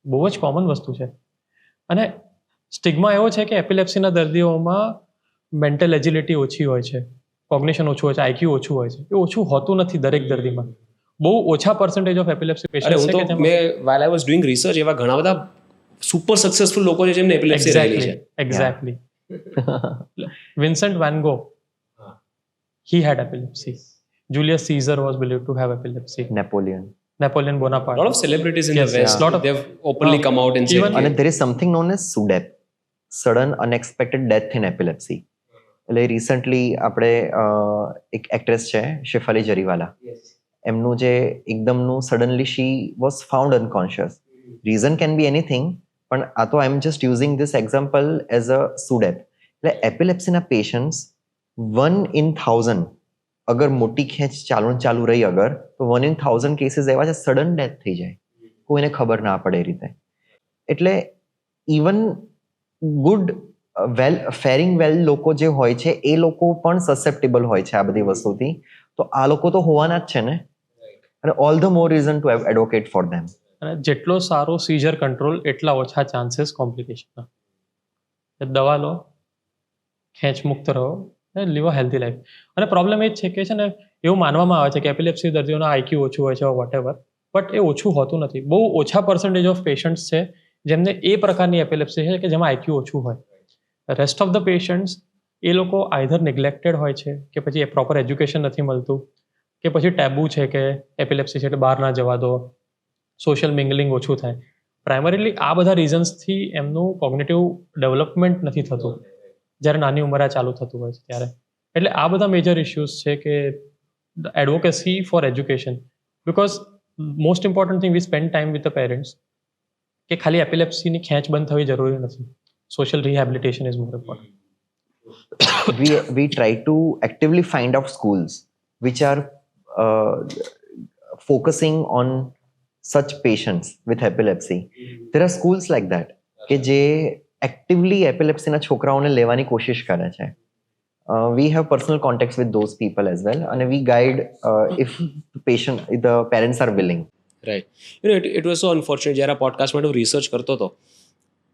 બહુ જ કોમન વસ્તુ છે. અને સ્ટિગ્મા એવો છે કે એપિલેપ્સીના દર્દીઓમાં મેન્ટલ એજિલિટી ઓછી હોય છે, કોગ્નિશન ઓછું હોય છે, આઈક્યુ ઓછું હોય છે. એ ઓછું હોતું નથી દરેક દર્દીમાં. બહુ ઓછા પર્સન્ટેજ ઓફ એપિલેપ્સી અરે પેશન્ટ્સ હું છે તો કે જેમાં મેં while I was doing research એવા ઘણા બધા સુપર સક્સેસફુલ લોકો છે જેમને એપિલેપ્સી રહેલી છે. Exactly. Vincent van Gogh, he had epilepsy. Julius Caesar was believed to have epilepsy. Napoleon. Napoleon A Bonaparte. lot of celebrities in Yes, the West, yeah. Lot of- they've openly come out and said Even- અને there is something known as SUDEP, sudden unexpected death in epilepsy. એટલે recently આપણે એક actress છે શેફાલી જરીવાલા, એમનું જે એકદમનું suddenly she was found unconscious. Reason can be anything, પણ આ તો I am just using this example as a SUDEP. એટલે એપિલેપ્સીના પેશન્ટ્સ 1 in 1000 અગર મોટી ખેંચ ચાલુ રહી અગર, તો 1 in 1000 કેસીસ એવા છે સડન ડેથ થઈ જાય, કોઈને ખબર ના પડે એ રીતે. એટલે ઇવન ગુડ ફેરિંગ વેલ લોકો જે હોય છે એ લોકો પણ સસેપ્ટેબલ હોય છે આ બધી વસ્તુથી. તો આ લોકો તો હોવાના જ છે ને, અને all the more reason two advocate for them. અને જેટલો સારો સીઝર કંટ્રોલ એટલા ઓછા ચાન્સીસ કોમ્પ્લિકેશનના. દવા લો, ખેંચ મુક્ત રહો અને લીવ અ હેલ્ધી લાઈફ. અને પ્રોબ્લેમ એ જ છે કે છે ને એવું માનવામાં આવે છે કે એપિલેપ્સી દર્દીઓના આઈક્યુ ઓછું હોય છે વોટ એવર, બટ એ ઓછું હોતું નથી. બહુ ઓછા પર્સન્ટેજ ઓફ પેશન્ટ્સ છે જેમને એ પ્રકારની એપિલેપ્સી છે કે જેમાં આઈક્યુ ઓછું હોય. રેસ્ટ ઓફ ધ પેશન્ટ્સ એ લોકો આઈધર નેગ્લેક્ટેડ હોય છે, કે પછી એ પ્રોપર એજ્યુકેશન નથી મળતું, કે પછી ટેબુ છે કે એપિલેપ્સી છે એટલે બહાર ના જવા દો, સોશિયલ મિંગલિંગ ઓછું થાય. પ્રાઇમરીલી આ બધા રીઝન્સથી એમનું કોગ્નિટિવ ડેવલપમેન્ટ નથી થતું જ્યારે નાની ઉંમરે ચાલુ થતું હોય છે ત્યારે. એટલે આ બધા મેજર ઇશ્યુઝ છે કે advocacy for education, because most important thing we spend time with the parents, કે ખાલી એપિલેપ્સીની ખેંચ બંધ થવી જરૂરી નથી. Social rehabilitation is more important. we try to actively find out schools which are focusing on such patients with epilepsy. There are schools like that કે જે actively epilepsy ના છોકરાઓને લેવાની કોશિશ કરે છે. We have personal contacts with those people as well, and we guide if the parents are willing. Right. It was so unfortunate જ્યારે આ પોડકાસ્ટ માટે હું રિસર્ચ કરતો હતો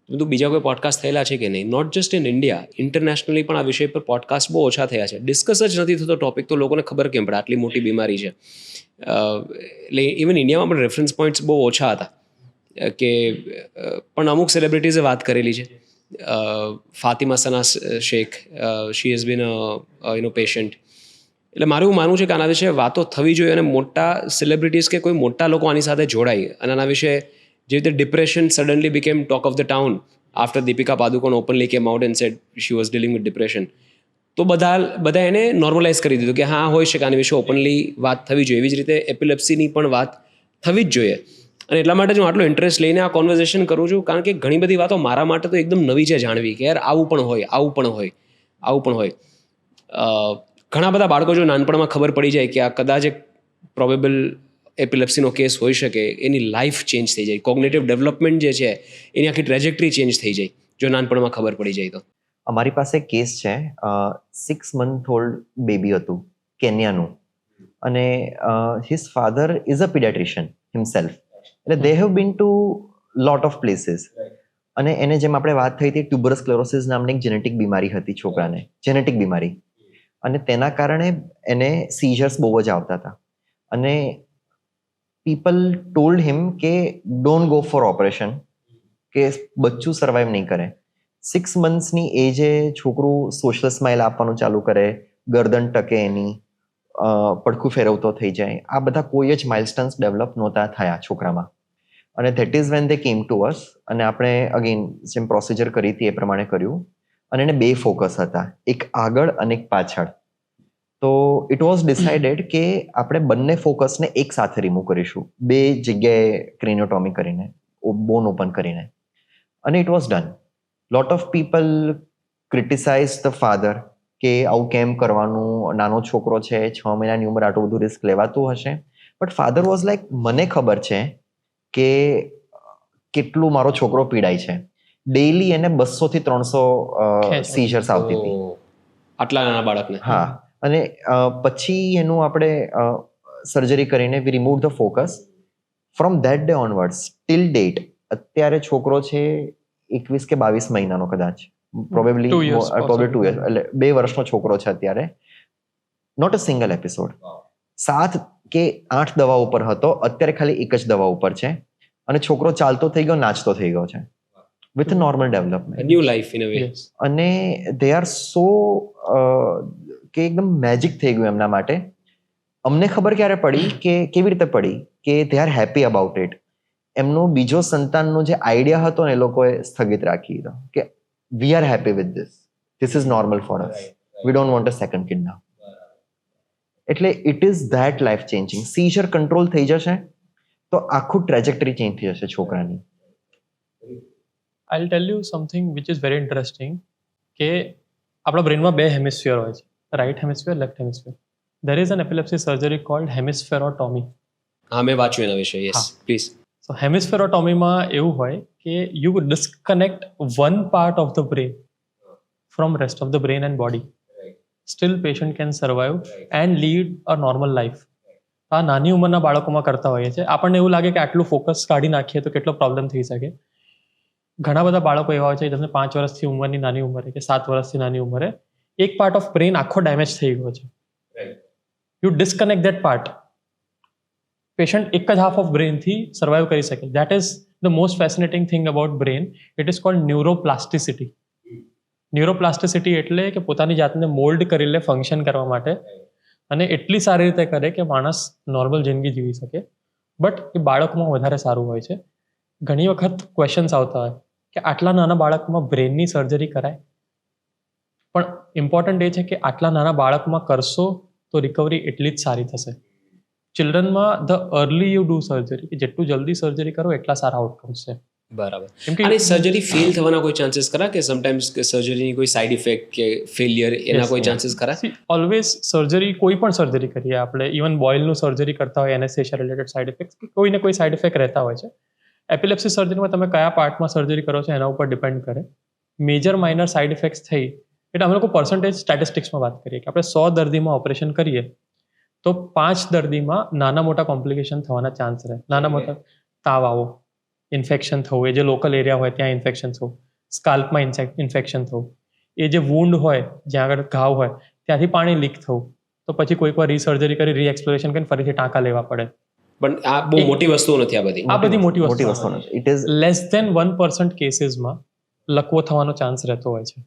બધું બીજા કોઈ પોડકાસ્ટ થયેલા છે કે નહીં, not just in India, internationally પણ આ વિષય પર પોડકાસ્ટ બહુ ઓછા થયા છે. ડિસ્કસ જ નથી થતો ટોપિક, તો લોકોને ખબર કેમ પડે આટલી મોટી બીમારી છે. એટલે ઇવન ઇન્ડિયામાં પણ રેફરન્સ પોઈન્ટ્સ બહુ ઓછા હતા કે પણ અમુક સેલિબ્રિટીઝે વાત કરેલી છે. Fatima Sana Shaikh, she has been patient. એટલે મારું એવું માનવું છે કે આના વિશે વાતો થવી જોઈએ અને મોટા સેલિબ્રિટીઝ કે કોઈ મોટા લોકો આની સાથે જોડાય અને આના વિશે જે રીતે depression suddenly became talk of the town after Deepika Padukone openly came out and said she was dealing with depression, તો બધા એને નોર્મલાઇઝ કરી દીધું કે હા હોઈ શકે, આની વિશે ઓપનલી વાત થવી જોઈએ. એવી જ રીતે એપિલેપ્સીની પણ વાત થવી જ જોઈએ. અને એટલા માટે જ હું આટલો ઇન્ટરેસ્ટ લઈને આ કોન્વર્ઝેશન કરું છું, કારણ કે ઘણી બધી વાતો મારા માટે તો એકદમ નવી છે જાણવી, કે યાર આવું પણ હોય. ઘણા બધા બાળકો જો નાનપણમાં ખબર પડી જાય કે આ કદાચ એક પ્રોબેબલ એપિલેપ્સીનો કેસ હોઈ શકે, એની લાઈફ ચેન્જ થઈ જાય, કોગ્નેટિવ ડેવલપમેન્ટ જે છે એની આખી ટ્રેજેક્ટરી ચેન્જ થઈ જાય જો નાનપણમાં ખબર પડી જાય તો. અમારી પાસે કેસ છે, 6 month old બેબી હતું, કેન્યાનું, અને his father is a paediatrician himself. એટલે they have been to lot of places. અને એને જેમ આપણે વાત થઈ હતી, ટ્યુબરસ ક્લેરોસિસ નામની એક જેનેટિક બીમારી હતી છોકરાને, જેનેટિક બીમારી, અને તેના કારણે એને સીઝર્સ બહુ જ આવતા હતા. અને પીપલ ટોલ્ડ હિમ કે ડોન્ટ ગો ફોર ઓપરેશન, કે બચ્ચું સર્વાઈવ નહીં કરે. 6 monthsની એજે છોકરું સોશિયલ સ્માઇલ આપવાનું ચાલુ કરે, ગરદન ટકે એની, પડખું ફેરવતો થઈ જાય. આ બધા કોઈ જ માઇલસ્ટોન્સ ડેવલપ નહોતા થયા છોકરામાં. અને that is when they came to અસ. અને આપણે અગેન જેમ પ્રોસિજર કરી હતી એ પ્રમાણે કર્યું. અને એને 2 ફોકસ હતા, એક આગળ અને એક પાછળ. તો ઇટ વોઝ ડિસાઇડેડ કે આપણે બંને ફોકસને એક સાથે રિમૂવ કરીશું, 2 જગ્યાએ ક્રેનિયોટોમી કરીને, બોન ઓપન કરીને. અને it was done. Lot of people criticise the father કે આવું કેમ કરવાનું, નાનો છોકરો છે, 6 મહિનાની ઉંમર, આટલું બધું રિસ્ક લેવાતું હશે. બટ ફાધર વોઝ લાઈક, મને ખબર છે કે કેટલું મારો છોકરો પીડાય છે. ડેઈલી એને 200 થી 300 સીઝર્સ આવતી હતી આટલા નાના બાળકને. હા. અને પછી એનું આપણે સર્જરી કરીને we remove the focus. From that day onwards till date અત્યારે છોકરો છે 21 કે 22 મહિનાનો, કદાચ પ્રોબેબલી 2 years, એટલે 2 વર્ષનો છોકરો છે અત્યારે. Not a single episode. 7 કે 8 દવા ઉપર હતો, અત્યારે ખાલી 1 જ દવા ઉપર છે. અને છોકરો ચાલતો થઈ ગયો, નાચતો થઈ ગયો છે, with normal development, new life in a way. અને દે આર સો કે એકદમ મેજિક થઈ ગયું એમના માટે. અમને ખબર ક્યારે પડી, કે કેવી રીતે પડી, કે they are happy about it. એમનો બીજો સંતાનનો જે આઈડિયા હતો ને એ લોકોએ સ્થગિત રાખી દીધો, કે we are happy with this is normal for us, we don't want a second kid now. એટલે it is that life changing. Seizure control થઈ જશે તો આખું ટ્રેજેક્ટરી ચેન્જ થઈ જશે છોકરાની. I'll tell you something which is very interesting, કે આપણા બ્રેનમાં 2 હેમિસ્ફિયર હોય છે, right hemisphere, left hemisphere. There is an epilepsy surgery called hemispherotomy. હા, મેં વાંચ્યું એના વિશે. Yes, please. So hemispherotomy-માં એવું હોય કે you disconnect one part of the brain from rest of the brain and body. Still patient can survive and lead a normal life. આ નાની ઉંમરના બાળકોમાં કરતા હોઈએ છે. આપણને એવું લાગે કે આટલું ફોકસ કાઢી નાખીએ તો કેટલો પ્રોબ્લેમ થઈ શકે. ઘણા બધા બાળકો એવા હોય છે જેમને 5 વર્ષથી ઉંમરની નાની ઉંમરે કે 7 વર્ષથી નાની ઉંમરે એક પાર્ટ ઓફ બ્રેન આખો ડેમેજ થઈ ગયો છે. You disconnect that part, patient એક જ હાફ ઓફ બ્રેનથી સર્વાઈવ કરી શકે. That is the most fascinating thing about brain. It is called neuroplasticity. Neuroplasticity એટલે કે પોતાની જાતને મોલ્ડ કરી લે ફંક્શન કરવા માટે, અને એટલી સારી રીતે કરે કે માણસ નોર્મલ જિંદગી જીવી શકે. બટ એ બાળકમાં વધારે સારું હોય છે. ઘણી વખત ક્વેશ્ચન્સ આવતા હોય કે આટલા નાના બાળકમાં બ્રેનની સર્જરી કરાય, પણ ઇમ્પોર્ટન્ટ એ છે કે આટલા નાના બાળકમાં કરશો તો રિકવરી એટલી જ સારી થશે. ચિલ્ડ્રનમાં the early you do surgery, કે જેટલું જલ્દી સર્જરી કરો એટલા સારા આઉટકમ્સ છે. બરાબર. અને સર્જરી ફેલ થવાના કોઈ ચાન્સીસ ખરા, કે સમટાઈમ્સ કે સર્જરીની કોઈ સાઇડ ઇફેક્ટ કે ફેલિયર એના કોઈ ચાન્સીસ ખરા? ઓલવેઝ સર્જરી, કોઈ પણ સર્જરી કરીએ આપણે, ઇવન બોઇલનું સર્જરી કરતા હોય, એનેસ્થેશિયા રિલેટેડ સાઇડ ઇફેક્ટ, કોઈ ને કોઈ સાઇડ ઇફેક્ટ રહેતા હોય છે. એપિલેપ્સી સર્જરીમાં તમે કયા પાર્ટમાં સર્જરી કરો છો એના ઉપર ડિપેન્ડ કરે. મેજર માઇનર સાઇડ ઇફેક્ટ્સ થઈ એટલે અમે લોકો પર્સન્ટેજ સ્ટેટિસ્ટિક્સમાં વાત કરીએ કે આપણે 100 દર્દીમાં ઓપરેશન કરીએ તો 5 દર્દીમાં નાના મોટા કોમ્પ્લિકેશન થવાના ચાન્સ રહે. નાના મોટા તાવ આવો, ઇન્ફેક્શન થવું, એ જે લોકલ એરિયા હોય ત્યાં ઇન્ફેક્શન થવું, સ્કાલ્પમાં ઇન્ફેક્શન થવું, એ જે વૂન્ડ હોય જ્યાં આગળ ઘાવ હોય ત્યાંથી પાણી લીક થવું, તો પછી કોઈક વાર રીસર્જરી કરી રીએક્સપ્લોરેશન કરીને ફરીથી ટાંકા લેવા પડે. પણ આ બહુ મોટી વસ્તુઓ નથી. આ બધી મોટી વસ્તુ નથી. ઇટ ઇઝ લેસ ધેન 1% કેસીસમાં લકવો થવાનો ચાન્સ રહેતો હોય છે.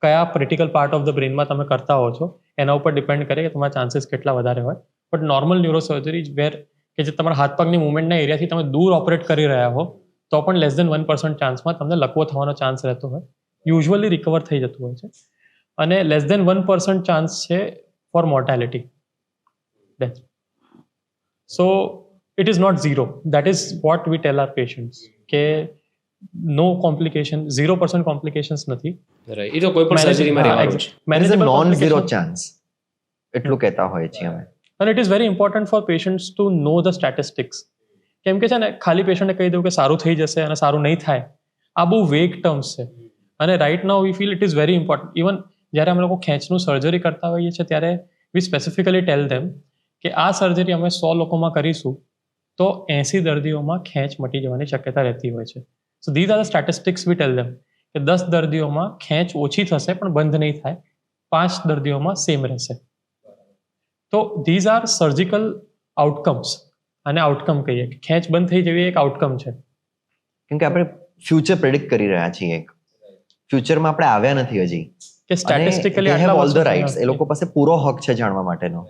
કયા ક્રિટિકલ પાર્ટ ઓફ ધ બ્રેનમાં તમે કરતા હો છો એના ઉપર ડિપેન્ડ કરે કે તમારા ચાન્સીસ કેટલા વધારે હોય. બટ નોર્મલ ન્યુરોસર્જરી વેર કે જે તમારા હાથ પગની મુવમેન્ટના એરિયાથી તમે દૂર ઓપરેટ કરી રહ્યા હો તો પણ લેસ ધેન 1% ચાન્સમાં તમને લકવો થવાનો ચાન્સ રહેતો હોય. યુઝ્યુઅલી રિકવર થઈ જતું હોય છે. અને લેસ દેન 1% ચાન્સ છે for mortality. So it is not zero. That is what we tell our patients કે નો કોમ્પ્લિકેશન, 0% કોમ્પ્લિકેશન્સ નથી. એ તો કોઈ પણ સર્જરીમાં રહેવાનું છે. there is a non zero chance એટલું કહેતા હોય છે અમે. અને it is very important for patients to know the statistics. કેમ કે છે ને ખાલી પેશન્ટને કહી દઉં કે સારું થઈ જશે અને સારું નહીં થાય, આ બહુ વેગ ટર્મ્સ છે. અને right now we feel it is very important. Even જ્યારે અમે લોકો ખેંચનું સર્જરી કરતા હોઈએ છીએ ત્યારે વી સ્પેસિફિકલી ટેલ ધેમ કે આ સર્જરી અમે 100 લોકોમાં કરીશું તો 80 દર્દીઓમાં ખેંચ મટી જવાની શક્યતા રહેતી હોય છે. So these are the statistics we tell them કે 10 દર્દીઓમાં ખેંચ ઓછી થશે પણ બંધ નહીં થાય, 5 દર્દીઓમાં સેમ રહેશે. તો ધીઝ આર સર્જિકલ આઉટકમ્સ. અને આઉટકમ કહીએ કે ખેંચ બંધ થઈ જવી એક આઉટકમ છે. કેમ કે આપણે ફ્યુચર પ્રેડિક્ટ કરી રહ્યા છીએ. ફ્યુચરમાં આપણે આવ્યા નથી હજી કે statistically they have all the rights. એ લોકો પાસે પૂરો હક છે જાણવા માટેનો.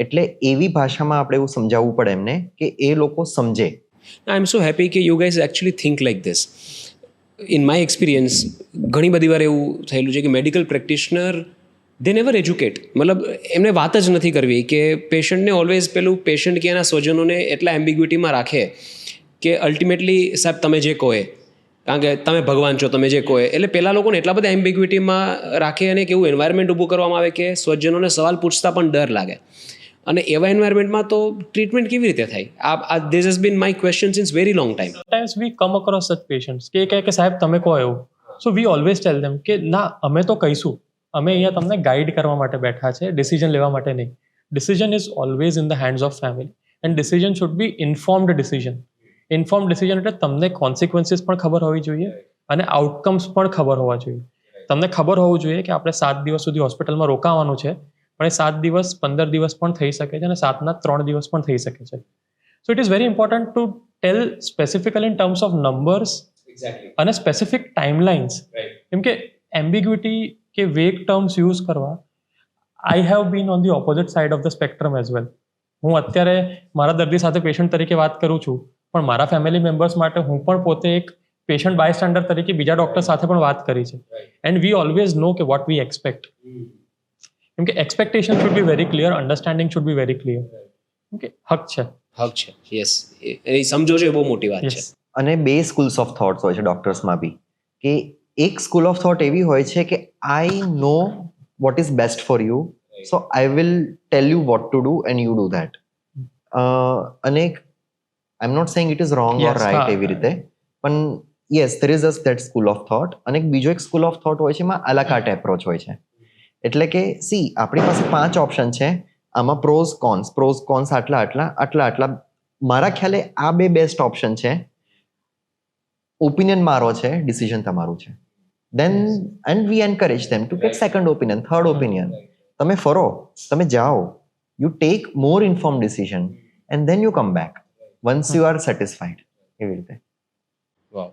એટલે એવી ભાષામાં આપણે એવું સમજાવવું પડે એમને કે એ લોકો સમજે. આઈ એમ સો હેપી કે you guys actually think like this. In my experience ઘણી બધી વાર એવું થયેલું છે કે medical practitioner they never educate. મતલબ એમને વાત જ નથી કરવી કે પેશન્ટને ઓલવેઝ પેલું પેશન્ટ કે એના સ્વજનોને એટલા એમ્બિગ્યુટીમાં રાખે કે અલ્ટિમેટલી સાહેબ તમે જે કહો એ, કારણ કે તમે ભગવાન છો, તમે જે કહો એ. એટલે પહેલાં લોકોને એટલા બધા એમ્બિગ્યુટીમાં રાખે અને કેવું એન્વાયરમેન્ટ ઊભું કરવામાં આવે કે સ્વજનોને સવાલ પૂછતા પણ ડર લાગે. અને એવા એન્વાયરમેન્ટમાં તો ટ્રીટમેન્ટ કેવી રીતે થાય? આ this has been my question since very long time. Sometimes we come across such patients કે કહે કે સાહેબ તમે કહો એવું. સો વી ઓલવેઝ ટેલ ધેમ કે ના, અમે તો કહીશું, અમે અહીંયા તમને ગાઈડ કરવા માટે બેઠા છે, ડિસિઝન લેવા માટે નહીં. Decision is always in the hands of family and decision should be informed decision. Inform decision એટલે તમને કોન્સિક્વન્સીસ પણ ખબર હોવી જોઈએ અને આઉટકમ્સ પણ ખબર હોવા જોઈએ. તમને ખબર હોવું જોઈએ કે આપણે 7 દિવસ સુધી હોસ્પિટલમાં રોકાવાનું છે, પણ એ 7 દિવસ 15 દિવસ પણ થઈ શકે છે અને 7ના 3 દિવસ પણ થઈ શકે છે. સો it is very important to tell specifically in terms of numbers અને સ્પેસિફિક ટાઈમલાઇન્સ. કેમ કે એમ્બિગ્યુટી કે વેગ ટર્મ્સ યુઝ કરવા, I have been on the opposite side of the spectrum as well. હું અત્યારે મારા દર્દી સાથે પેશન્ટ તરીકે વાત કરું છું, પણ મારા ફેમિલી મેમ્બર્સ માટે હું પણ પોતે એક પેશન્ટ બાયસ્ટેન્ડર તરીકે બીજા ડૉક્ટર સાથે પણ વાત કરી છે. એન્ડ વી ઓલવેઝ નો કે વોટ વી એક્સપેક્ટ. કેમ કે expectation should be very clear, understanding should be very clear. કેમ કે હક છે. યસ, એ સમજો છો એ બહુ મોટી વાત છે. અને 2 સ્કૂલ્સ ઓફ થોટ્સ હોય છે ડોક્ટર્સમાં બી. કે એક સ્કૂલ ઓફ થોટ એવી હોય છે કે I know what is best for you, so I will tell you what to do and you do that. અને I am not saying it is wrong or right એવી રીતે, પણ yes there is that school of thought. અને બીજો એક school of thought હોય છે એમાં આલાકાર્ટ એપ્રોચ હોય છે. એટલે કે સી આપણી પાસે 5 ઓપ્શન છે, આમાં પ્રોઝ કોન્સ આટલા. મારા ખ્યાલે આ 2 બેસ્ટ ઓપ્શન છે. ઓપિનિયન મારો છે, ડિસિઝન તમારું છે. Then and we encourage them to get second opinion, third opinion. તમે ફરો, તમે જાઓ, you take more inform decision and then you come back once you are satisfied. એવી રીતે. વાવ.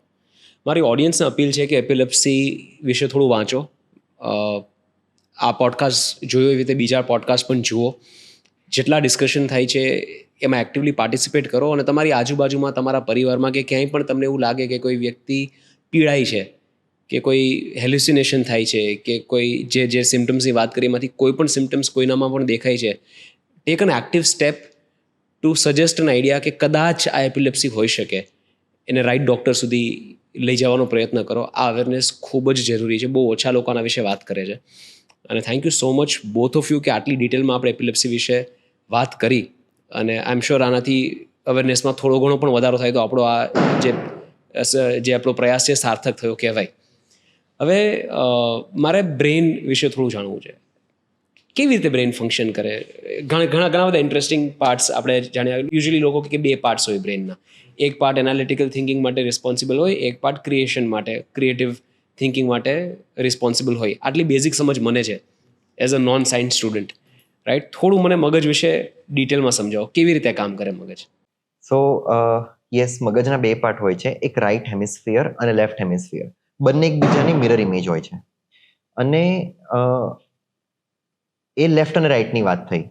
મારી ઓડિયન્સને અપીલ છે કે એપિલેપ્સી વિશે થોડું વાંચો. આ પોડકાસ્ટ જોયો એવી રીતે બીજા પોડકાસ્ટ પણ જુઓ. જેટલા ડિસ્કશન થાય છે એમાં એક્ટિવલી પાર્ટિસિપેટ કરો. અને તમારી આજુબાજુમાં, તમારા પરિવારમાં કે ક્યાંય પણ તમને એવું લાગે કે કોઈ વ્યક્તિ પીડાય છે, કે કોઈ હેલ્યુસિનેશન થાય છે, કે કોઈ જે સિમ્ટમ્સની વાત કરી એમાંથી કોઈ પણ સિમ્ટમ્સ કોઈનામાં પણ દેખાય છે, take an active step to suggest an idea કે કદાચ આ એપિલેપ્સી હોઈ શકે. એને રાઇટ ડૉક્ટર સુધી લઈ જવાનો પ્રયત્ન કરો. આ અવેરનેસ ખૂબ જ જરૂરી છે. બહુ ઓછા લોકો આના વિશે વાત કરે છે. અને thank you so much both of you કે આટલી ડિટેલમાં આપણે એપિલેપ્સી વિશે વાત કરી. અને આઈ એમ શ્યોર આનાથી અવેરનેસમાં થોડો ઘણો પણ વધારો થાય તો આપણો આ જે આપણો પ્રયાસ છે સાર્થક થયો કહેવાય. હવે મારે બ્રેઇન વિશે થોડું જાણવું છે. કેવી રીતે બ્રેઇન ફંક્શન કરે? ઘણા બધા ઇન્ટરેસ્ટિંગ પાર્ટ્સ આપણે જાણ્યા. યુઝ્યુઅલી લોકો કે 2 પાર્ટ્સ હોય બ્રેઇનના. એક પાર્ટ એનાલિટિકલ થિંકિંગ માટે રિસ્પોન્સિબલ હોય, એક પાર્ટ ક્રિએશન માટે, ક્રિએટિવ થિંકિંગ માટે રિસ્પોન્સિબલ હોય. આટલી બેઝિક સમજ મને છે as a non science student, right? થોડું મને મગજ વિશે ડિટેલમાં સમજાવો, કેવી રીતે કામ કરે મગજ? સો યસ, મગજના 2 પાર્ટ હોય છે, એક રાઇટ હેમિસ્ફિયર અને લેફ્ટ હેમિસ્ફિયર. બંને એકબીજાની મિરર ઇમેજ હોય છે. અને એ લેફ્ટ અને રાઇટની વાત થઈ.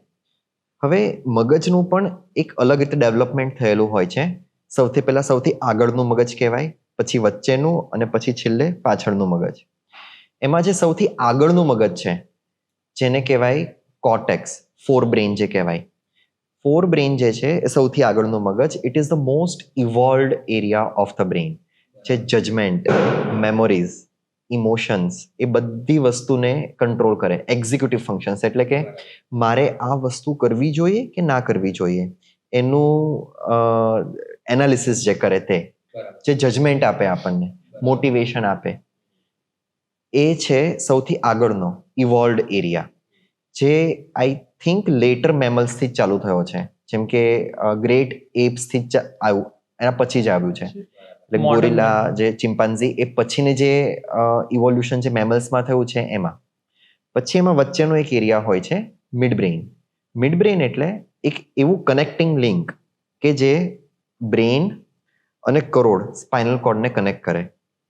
હવે મગજનું પણ એક અલગ રીતે ડેવલપમેન્ટ થયેલું હોય છે. સૌથી પહેલાં સૌથી આગળનું મગજ કહેવાય, પછી વચ્ચેનું અને પછી છેલ્લે પાછળનું મગજ. એમાં જે સૌથી આગળનું મગજ છે જેને કહેવાય કોર્ટેક્સ, ફોર બ્રેઇન જે કહેવાય. ફોર બ્રેઇન જે છે એ સૌથી આગળનું મગજ. It is the most evolved area of the brain. જે જજમેન્ટ, મેમોરીઝ, ઇમોશન્સ એ બધી વસ્તુને કંટ્રોલ કરે. એક્ઝિક્યુટિવ ફંક્શન્સ એટલે કે મારે આ વસ્તુ કરવી જોઈએ કે ના કરવી જોઈએ એનું એનાલિસિસ જે કરે તે, જે જજમેન્ટ આપે આપણને, મોટિવેશન આપે, એ છે સૌથી આગળનો ઇવોલ્વડ એરિયા, જે આઈ થિંક લેટર મેમલ્સથી જ ચાલુ થયો છે. જેમ કે ગ્રેટ એપ્સથી જ આવ્યું, એના પછી જ આવ્યું છે. એટલે ગોરિલા, જે ચિમ્પાન્ઝી, એ પછીની જે ઇવોલ્યુશન જે મેમલ્સમાં થયું છે એમાં. પછી એમાં વચ્ચેનો એક એરિયા હોય છે મિડ બ્રેઇન. મિડ બ્રેઇન એટલે એક એવું કનેક્ટિંગ લિંક કે જે બ્રેઇન અને કરોડ, સ્પાઇનલ કોર્ડને કનેક્ટ કરે,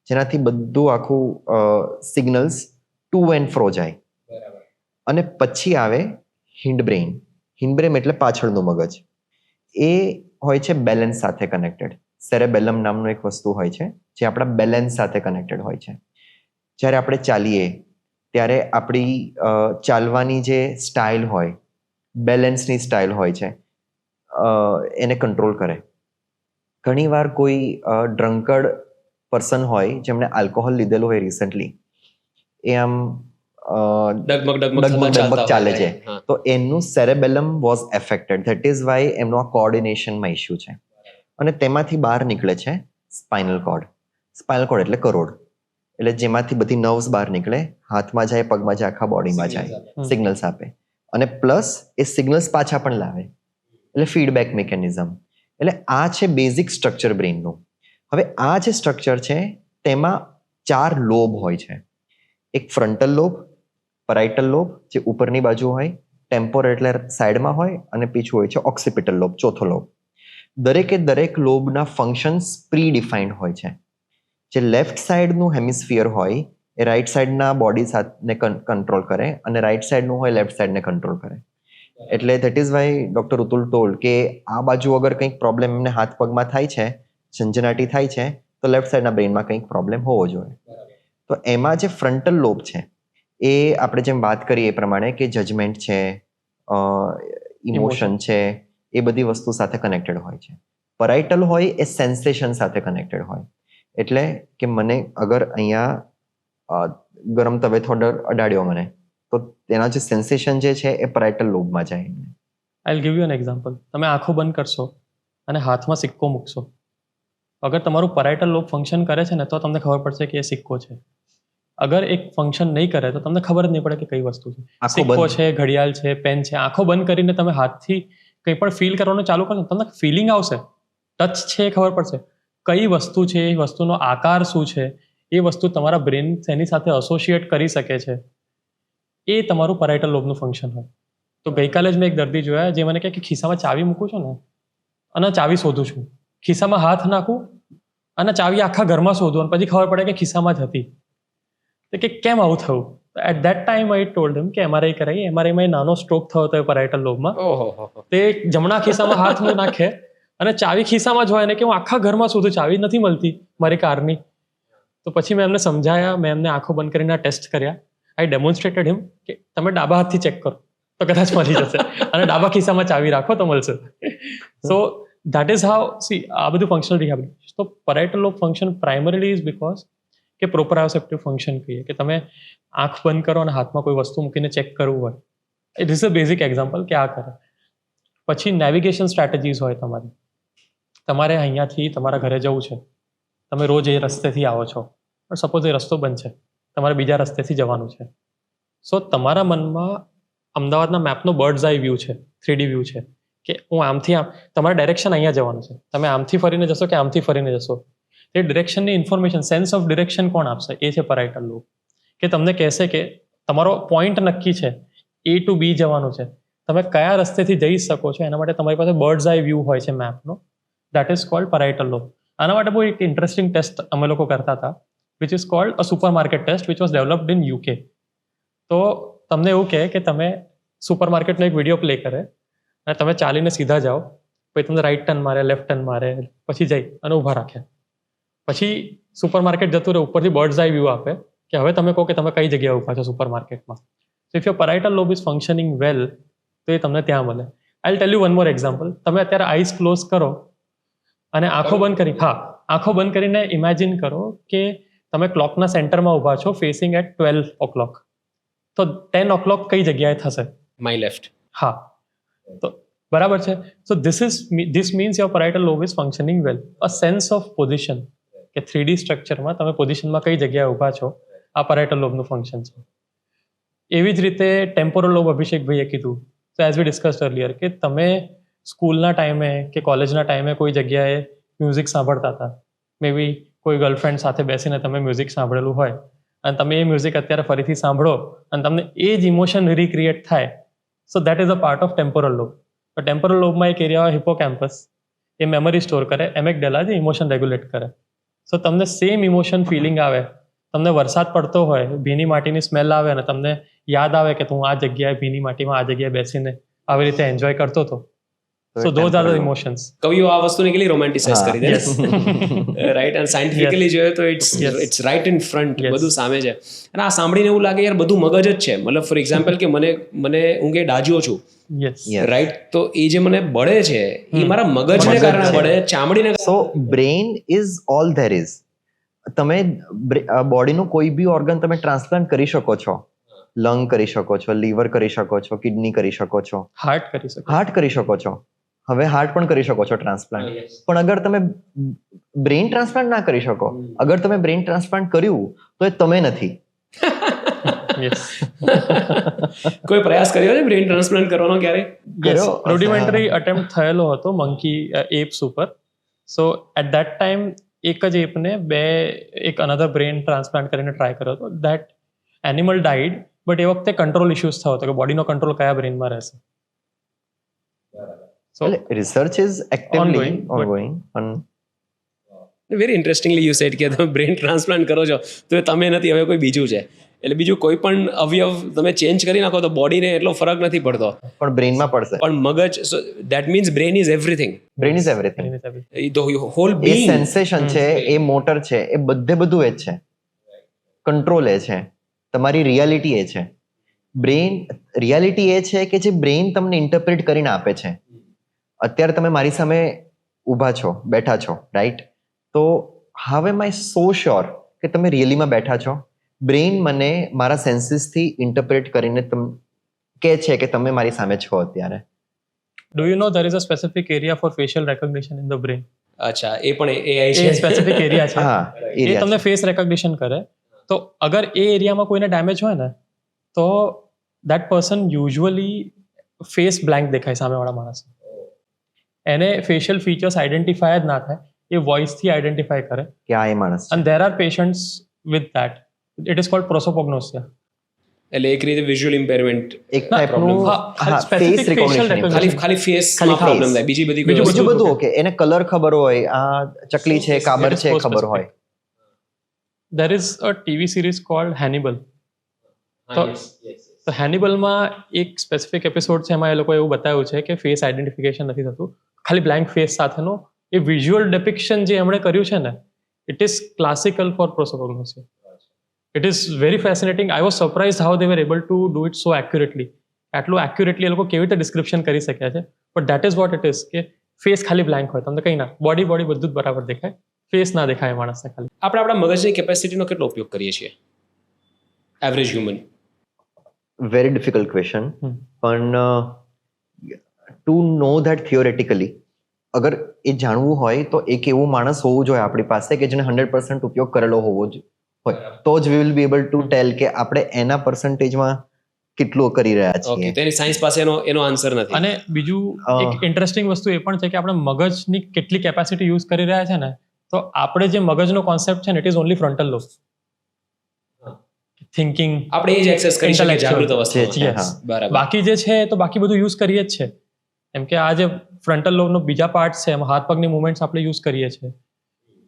જેનાથી બધું આખું સિગ્નલ્સ ટુ એન્ડ ફ્રો જાય. અને પછી આવે હિન્ડ બ્રેઇન. હિન્ડ બ્રેઇન એટલે પાછળનું મગજ. એ હોય છે બેલેન્સ સાથે કનેક્ટેડ. સેરેબેલમ નામનું એક વસ્તુ હોય છે જે આપણા બેલેન્સ સાથે કનેક્ટેડ હોય છે. જ્યારે આપણે ચાલીએ ત્યારે આપણી ચાલવાની જે સ્ટાઇલ હોય, બેલેન્સની સ્ટાઇલ હોય છે, એને કંટ્રોલ કરે. ઘણીવાર કોઈ ડ્રંકર્ડ પર્સન હોય જેમણે આલ્કોહોલ લીધેલું હોય રિસન્ટલી, એ આમ ડગમગ ચાલે છે, તો એનું cerebellum was affected. That is why એમનો આ કોઓર્ડિનેશનમાં ઇશ્યુ છે. અને તેમાંથી બહાર નીકળે છે સ્પાઇનલ કોર્ડ. સ્પાઇનલ કોર્ડ એટલે કરોડ, એટલે જેમાંથી બધી નર્વ્સ બહાર નીકળે, હાથમાં જાય, પગમાં જાય, આખા બોડીમાં જાય, સિગ્નલ્સ આપે. અને પ્લસ એ સિગ્નલ્સ પાછા પણ લાવે, એટલે ફીડબેક મિકેનિઝમ. એટલે આ છે બેઝિક સ્ટ્રક્ચર બ્રેઇનનું. હવે આ જે સ્ટ્રક્ચર છે તેમાં 4 લોબ હોય છે. એક ફ્રન્ટલ લોબ, પરાઇટલ લોબ જે ઉપરની બાજુ હોય, ટેમ્પોરલ એટલે સાઈડમાં હોય, અને પીછું હોય છે ઓક્સિપિટલ લોબ, ચોથો લોબ. દરેક લોબના ફંક્શન્સ પ્રી ડિફાઇન્ડ હોય છે. જે લેફ્ટ સાઈડનું હેમિસ્ફિયર હોય એ રાઈટ સાઈડના બોડી સાથે કંટ્રોલ કરે, અને રાઈટ સાઈડનું હોય લેફ્ટ સાઈડને કંટ્રોલ કરે. એટલે that is why doctor Rutul told કે આ બાજુ અગર કંઈક પ્રોબ્લેમ એમને હાથ પગમાં થાય છે, ઝંઝનાટી થાય છે, તો લેફ્ટ સાઈડના બ્રેઇનમાં કંઈક પ્રોબ્લેમ હોવો જોઈએ. તો એમાં જે ફ્રન્ટલ લોબ છે એ આપણે જેમ વાત કરીએ એ પ્રમાણે કે જજમેન્ટ છે, ઇમોશન છે, એ બધી વસ્તુ સાથે કનેક્ટેડ હોય છે. પરાઇટલ હોય એ સેન્સેશન સાથે કનેક્ટેડ હોય. એટલે કે મને અગર અહીંયા ગરમ તવેથો અડાડ્યો મને, તો તેના જે સેન્સેશન જે છે એ પરાઇટલ લોબમાં જાય. આઈ ગીવ યુ એન એક્ઝામ્પલ. તમે આંખો બંધ કરશો અને હાથમાં સિક્કો મૂકશો. અગર તમારું પરાઇટલ લોબ ફંક્શન કરે છે ને તો તમને ખબર પડશે કે એ સિક્કો છે. અગર એક ફંક્શન નહીં કરે તો તમને ખબર જ નહીં પડે કે કઈ વસ્તુ છે. સિક્કો છે, ઘડિયાળ છે, પેન છે. આંખો બંધ કરીને તમે હાથથી કંઈ પણ ફીલ કરવાનું ચાલુ કરો, તમને ફિલિંગ આવશે, ટચ છે એ ખબર પડશે. કઈ વસ્તુ છે, એ વસ્તુનો આકાર શું છે, એ વસ્તુ તમારા બ્રેન એની સાથે એસોસિએટ કરી શકે છે, એ તમારું પરાઇટલ લોબનું ફંક્શન હોય. તો ગઈકાલે જ મેં એક દર્દી જોયા જે મને કહે કે ખિસ્સામાં ચાવી મૂકું છું ને અને ચાવી શોધું છું, ખિસ્સામાં હાથ નાખું અને ચાવી આખા ઘરમાં શોધું, અને પછી ખબર પડે કે ખિસ્સામાં જ હતી. તો કે કેમ આવું થયું? At that time I told him કે એમઆરઆઈ કરાવી. એમઆરઆઈમાં નાનો સ્ટ્રોક થયો હતો પરાઇટલ લોબમાં. તે જમણા ખિસ્સામાં હાથ નાખે અને ચાવી ખિસ્સામાં જ હોય ને કે હું આખા ઘરમાં શોધું, ચાવી નથી મળતી મારી કારની. તો પછી મેં એમને સમજાયા, મેં એમને આંખો બંધ કરીને ટેસ્ટ કર્યા. આઈ ડેમોન્સ્ટ્રેટેડ હિમ કે તમે ડાબા હાથથી ચેક કરો તો કદાચ મળી જશે, અને ડાબા ખિસ્સામાં ચાવી રાખો તો મળશે. So that is how see આ બધું ફંક્શનલ રિહેબિલિટેશન. તો parietal lobe function primarily is because કે પ્રોપ્રાયોસેપ્ટિવ ફંક્શન કહીએ કે તમે આંખ બંધ કરો અને હાથમાં કોઈ વસ્તુ મૂકીને ચેક કરવું હોય. It is a basic example કે આ કરે. પછી નેવિગેશન સ્ટ્રેટેજીસ હોય તમારી. તમારે અહીંયાથી તમારા ઘરે જવું છે, તમે રોજ એ રસ્તેથી આવો છો, પણ સપોઝ એ રસ્તો બંધ છે, તમારે બીજા રસ્તેથી જવાનું છે. સો તમારા મનમાં અમદાવાદના મેપનો બર્ડ્સ આઈ વ્યૂ છે, 3D વ્યૂ છે કે હું આમથી આમ, તમારે ડાયરેક્શન અહીંયા જવાનું છે, તમે આમથી ફરીને જશો કે આમથી ફરીને જશો, એ ડિરેક્શનની ઇન્ફોર્મેશન, સેન્સ ઓફ ડિરેક્શન કોણ આપશે? એ છે પરાઇટલ લોબ. કે તમને કહેશે કે તમારો પોઈન્ટ નક્કી છે, A to B જવાનું છે, તમે કયા રસ્તેથી જઈ શકો છો એના માટે તમારી પાસે બર્ડ્સ આઈ વ્યૂ હોય છે મેપનો. That is called parietal lobe. આના માટે બહુ એક ઇન્ટરેસ્ટિંગ ટેસ્ટ અમે લોકો કરતા હતા, which is called a supermarket test which was developed in UK. તો તમને એવું કહે કે તમે સુપર માર્કેટનો એક વિડીયો પ્લે કરે અને તમે ચાલીને સીધા જાઓ, પછી તમને રાઈટ ટર્ન મારે, લેફ્ટ ટર્ન મારે, પછી જઈ અને ઊભા રાખે. પછી સુપર માર્કેટ જતું રહે, ઉપરથી બર્ડ્સ આઈ વ્યૂ આપે કે હવે તમે કહો કે તમે કઈ જગ્યાએ ઊભા છો સુપર માર્કેટમાં. સો if your parietal lobe is functioning well, તો એ તમને ત્યાં મળે. I tell you one more example. તમે અત્યારે આઈઝ ક્લોઝ કરો અને આંખો બંધ કરીને ઇમેજિન કરો કે તમે ક્લોકના સેન્ટરમાં ઊભા છો ફેસિંગ એટ 12 o'clock. તો 10 o'clock કઈ જગ્યાએ થશે? My left. હા, તો બરાબર છે. So this means your parietal lobe is functioning well. A sense of position, કે 3D સ્ટ્રક્ચરમાં તમે પોઝિશનમાં કઈ જગ્યાએ ઊભા છો, આ parietal lobe નું ફંક્શન છે. એવી જ રીતે ટેમ્પોરલ લોબ અભિષેકભાઈએ કીધું. સો એઝ વી ડિસ્કસ્ડ અર્લિયર કે તમે સ્કૂલના ટાઈમે કે કોલેજના ટાઈમે કોઈ જગ્યાએ મ્યુઝિક સાંભળતા હતા, મે બી કોઈ ગર્લફ્રેન્ડ સાથે બેસીને તમે મ્યુઝિક સાંભળેલું હોય અને તમે એ મ્યુઝિક અત્યારે ફરીથી સાંભળો અને તમને એ જ ઇમોશન રિક્રિએટ થાય, સો that is a part of temporal lobe. તો ટેમ્પોરલ લોબમાં એક એરિયા હોય હિપોકેમ્પસ, એ મેમરી સ્ટોર કરે, એમેગડેલા જે ઇમોશન રેગ્યુલેટ કરે. સો તમને સેમ ઇમોશન ફિલિંગ આવે, તમને વરસાદ પડતો હોય, ભીની માટીની સ્મેલ આવે અને તમને યાદ આવે કે તું આ જગ્યાએ ભીની માટીમાં આ જગ્યાએ બેસીને આવી રીતે એન્જોય કરતો હતો. સો ધોઝ આર ધ ઇમોશન્સ. કવિઓ આ વસ્તુને કેટલી રોમેન્ટિસાઇઝ કરી દે, રાઈટ? અને સાયન્ટિફિકલી જોઈએ તો ઇટ્સ રાઈટ ઇન ફ્રન્ટ, બધું સામે છે. અને આ સાંભળીને એવું લાગે યાર બધું મગજ જ છે. મતલબ ફોર એક્ઝામ્પલ કે મને હું કે ડાજ્યો છું, રાઈટ? તો એ જે મને બળે છે એ મારા મગજને કારણે બળે, ચામડીને. So brain is all there is. તમે બોડીનું કોઈ બી ઓર્ગન તમે ટ્રાન્સપ્લાન્ટ કરી શકો છો. લંગ કરી શકો છો, લીવર કરી શકો છો, કિડની કરી શકો છો, હાર્ટ કરી શકો છો. હવે હાર્ટ પણ કરી શકો છો ટ્રાન્સપ્લાન્ટ. પણ અગર તમે બ્રેઇન ટ્રાન્સપ્લાન્ટ ના કરી શકો, અગર તમે બ્રેઇન ટ્રાન્સપ્લાન્ટ કર્યું તો એ તમે નથી. કોઈ પ્રયાસ કર્યો છે બ્રેઇન ટ્રાન્સપ્લાન્ટ કરવાનો ક્યારે? રૂડિમેન્ટરી અટેમ્પ્ટ થયેલો હતો મંકી એપ્સ ઉપર. સો એટ ધેટ ટાઈમ એક જ એપને એક અનધર બ્રેઇન ટ્રાન્સપ્લાન્ટ કરીને ટ્રાય કર્યો હતો. ધેટ એનિમલ ડાઈડ, બટ એ વખતે કંટ્રોલ ઇશ્યુઝ થયો હતો કે બોડીનો કંટ્રોલ કયા બ્રેઇનમાં રહેશે. So research is actively ongoing. Very interestingly you sad કે તમે બ્રેઇન ટ્રાન્સપ્લાન્ટ કરો છો તો એ તમે નથી, હવે કોઈ બીજું છે. એટલે બીજું કોઈ પણ અવયવ તમે ચેન્જ કરી નાખો તો બોડીને એટલો ફરક નથી પડતો, પણ બ્રેઇનમાં પડશે. પણ મગજ, so that means brain is everything. Brain is everything. The whole a sensation છે, એ મોટર છે, એ બધું એ જ છે. કંટ્રોલ એ છે, તમારી રિયાલિટી એ છે. રિયાલિટી એ છે કે જે બ્રેઇન તમને ઇન્ટરપ્રેટ કરીને આપે છે. અત્યારે તમે મારી સામે ઊભા છો, બેઠા છો, રાઈટ? તો હાવ એમ આઈ સો શ્યોર કે તમે રિયલીમાં બેઠા છો? બ્રેઇન મને મારા સેન્સીસથી ઇન્ટરપ્રેટ કરીને કહે છે કે તમે મારી સામે છો અત્યારે. Do you know there is a specific area for facial recognition in the brain? અચ્છા, એ પણ AI છે, સ્પેસિફિક એરિયા છે. હા, એ તમને ફેસ રેકોગ્નિશન કરે. તો અગર એ એરિયામાં કોઈને ડેમેજ હોય ને તો that person usually face blank દેખાય સામેવાળા માણસ. એને ફેશિયલ ફીચર્સ આઈડેન્ટિફાય જ ના થાય, એ વોઇસથી આઈડેન્ટિફાય કરે કે આ એ માણસ. અને there are patients with that. It is called prosopagnosia. એટલે એક રીતે વિઝ્યુઅલ ઇમ્પેરમેન્ટ, એક ટાઈપનું ફેસ રિકોગ્નિશન. ખાલી ફેસમાં પ્રોબ્લેમ થાય, બીજી બધી બીજું બધું ઓકે. એને કલર ખબર હોય, આ ચકલી છે, કાબર છે, ખબર હોય. There is a TV series called Hannibal. તો હેનિબલમાં એક સ્પેસિફિક એપિસોડ છે, એમાં એ લોકો એવું બતાવ્યું છે કે ફેસ આઈડેન્ટિફિકેશન નથી થતું, ખાલી બ્લેન્ક ફેસ સાથેનો એ વિઝ્યુઅલ ડેપિક્શન જે એમણે કર્યું છે ને, it is classical for prosopagnosia. It is very fascinating. I was surprise how they were able to do it so accurately. આટલું એક્યુરેટલી એ લોકો કેવી રીતે ડિસ્ક્રિપ્શન કરી શક્યા છે. But that is what it is કે ફેસ ખાલી બ્લેન્ક હોય, તમને કંઈ ના, બોડી બધું જ બરાબર દેખાય, ફેસ ના દેખાય માણસને ખાલી. આપણે આપણા મગજની કેપેસિટીનો કેટલો ઉપયોગ કરીએ છીએ average human? Very difficult question. પણ ટુ નો ધેટ થિયોરેટિકલી, અગર એ જાણવું હોય તો એક એવું માણસ હોવું જોઈએ આપણી પાસે કે જેને 100% ઉપયોગ કરેલો હોવો જ હોય, તો જ we will be able to tell કે આપણે એના પર્સન્ટેજમાં કેટલું કરી રહ્યા છીએ. તેની સાયન્સ પાસે એનો આન્સર નથી. અને બીજું એક ઇન્ટરેસ્ટિંગ વસ્તુ એ પણ છે કે આપણે મગજની કેટલી કેપેસિટી યુઝ કરી રહ્યા છે ને, તો આપણે જે મગજનો કોન્સેપ્ટ છે ને, it is only frontal lobe. Thinking આપણે એ જ એક્સેસ કરી શકીએ જાગૃત અવસ્થામાં. બરાબર. બાકી જે છે તો બાકી બધું યુઝ કરીએ જ છે. એમ કે આ જે ફ્રન્ટલ લોબનો બીજા પાર્ટ છે, એમાં હાથ પગની મુવમેન્ટ્સ આપણે યુઝ કરીએ છીએ.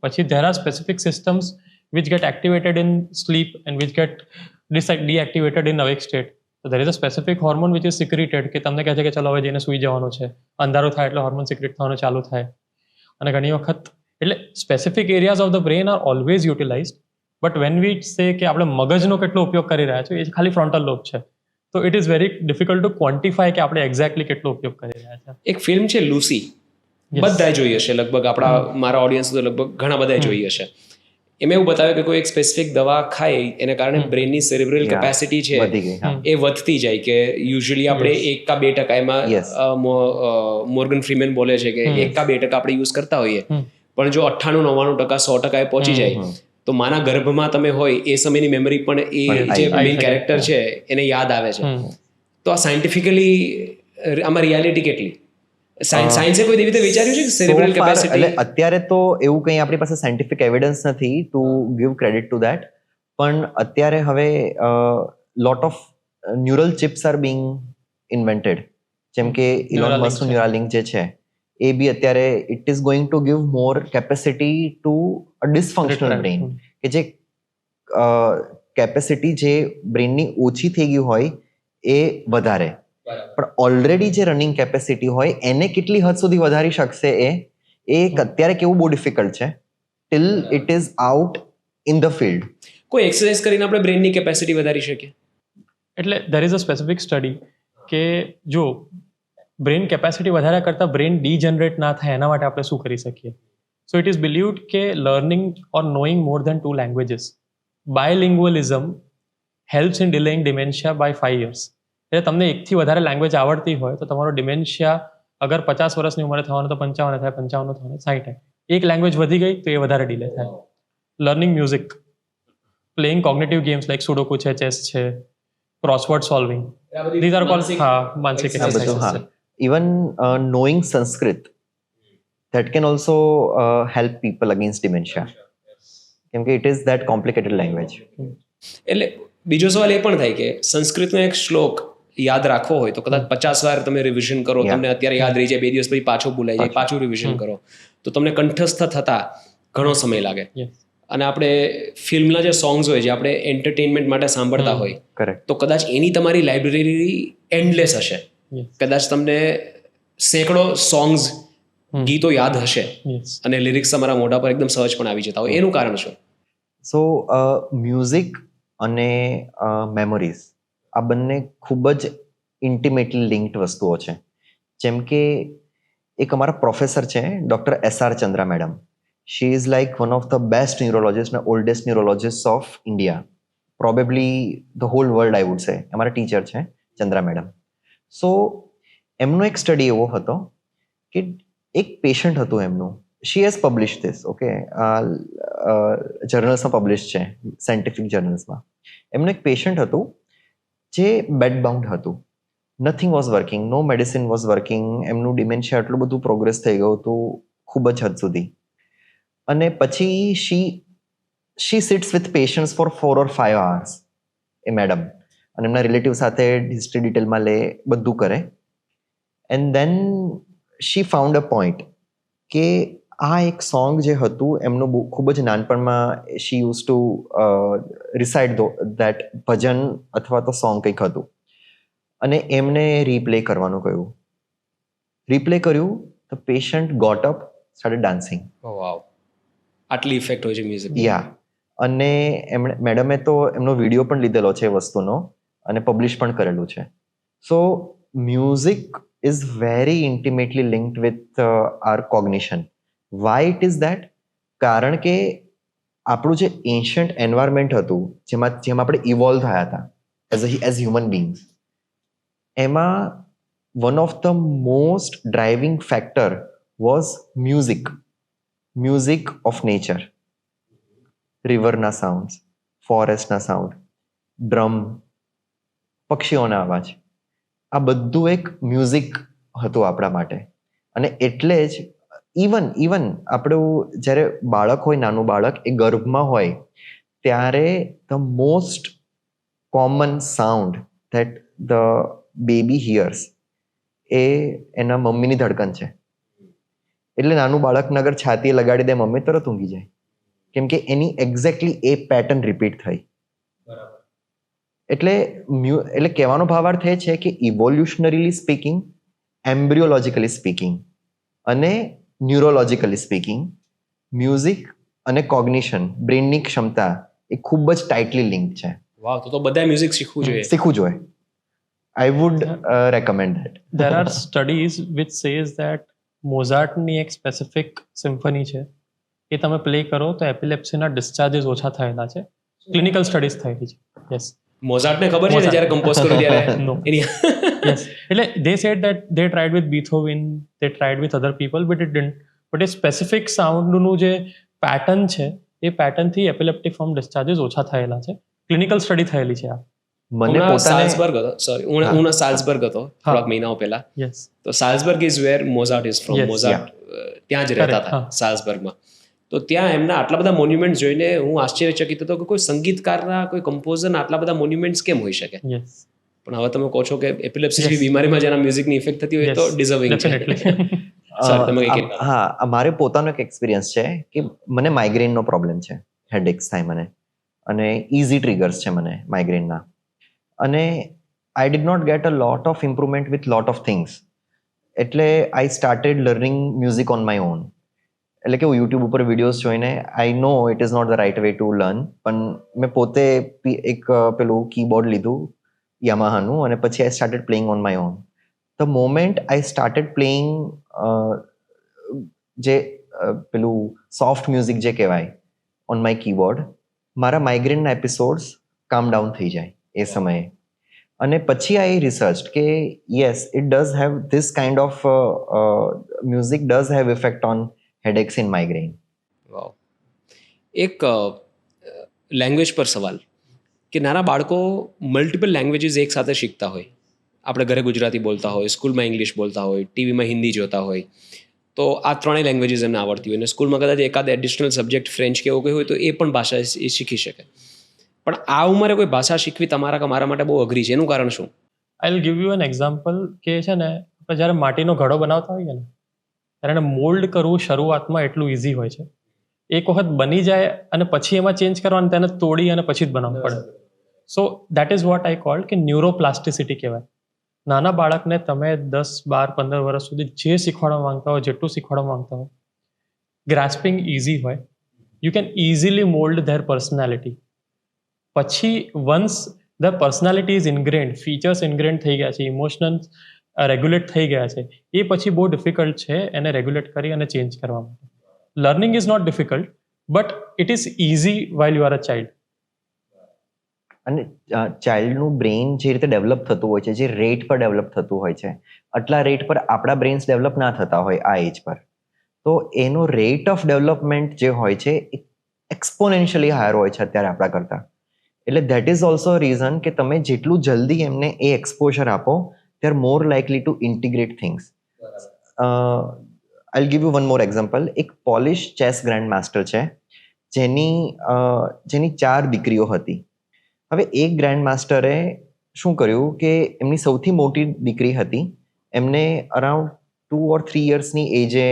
પછી there are specific systems which get activated in sleep and which get deactivated in awake state. તો there is a specific hormone which is secreted કે તમને કહે છે કે ચલો હવે જઈને સૂઈ જવાનું છે, અંધારું થાય એટલે હોર્મોન સિક્રેટ થવાનું ચાલુ થાય. અને ઘણી વખત એટલે specific areas of the brain are always યુટિલાઇઝડ. But when we સે કે આપણે મગજનો કેટલો ઉપયોગ કરી રહ્યા છીએ, એ ખાલી ફ્રન્ટલ લોબ છે. તો it is very difficult to quantify કે આપણે એક્ઝેક્ટલી કેટલો ઉપયોગ કરી રહ્યા છે. એક ફિલ્મ છે લૂસી, બધાએ જોઈ હશે લગભગ, મારા ઓડિયન્સ તો લગભગ ઘણા બધાએ જોઈ હશે. એમાં એવું બતાવે કે કોઈ એક સ્પેસિફિક દવા ખાય એને કારણે બ્રેનની સેરેબ્રલ કેપેસિટી છે વધી ગઈ, હા. એ વધતી જાય, કે યુઝ્યુઅલી આપણે 1 કા 2% એમાં Yes. મોર્ગન ફ્રીમેન બોલે છે કે 1 કા 2% આપણે યુઝ કરતા હોઈએ, પણ જો 98-99% 100% એ પહોંચી જાય તો માના ગર્ભમાં તમે હોય એ સમયની મેમરી પણ એ જે મેઇન કેરેક્ટર છે એને યાદ આવે છે. તો આ સાયન્ટિફિકલી આમાં રિયાલિટી કેટલી? સાયન્સે કોઈ રીતે વિચાર્યું છે કે સેરેબ્રલ So far, કેપેસિટી? એટલે અત્યારે તો એવું કંઈ આપણી પાસે સાયન્ટિફિક એવિડન્સ નથી to give credit to that, પણ અત્યારે હવે lot of neural chips are being invented, જેમ કે ઇલોન Neuralink મસ્કનું છે. ન્યુરાલિંક જે છે એ બી અત્યારે it is going to give more capacity to a dysfunctional brain, કે જે કેપેસિટી જે બ્રેઇનની ઓછી થઈ ગઈ હોય એ વધારે, પણ ઓલરેડી જે રનિંગ કેપેસિટી હોય એને કેટલી હદ સુધી વધારી શકશે એ અત્યારે કેવું બહુ ડિફિકલ્ટ છે till it is out in the field. કોઈ એક્સરસાઇઝ કરીને આપણે બ્રેનની કેપેસિટી વધારી શકીએ? એટલે there is a specific study કે જો બ્રેન કેપેસિટી વધારે કરતાં બ્રેન ડીજનરેટ ના થાય એના માટે આપણે શું કરી શકીએ. સો ઇટ ઇઝ બિલીવડ કે learning or knowing more than 2 languages, bilingualism helps in delaying dementia by 5 years. એટલે તમને એકથી વધારે લેંગ્વેજ આવડતી હોય તો તમારો ડિમેન્શિયા અગર 50 વર્ષની ઉંમરે થવાનો તો 55 થાય, 55 થવાનો 60 થાય. એક લેંગ્વેજ વધી ગઈ તો એ વધારે ડિલે થાય. Learning music, playing cognitive games like sudoku છે, ચેસ છે, crossword solving, these are called માનસિક આ બધું, એક્સરસાઇઝીસ હા. છે. Even knowing Sanskrit that can also help people against dementia, કેમ કે it is that complicated language. એટલે બીજો સવાલ એ પણ થાય કે સંસ્કૃતનો એક શ્લોક યાદ રાખવો હોય તો કદાચ 50 વાર તમે રિવિઝન કરો, Yeah. તમને અત્યારે યાદ રહી જાય, 2 દિવસ પછી પાછો ભૂલાઈ જાય, પાછું રિવિઝન કરો તો તમને કંઠસ્થ થતા ઘણો સમય લાગે. Yes. અને આપણે ફિલ્મના જે સોંગ્સ હોય જે આપણે એન્ટરટેનમેન્ટ માટે સાંભળતા હોય Correct. તો કદાચ એની તમારી લાઇબ્રેરી એન્ડલેસ હશે. Yes. કદાચ તમને સેંકડો સોંગ્સ ગીતો યાદ હશે Yes. અને લિરિક્સ તમારા મોઢા પર એકદમ સહજ પણ આવી જતા હોય. એનું કારણ શું? સો મ્યુઝિક અને મેમરીઝ આ બંને ખૂબ જ ઇન્ટિમેટલી લિંક્ડ વસ્તુઓ છે. જેમ કે એક અમારા પ્રોફેસર છે doctor SR Chandra madam. She is like one of the best neurologist અને oldest neurologist of India, probably the whole world I would say. અમારા ટીચર છે ચંદ્રા મેડમ. સો એમનો એક સ્ટડી એવો હતો કે એક પેશન્ટ હતું એમનું, she has publish this, okay, જર્નલ્સમાં પબ્લિશ છે, સાયન્ટિફિક જર્નલ્સમાં. એમનું એક પેશન્ટ હતું જે બેડ બાઉન્ડ હતું, nothing was working, no medicine was working, એમનું ડિમેન્શિયા એટલું બધું પ્રોગ્રેસ થઈ ગયું હતું ખૂબ જ હદ સુધી. અને પછી she sits with patients for 4 or 5 hours, એ મેડમ, અને એમના રિલેટિવ સાથે હિસ્ટ્રી ડિટેલમાં લે, બધું કરે. And then she found a point કે આ એક સોંગ જે હતું એમનું ખૂબ જ નાનપણમાં શી યુઝ ટુ રિસાઇડ દેટ ભજન અથવા તો સોંગ કંઈક હતું, અને એમને રીપ્લે કરવાનું કહ્યું. રીપ્લે કર્યું તો patient got up, started dancing. Wow, આટલી ઇફેક્ટ હોય છે મ્યુઝિક. યા, અને એમણે મેડમે તો એમનો વિડીયો પણ લીધેલો છે એ વસ્તુનો અને પબ્લિશ પણ કરેલું છે. So music is very intimately linked with our cognition. Why it is that? કારણ કે આપણું જે એન્શન્ટ એન્વાયરમેન્ટ હતું જેમ આપણે ઇવોલ્વ થયા હતા એઝ હ્યુમન બીંગ્સ, એમાં one of the most driving factor was music of nature. રિવરના સાઉન્ડ્સ, ફોરેસ્ટના સાઉન્ડ, ડ્રમ, પક્ષીઓના અવાજ, આ બધું એક મ્યુઝિક હતું આપણા માટે. અને એટલે જ ઇવન આપણું જ્યારે બાળક હોય, નાનું બાળક એ ગર્ભમાં હોય ત્યારે the most common sound that the baby hears એ એના મમ્મીની ધડકન છે. એટલે નાનું બાળકને અગર છાતીએ લગાડી દે મમ્મી, તરત ઊંઘી જાય, કેમ કે એની એક્ઝેક્ટલી એ પેટર્ન રિપીટ થઈ. એટલે કહેવાનો ભાવાર્થ એ છે કે ઇવોલ્યુશનરીલી સ્પીકિંગ, એમ્બ્રિયોલોજીકલી સ્પીકિંગ અને ન્યુરોલોજીકલી સ્પીકિંગ, મ્યુઝિક અને કોગ્નિશન, બ્રેનની ક્ષમતા એ ખૂબ જ ટાઇટલી લિંક છે. વાવ, તો બધા મ્યુઝિક શીખવું જોઈએ. શીખવું જોઈએ. I would recommend that. there are studies which says that મોઝાર્ટની એક સ્પેસિફિક સિમ્ફની છે એ તમે પ્લે કરો તો એપિલેપ્સીના ડિસ્ચાર્જીસ ઓછા થયેલા છે. ક્લિનિકલ સ્ટડીઝ થયેલી છે. યસ મોઝાર્ટને ખબર છે ને જ્યારે કમ્પોઝ કર્યું ત્યારે No. એની યસ એટલે they said that they tried with Beethoven, they tried with other people but it didn't. but એ સ્પેસિફિક સાઉન્ડનું જે પેટર્ન છે એ પેટર્નથી એપિલેપ્ટિક ફોર્મ ડિસ્ચાર્જીસ ઓછા થયેલા છે. ક્લિનિકલ સ્ટડી થયેલી છે આ. મને હમણાં પોતાને સાલ્ઝબર્ગ હતો, સોરી હું સાલ્ઝબર્ગ હતો થોડાક મહિનાઓ પહેલા. યસ તો Salzburg is where Mozart is from. Yes, Mozart ત્યાં જ રહેતા Correct, હતા હા. સાલ્ઝબર્ગમાં. તો ત્યાં એમના આટલા બધા મોન્યુમેન્ટ જોઈને હું આશ્ચર્યચકિત હતો કે કોઈ સંગીતકારના કોઈ કમ્પોઝરના આટલા બધા મોન્યુમેન્ટ્સ કેમ હોઈ શકે. યસ પણ હવે તમે કહો છો કે એપિલેપ્સી જેવી Yes. બીમારીમાં જેના મ્યુઝિકની ઇફેક્ટ થતી હોય તો ડિઝર્વિંગ છે. ડેફિનેટલી. Sorry, તમે કંઈક હા, મારે પોતાનો એક એક્સપિરિયન્સ છે કે મને માઇગ્રેનનો પ્રોબ્લેમ છે. હેડેક્સ થાય મને અને ઇઝી ટ્રિગર્સ છે મને માઇગ્રેનના. અને I did not get a lot of improvement with lot of things. એટલે I started learning music on my own. એટલે કે હું યુટ્યુબ ઉપર વિડીયોઝ જોઈને I know it is not the right way to learn, પણ મેં પોતે એક પેલું કીબોર્ડ લીધું યામાહાનું અને પછી I started playing on my on. The moment I started playing જે પેલું સોફ્ટ મ્યુઝિક જે કહેવાય ઓન માય કીબોર્ડ, મારા માઇગ્રેનના એપિસોડ્સ કામ ડાઉન થઈ જાય એ સમયે. અને પછી આઈ રિસર્ચ કે yes it does have this kind of music does have effect on headaches in migraine. વાવ. એક લેંગ્વેજ પર સવાલ કે નાના બાળકો મલ્ટિપલ લેંગ્વેજીસ એક સાથે શીખતા હોય. આપણે ઘરે ગુજરાતી બોલતા હોય, સ્કૂલમાં ઇંગ્લિશ બોલતા હોય, ટીવીમાં હિન્દી જોતા હોય, તો આ ત્રણેય લેંગ્વેજીસ એમને આવડતી હોય અને સ્કૂલમાં કદાચ એકાદ એડિશનલ સબ્જેક્ટ ફ્રેન્ચ કે એવું કંઈ હોય તો એ પણ ભાષા એ શીખી શકે. પણ આ ઉંમરે કોઈ ભાષા શીખવી તમારા કે મારા માટે બહુ અઘરી છે. એનું કારણ શું? I will give U an example કે છે ને આપણે જ્યારે માટીનો ઘડો બનાવતા હોઈએ ને ત્યારે એને મોલ્ડ કરવું શરૂઆતમાં એટલું ઇઝી હોય છે. એક વખત બની જાય અને પછી એમાં ચેન્જ કરવાનું, તેને તોડી અને પછી જ બનાવવું પડે. સો that is what I cold કે ન્યુરોપ્લાસ્ટિસિટી કહેવાય. નાના બાળકને તમે 10, 12, 15 વર્ષ સુધી જે શીખવાડવા માંગતા હોય, જેટલું શીખવાડવા માંગતા હોય, ગ્રાસ્પિંગ ઇઝી હોય, you can easily mould their personality. પછી once the personality is ingrained, features ingrained થઈ ગયા છે, ઇમોશનલ્સ રેગ્યુલેટ થઈ ગયા છે, એ પછી બહુ ડિફિકલ્ટ છે એને રેગ્યુલેટ કરી અને ચેન્જ કરવા માટે. Learning is not difficult but it is easy while you are a child. અને ચાઇલ્ડનું બ્રેઇન જે રીતે ડેવલપ થતું હોય છે, જે રેટ પર ડેવલપ થતું હોય છે, આટલા રેટ પર આપણા બ્રેઇન્સ ડેવલપ ના થતા હોય આ એજ પર. તો એનો રેટ ઓફ ડેવલપમેન્ટ જે હોય છે એ એક્સપોનેન્શિયલી હાયર હોય છે અત્યારે આપણા કરતાં. એટલે ધેટ ઇઝ ઓલ્સો રીઝન કે તમે જેટલું જલ્દી એમને એ એક્સપોઝર આપો, they are more likely to integrate things. I'll give you one more example. એક પોલિશ ચેસ ગ્રાન્ડ માસ્ટર છે જેની 4 દીકરીઓ હતી. હવે એક ગ્રાન્ડ માસ્ટરે શું કર્યું કે એમની સૌથી મોટી દીકરી હતી એમને અરાઉન્ડ 2 or 3 યર્સની એજે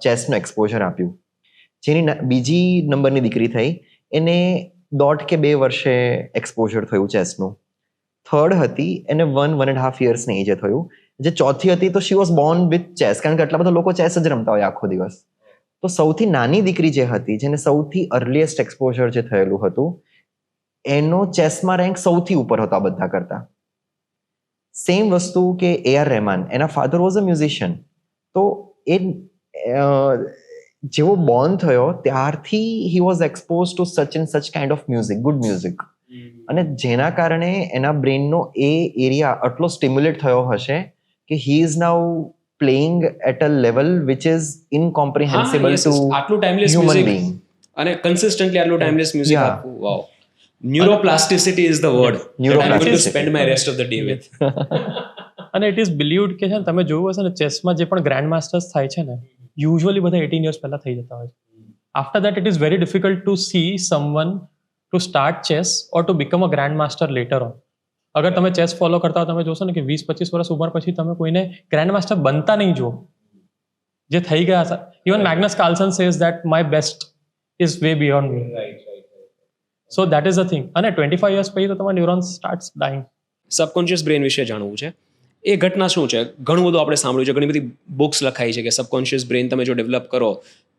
ચેસનું એક્સપોઝર આપ્યું. જેની બીજી નંબરની દીકરી થઈ એને 1.5 કે 2 વર્ષે એક્સપોઝર થયું ચેસનું. થર્ડ હતી એને 1.5 યર્સની એજે થયું. જે ચોથી હતી તો she was born with chess, કારણ કે આટલા બધા લોકો ચેસ જ રમતા હોય આખો દિવસ. તો સૌથી નાની દીકરી જે હતી, જેને સૌથી અર્લીએસ્ટ એક્સપોઝર જે થયેલું હતું, એનો ચેસમાં રેન્ક સૌથી ઉપર હતો આ બધા કરતા. સેમ વસ્તુ કે AR રહેમાન, એના ફાધર વોઝ અ મ્યુઝિશિયન. તો એ જેવો બોર્ન થયો ત્યારથી he was expose to such and such kind of music, good music. અને જેના કારણે એના બ્રેઇનનો એ એરિયા આટલો સ્ટિમ્યુલેટ થયો હશે કે he is now playing at a level which is incomprehensible to આટલું ટાઈમલેસ હ્યુમન મ્યુઝિક બીંગ. અને કન્સિસ્ટન્ટલી આટલું ટાઈમલેસ મ્યુઝિક Yeah. આપવું. Wow. Neuroplasticity is the word that I'm going to spend my rest of the day with. અને it is believed કે છે ને તમે જોયું હશે ને ચેસમાં જે પણ ગ્રાન્ડ માસ્ટર્સ થાય છે ને યુઝ્યુઅલી બધા 18 યર્સ પહેલા થઈ જતા હોય છે. After that it is very difficult two C someone to start chess or to become a grand master letter on. અગર તમે ચેસ ફોલો કરતા હો તમે જોશો ને કે 20-25 વર્ષ ઉંમર પછી તમે કોઈને ગ્રાન્ડ માસ્ટર બનતા નહીં જુઓ જે થઈ ગયા છે. Even Magnus Carlsen says that my best is way beyond me. So that is the thing. અને 25 યર્સ પછી તો તમારા neurons starts dying. Subconscious brain વિશે જાણવું છે. એ ઘટના શું છે? ઘણું બધું આપણે સાંભળ્યું છે, ઘણી બધી બુક્સ લખાઈ છે કે સબકોન્શિયસ બ્રેન તમે જો ડેવલપ કરો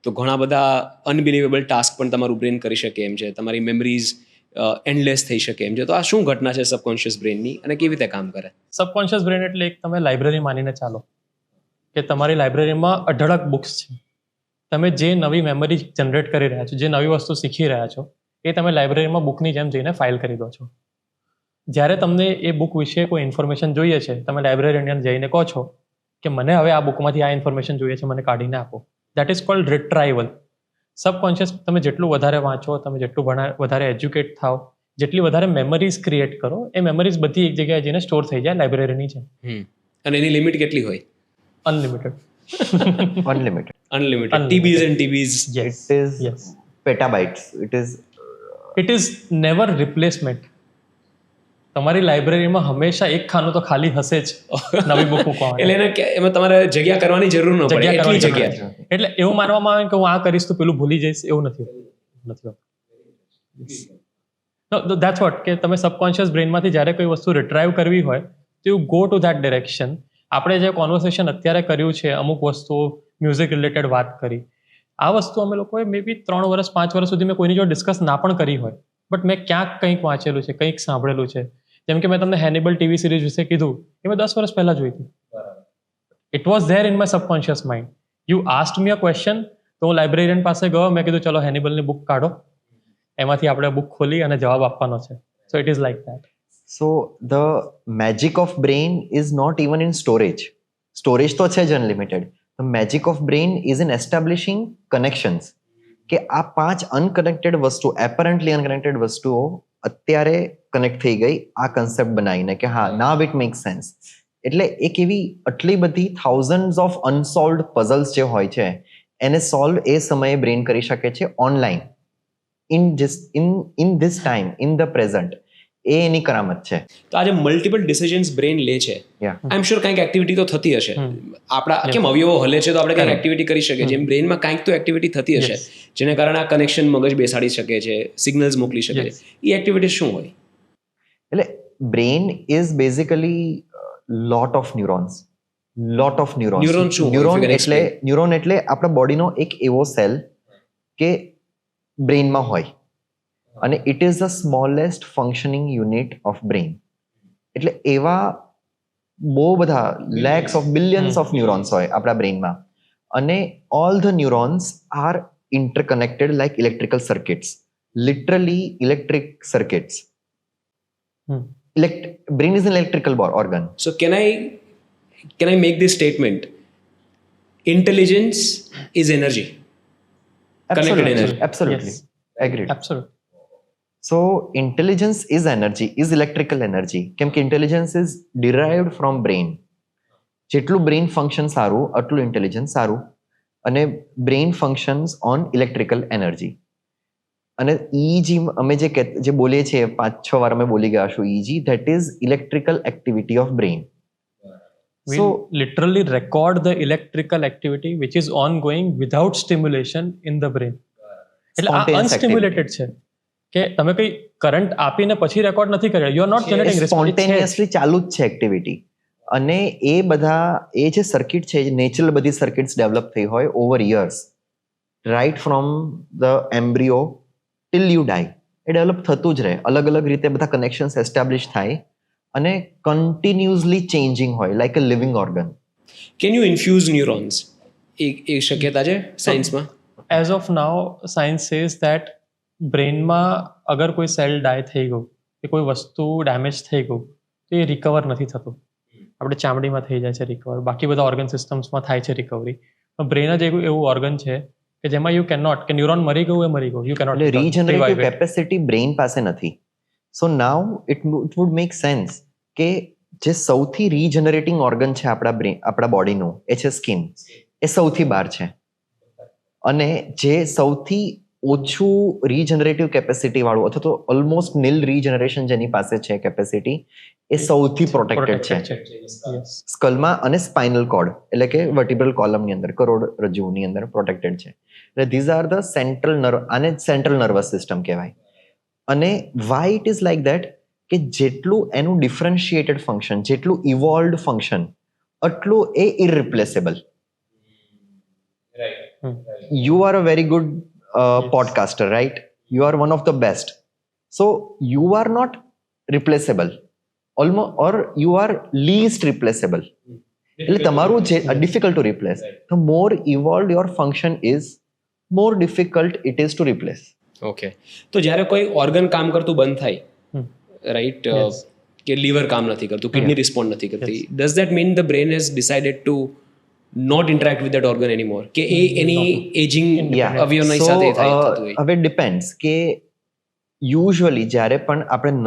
તો ઘણા બધા અનબિલીવેબલ ટાસ્ક પણ તમારું બ્રેન કરી શકે એમ છે. તમારી મેમરીઝ એન્ડલેસ થઈ શકે એમ છે. તો આ શું ઘટના છે સબકોન્શિયસ બ્રેનની અને કેવી રીતે કામ કરે? સબકોન્શિયસ બ્રેન એટલે એક તમે લાઇબ્રેરી માનીને ચાલો કે તમારી લાઇબ્રેરીમાં અઢળક બુક્સ છે. તમે જે નવી મેમરી જનરેટ કરી રહ્યા છો, જે નવી વસ્તુ શીખી રહ્યા છો, એ તમે લાઇબ્રેરીમાં બુકની જેમ જઈને ફાઇલ કરી દો છો. જ્યારે તમને એ બુક વિશે કોઈ ઇન્ફોર્મેશન જોઈએ છે, તમે લાઇબ્રેરિયન જઈને કહો છો કે મને હવે આ બુકમાંથી આ ઇન્ફોર્મેશન જોઈએ છે, મને કાઢીને આપો. That is cold રિટ્રાઇવલ. સબકોન્શિયસ તમે જેટલું વધારે વાંચો, તમે જેટલું વધારે એજ્યુકેટ થાઓ, જેટલી વધારે મેમરીઝ ક્રિએટ કરો, એ મેમરીઝ બધી એક જગ્યાએ જઈને સ્ટોર થઈ જાય લાઇબ્રેરીની છે. અને એની લિમિટ કેટલી હોય? Unlimited. Unlimited. TBs and TBs. Yes. It is Yes. petabytes. It is never replacement. તમારી લાઇબ્રેરીમાં હંમેશા એક ખાનું તો ખાલી હશે જ નવી બુક મૂકવા માટે. એટલે એમાં તમારે જગ્યા કરવાની જરૂર ન પડે, એટલી જગ્યા. એટલે એવું માનવામાં આવે કે હું આ કરીશ તો પેલું ભૂલી જઈશ, એવું નથી. ધેટ્સ વોટ કે તમે સબકોન્શિયસ બ્રેનમાંથી જ્યારે કોઈ વસ્તુ રિટ્રાઈવ કરવી હોય તો you go to that direction. આપણે જે કોન્વર્સેશન અત્યારે કર્યું છે, અમુક વસ્તુઓ મ્યુઝિક રિલેટેડ વાત કરી, આ વસ્તુ અમે લોકોએ મે બી 3 વર્ષ 5 વર્ષ સુધી મેં કોઈની જોડે ડિસ્કસ ના પણ કરી હોય, બટ મેં ક્યાંક કંઈક વાંચેલું છે, કંઈક સાંભળેલું છે. જેમ કે મેં તમને હેનિબલ ટીવી સિરીઝ વિશે કીધું, એ મેં 10 વર્ષ પહેલા જોઈ હતી. It was there in my subconscious mind. You asked me a question, તો હું લાઇબ્રેરિયન પાસે ગયો, મેં કીધું ચલો હેનિબલની બુક કાઢો, એમાંથી આપણે બુક ખોલી અને જવાબ આપવાનો છે. સો it is like that. So the magic of brain is not even in storage. Storage તો છે જ unlimited. The magic of brain is in establishing connections. કે આ 5 અનકનેક્ટેડ વસ્તુ, એપરન્ટલી અનકનેક્ટેડ વસ્તુઓ અત્યારે કનેક્ટ થઈ ગઈ આ કન્સેપ્ટ બનાવીને કે હા, નાવ ઇટ મેક સેન્સ. એટલે એક એવી આટલી બધી થાઉઝન્ડ્સ ઓફ અનસોલ્વડ પઝલ્સ જે હોય છે એને સોલ્વ એ સમયે બ્રેન કરી શકે છે online, in this time, in the present. એ એની કરામત છે. તો આજે મલ્ટિપલ ડિસિઝન્સ બ્રેન લે છે, આઈ એમ શ્યોર કંઈક એક્ટિવિટી તો થતી હશે. આપણા કેમ અવયવો હલે છે તો આપણે કંઈક એક્ટિવિટી કરી શકીએ છીએ, એમ બ્રેનમાં કંઈક તો એક્ટિવિટી થતી હશે જેને કારણે આ કનેક્શન મગજ બેસાડી શકે છે, સિગ્નલ્સ મોકલી શકે છે. એ એક્ટિવિટી શું હોય? એટલે brain is basically lot of neurons. Neuron એટલે આપણા બોડીનો એક એવો સેલ કે બ્રેનમાં હોય, અને it is the smallest functioning unit of brain. એટલે એવા બહુ બધા lakhs of billions of neurons હોય આપણા બ્રેનમાં, અને all the neurons are interconnected like electrical circuits, literally electric circuits. Brain is an electrical organ. So can I make this statement? Intelligence is energy. Connected energy. Absolutely. Yes. Agreed. Absolutely. So intelligence is energy, is electrical energy. કેમ કે intelligence is derived from brain. જેટલું brain function સારું આટલું intelligence સારું, અને brain functions on electrical energy. અને EEG અમે જે બોલીએ છીએ 5-6 વાર અમે બોલી ગયા છું, EEG, that is electrical activity of brain. We literally record the electrical activity which is ongoing without stimulation in the brain. એટલે આ અનસ્ટિમ્યુલેટેડ છે કે તમે કઈ કરંટ આપીને પછી રેકોર્ડ નથી કર્યા, you are not generating spontaneously ચાલુ જ છે એક્ટિવિટી. અને એ બધા એ જે સર્કિટ છે, નેચરલ બધી સર્કિટ્સ ડેવલપ થઈ હોય over years, right from the embryo till you die, એ ડેવલપ થતું જ રહે. અલગ અલગ રીતે બધા કનેક્શન્સ એસ્ટાબ્લિશ થાય અને કન્ટિન્યુઅસલી ચેન્જિંગ હોય, like a living organ. Can you infuse neurons? એ શક્યતા છે સાયન્સમાં? As of now science says that બ્રેનમાં અગર કોઈ સેલ ડાય થઈ ગયું કે કોઈ વસ્તુ ડેમેજ થઈ ગયું તો એ રિકવર નથી થતું. આપણે ચામડીમાં થઈ જાય છે રિકવર, બાકી બધા ઓર્ગન સિસ્ટમ્સમાં થાય છે રિકવરી. પણ બ્રેન જ એવું ઓર્ગન છે કે જેમાં યુ કેન નોટ, કે ન્યુરોન મરી ગયું, you can not. Regenerative capacity brain પાસે નથી. So now it would make sense કે જે સૌથી રીજનરેટિંગ ઓર્ગન છે આપણા બોડીનું, એ છે સ્કિન. એ સૌથી બહાર છે, અને જે સૌથી ઓછું રીજનરેટિવ કેપેસિટી વાળું અથવા તો ઓલમોસ્ટ નિલ રીજનરેશન જેની પાસે છે કેપેસિટી, એ સૌથી પ્રોટેક્ટેડ છે સ્કલમાં અને સ્પાઇનલ કોર્ડ એટલે કે વર્ટિબ્રલ કોલમની અંદર, કરોડરજ્જુની અંદર પ્રોટેક્ટેડ છે. એટલે this are the central nerve, આને સેન્ટ્રલ નર્વસ સિસ્ટમ કહેવાય. અને Y it is like that કે જેટલું એનું ડિફરન્શિએટેડ ફંક્શન, જેટલું ઇવોલ્વડ ફંક્શન, એટલું એ ઇરરિપ્લેસેબલ. You are a very good podcaster, right? You are one of the best. So you are not replaceable almost or you are least replaceable. એટલે તમારું જે difficult to replace, the more evolve your function is, more difficult it is to replace. Okay, તો જ્યારે કોઈ organ કામ કરતું બંધ થાય, રાઈટ, કે લીવર કામ નથી કરતું, કિડની રિસ્પોન્ડ નથી કરતી, does that mean the brain has decided to not interact with that organ anymore, કે એ એની એજિંગ અવયવની સાથે થતું હોય? હવે ડિપેન્ડ્સ કે યુઝ્યુઅલી જ્યારે પણ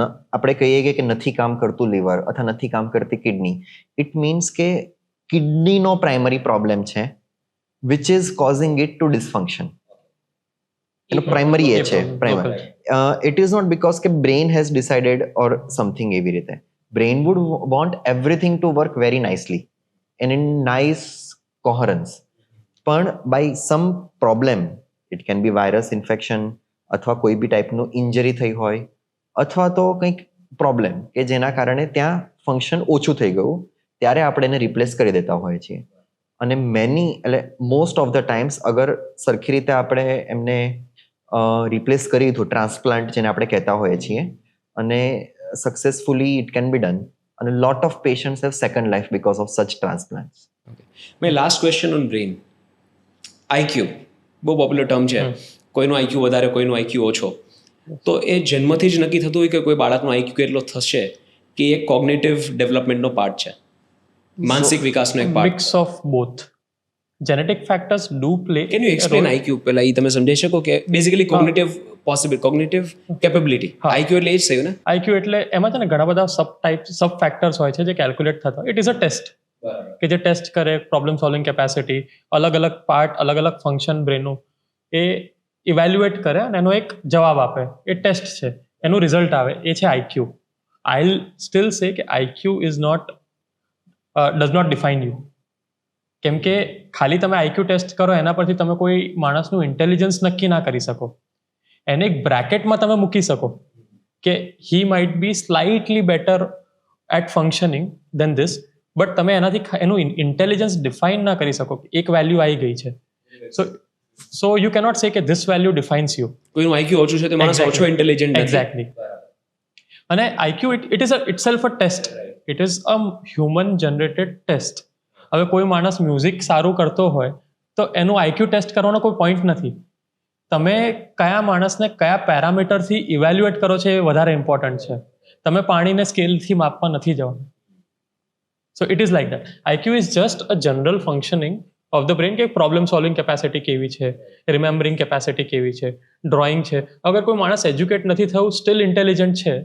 આપણે કહીએ કે નથી કામ કરતું લીવર અથવા નથી કામ કરતી કિડની, ઇટ મીન્સ કે કિડનીનો પ્રાઇમરી પ્રોબ્લેમ છે which is causing it to dysfunction. એનો પ્રાઇમરી એ છે primary. It is not because કે brain has decided or something એવી રીતે. Brain would want everything to work very nicely and in nice coherence, પણ by some problem, it can be virus infection અથવા કોઈ બી ટાઈપનું injury થઈ હોય અથવા તો કંઈક પ્રોબ્લેમ કે જેના કારણે ત્યાં ફંક્શન ઓછું થઈ ગયું, ત્યારે આપણે એને રિપ્લેસ કરી દેતા હોઈએ છીએ. અને મોસ્ટ ઓફ ધ ટાઈમ્સ અગર સરખી રીતે આપણે એમને રિપ્લેસ કરી દીધું, ટ્રાન્સપ્લાન્ટ જેને આપણે કહેતા હોઈએ છીએ, અને successfully it can be done, અને lot of patients have second life because of such transplants. My last question on brain. IQ બહુ પોપ્યુલર ટર્મ છે. કોઈનું આઈક્યુ વધારે, કોઈનું આઈક્યુ ઓછો. તો એ જન્મથી જ નક્કી થતું હોય કે કોઈ બાળકનો આઈક્યુ કેટલો થશે, કે એ કોગ્નિટિવ ડેવલપમેન્ટનો પાર્ટ છે, માનસિક વિકાસનો એક part? Mix of both. Genetic factors do play. Can you explain IQ? પહેલા એ તમે સમજાવી શકો કે બેઝિકલી કોગ્નિટિવ કેપેબિલિટી, આઈક્યુ એટલે એ જ થયું ને? આઈક્યુ એટલે એમાં છે ને ઘણા બધા સબ ફેક્ટર્સ હોય છે જે કેલ્ક્યુલેટ થતા. ઇટ ઇઝ અ ટેસ્ટ કે જે ટેસ્ટ કરે પ્રોબ્લેમ સોલ્વિંગ કેપેસિટી, અલગ અલગ પાર્ટ, અલગ અલગ ફંક્શન બ્રેનનું, એ ઇવેલ્યુએટ કરે અને એનો એક જવાબ આપે. એ ટેસ્ટ છે, એનું રિઝલ્ટ આવે, એ છે IQ. I will still say કે IQ is not does not define you. કેમ કે ખાલી તમે આઈક્યુ ટેસ્ટ કરો એના પરથી તમે કોઈ માણસનું ઇન્ટેલિજન્સ નક્કી ના કરી શકો. એને એક બ્રેકેટમાં તમે મૂકી શકો કે he might be slightly better at functioning than this, but તમે એનાથી એનું ઇન્ટેલિજન્સ ડિફાઇન ના કરી શકો. એક વેલ્યુ આવી ગઈ છે, સો યુ કેનોટ સે કે ધીસ વેલ્યુ ડિફાઇન્સ યુ. કોઈનું આઈક્યુ ઓછું છે તો માણસ ઓછો ઇન્ટેલિજન્ટ નથી. એક્ઝેક્ટલી. અને IQ it is itself a test. It is a human generated test. હવે કોઈ માણસ મ્યુઝિક સારું કરતો હોય તો એનું આઈક્યુ ટેસ્ટ કરવાનો કોઈ પોઈન્ટ નથી. તમે કયા માણસને કયા પેરામીટરથી ઇવેલ્યુએટ કરો છો એ વધારે ઇમ્પોર્ટન્ટ છે. તમે પાણીને સ્કેલથી માપવા નથી જવાનું. સો it is like that. IQ is just a general functioning of the brain, કે પ્રોબ્લેમ સોલ્વિંગ કેપેસિટી કેવી છે, રિમેમ્બરિંગ કેપેસિટી કેવી છે, ડ્રોઈંગ છે. અગર કોઈ માણસ એજ્યુકેટ નથી થયું, સ્ટીલ ઇન્ટેલિજન્ટ છે,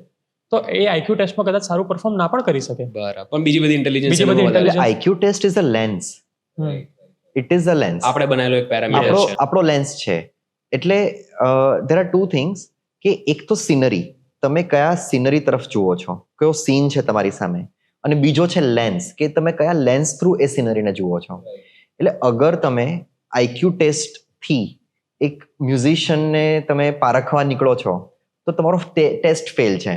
તો એ આઈક્યુ ટેસ્ટમાં કદાચ સારું પરફોર્મ ના પણ કરી શકે. બરાબર. પણ બીજી બધી intelligence IQ test is a lens. It is a lens. આપણે બનાવેલો એક પેરામીટર છે, આપણો લેન્સ છે. એટલે ધેર આર ટુ થિંગ્સ, કે એક તો સિનરી, તમે કયા સિનરી તરફ જુઓ છો, કયો સીન છે તમારી સામે, અને બીજો છે લેન્સ, કે તમે કયા લેન્સ થ્રુ એ સિનરીને જુઓ છો. એટલે અગર તમે આઈક્યુ ટેસ્ટથી એક મ્યુઝિશિયનને તમે પારખવા નીકળો છો તો તમારો ટેસ્ટ ફેલ છે.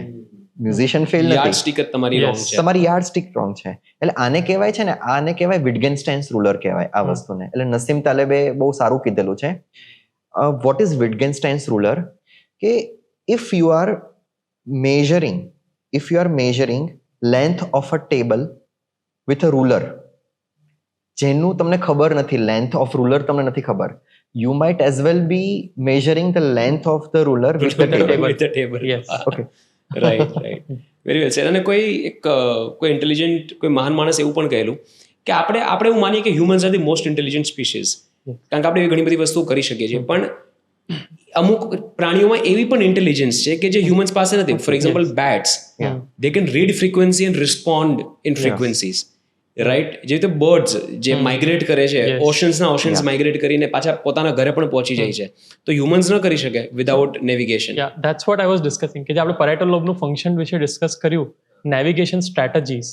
મ્યુઝિશિયન ફેલ નથી, તમારી યાર્ડસ્ટિક રોંગ છે. એટલે આને કહેવાય છે ને, આને કહેવાય વિટગેન્સ્ટાઇન્સ રૂલર કહેવાય આ વસ્તુને. એટલે નસીમ તાલેબે બહુ સારું કીધેલું છે. What is Wittgenstein's ruler? કે if you are measuring length of a table with a ruler, જેનું તમને ખબર નથી, લેન્થ ઓફ રૂલર તમને નથી ખબર, you might as well be measuring the length of the ruler with the table. Yes. Okay. Right. Very well said. અને કોઈ intelligent, કોઈ મહાન માણસ એવું પણ કહેલું કે આપણે એવું માનીએ કે humans are the most intelligent species, કારણ કે આપણે એવી ઘણી બધી વસ્તુઓ કરી શકીએ છીએ, પણ અમુક પ્રાણીઓમાં એવી પણ ઇન્ટેલિજન્સ છે કે જે હ્યુમન્સ પાસે નથી. For example bets, they can read frequency and respond in frequencies, right? જે રીતે બર્ડ્સ જે માઇગ્રેટ કરે છે, ઓશન્સ માઇગ્રેટ કરીને પાછા પોતાના ઘરે પણ પહોંચી જાય છે, તો હ્યુમન્સ ન કરી શકે without navigation. That's what I was discussing, કે જે આપણે પેરેટલ લોબનું ફંક્શન વિશે ડિસ્કસ કર્યું, નેવિગેશન સ્ટ્રેટેજીસ.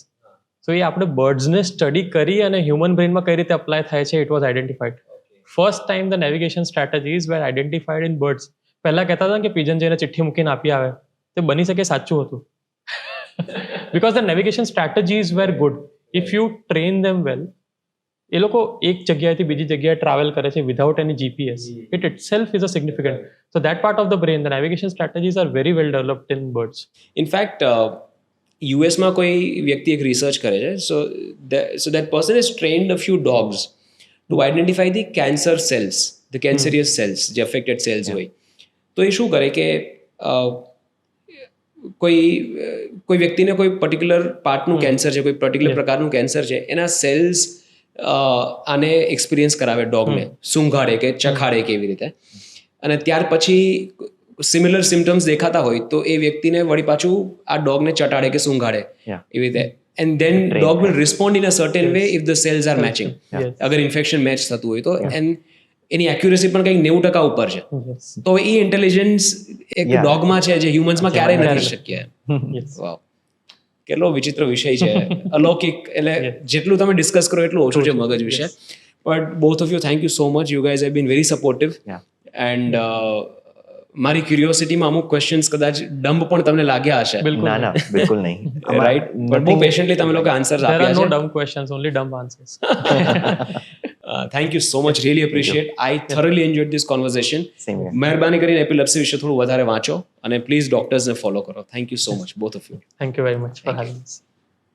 તો એ આપણે બર્ડ્સને સ્ટડી કરી અને હ્યુમન બ્રેનમાં કઈ રીતે અપ્લાય થાય છે, it was identified. First time the navigation strategies were identified in birds. પહેલાં કહેતા હતા કે પિજન જઈને ચિઠ્ઠી મૂકીને આપી આવે, તે બની શકે સાચું હતું. Because the navigation strategies were good. If you train them well, એ લોકો એક જગ્યાએથી બીજી જગ્યાએ ટ્રાવેલ કરે છે વિધાઉટ એની GPS. It itself is a significant. So that part of the brain, the navigation strategies are very well developed in birds. In fact યુએસમાં કોઈ વ્યક્તિ એક રિસર્ચ કરે છે, so that person is trained a few dogs to identify the cancer cells, the કેન્સરિયસ cells, જે affected cells હોય. તો એ શું કરે કે કોઈ વ્યક્તિને કોઈ પર્ટિક્યુલર પાર્ટનું કેન્સર છે, કોઈ પર્ટિક્યુલર પ્રકારનું કેન્સર છે, એના સેલ્સ આને એક્સપિરિયન્સ કરાવે ડોગને, સૂંઘાડે કે ચખાડે કેવી રીતે, અને ત્યાર પછી સિમિલર સિમ્ટમ્સ દેખાતા હોય તો એ વ્યક્તિને વળી પાછું આ ડોગને ચટાડે કે સૂંઘાડે એવી રીતે, and then dog will respond in a certain way if the cells are matching. અગર ઇન્ફેક્શન મેચ થતું હોય તો એની એક્યુરેસી પણ કંઈક 90% ઉપર છે. તો એ ઇન્ટેલિજન્સ એક ડોગમાં છે જે હ્યુમન્સમાં ક્યારેય નથી શક્ય. વાવ, કેટલો વિચિત્ર વિષય છે, અલૌકિક. એટલે જેટલું તમે ડિસ્કસ કરો એટલું ઓછું છે મગજ વિશે. But both of you, thank you so much. You guys have been very supportive. And મારી ક્યુરિયોસિટીમાં અમુક ક્વેશ્ચન્સ કદાચ ડમ્બ પણ તમને લાગ્યા હશે. ના ના, બિલકુલ નહીં. રાઈટ, બટ બહુ પેશન્ટલી તમે લોકો આન્સર્સ આપ્યા છે. No dumb questions, only dumb answers. Thank you so much, really appreciate. I thoroughly enjoyed this conversation. Same here. મહેરબાની કરીને એપિલેપ્સી વિશે થોડું વધારે વાંચો અને પ્લીઝ ડોક્ટર્સને ફોલો કરો. Thank you so much, both of you. Thank you very much for having us.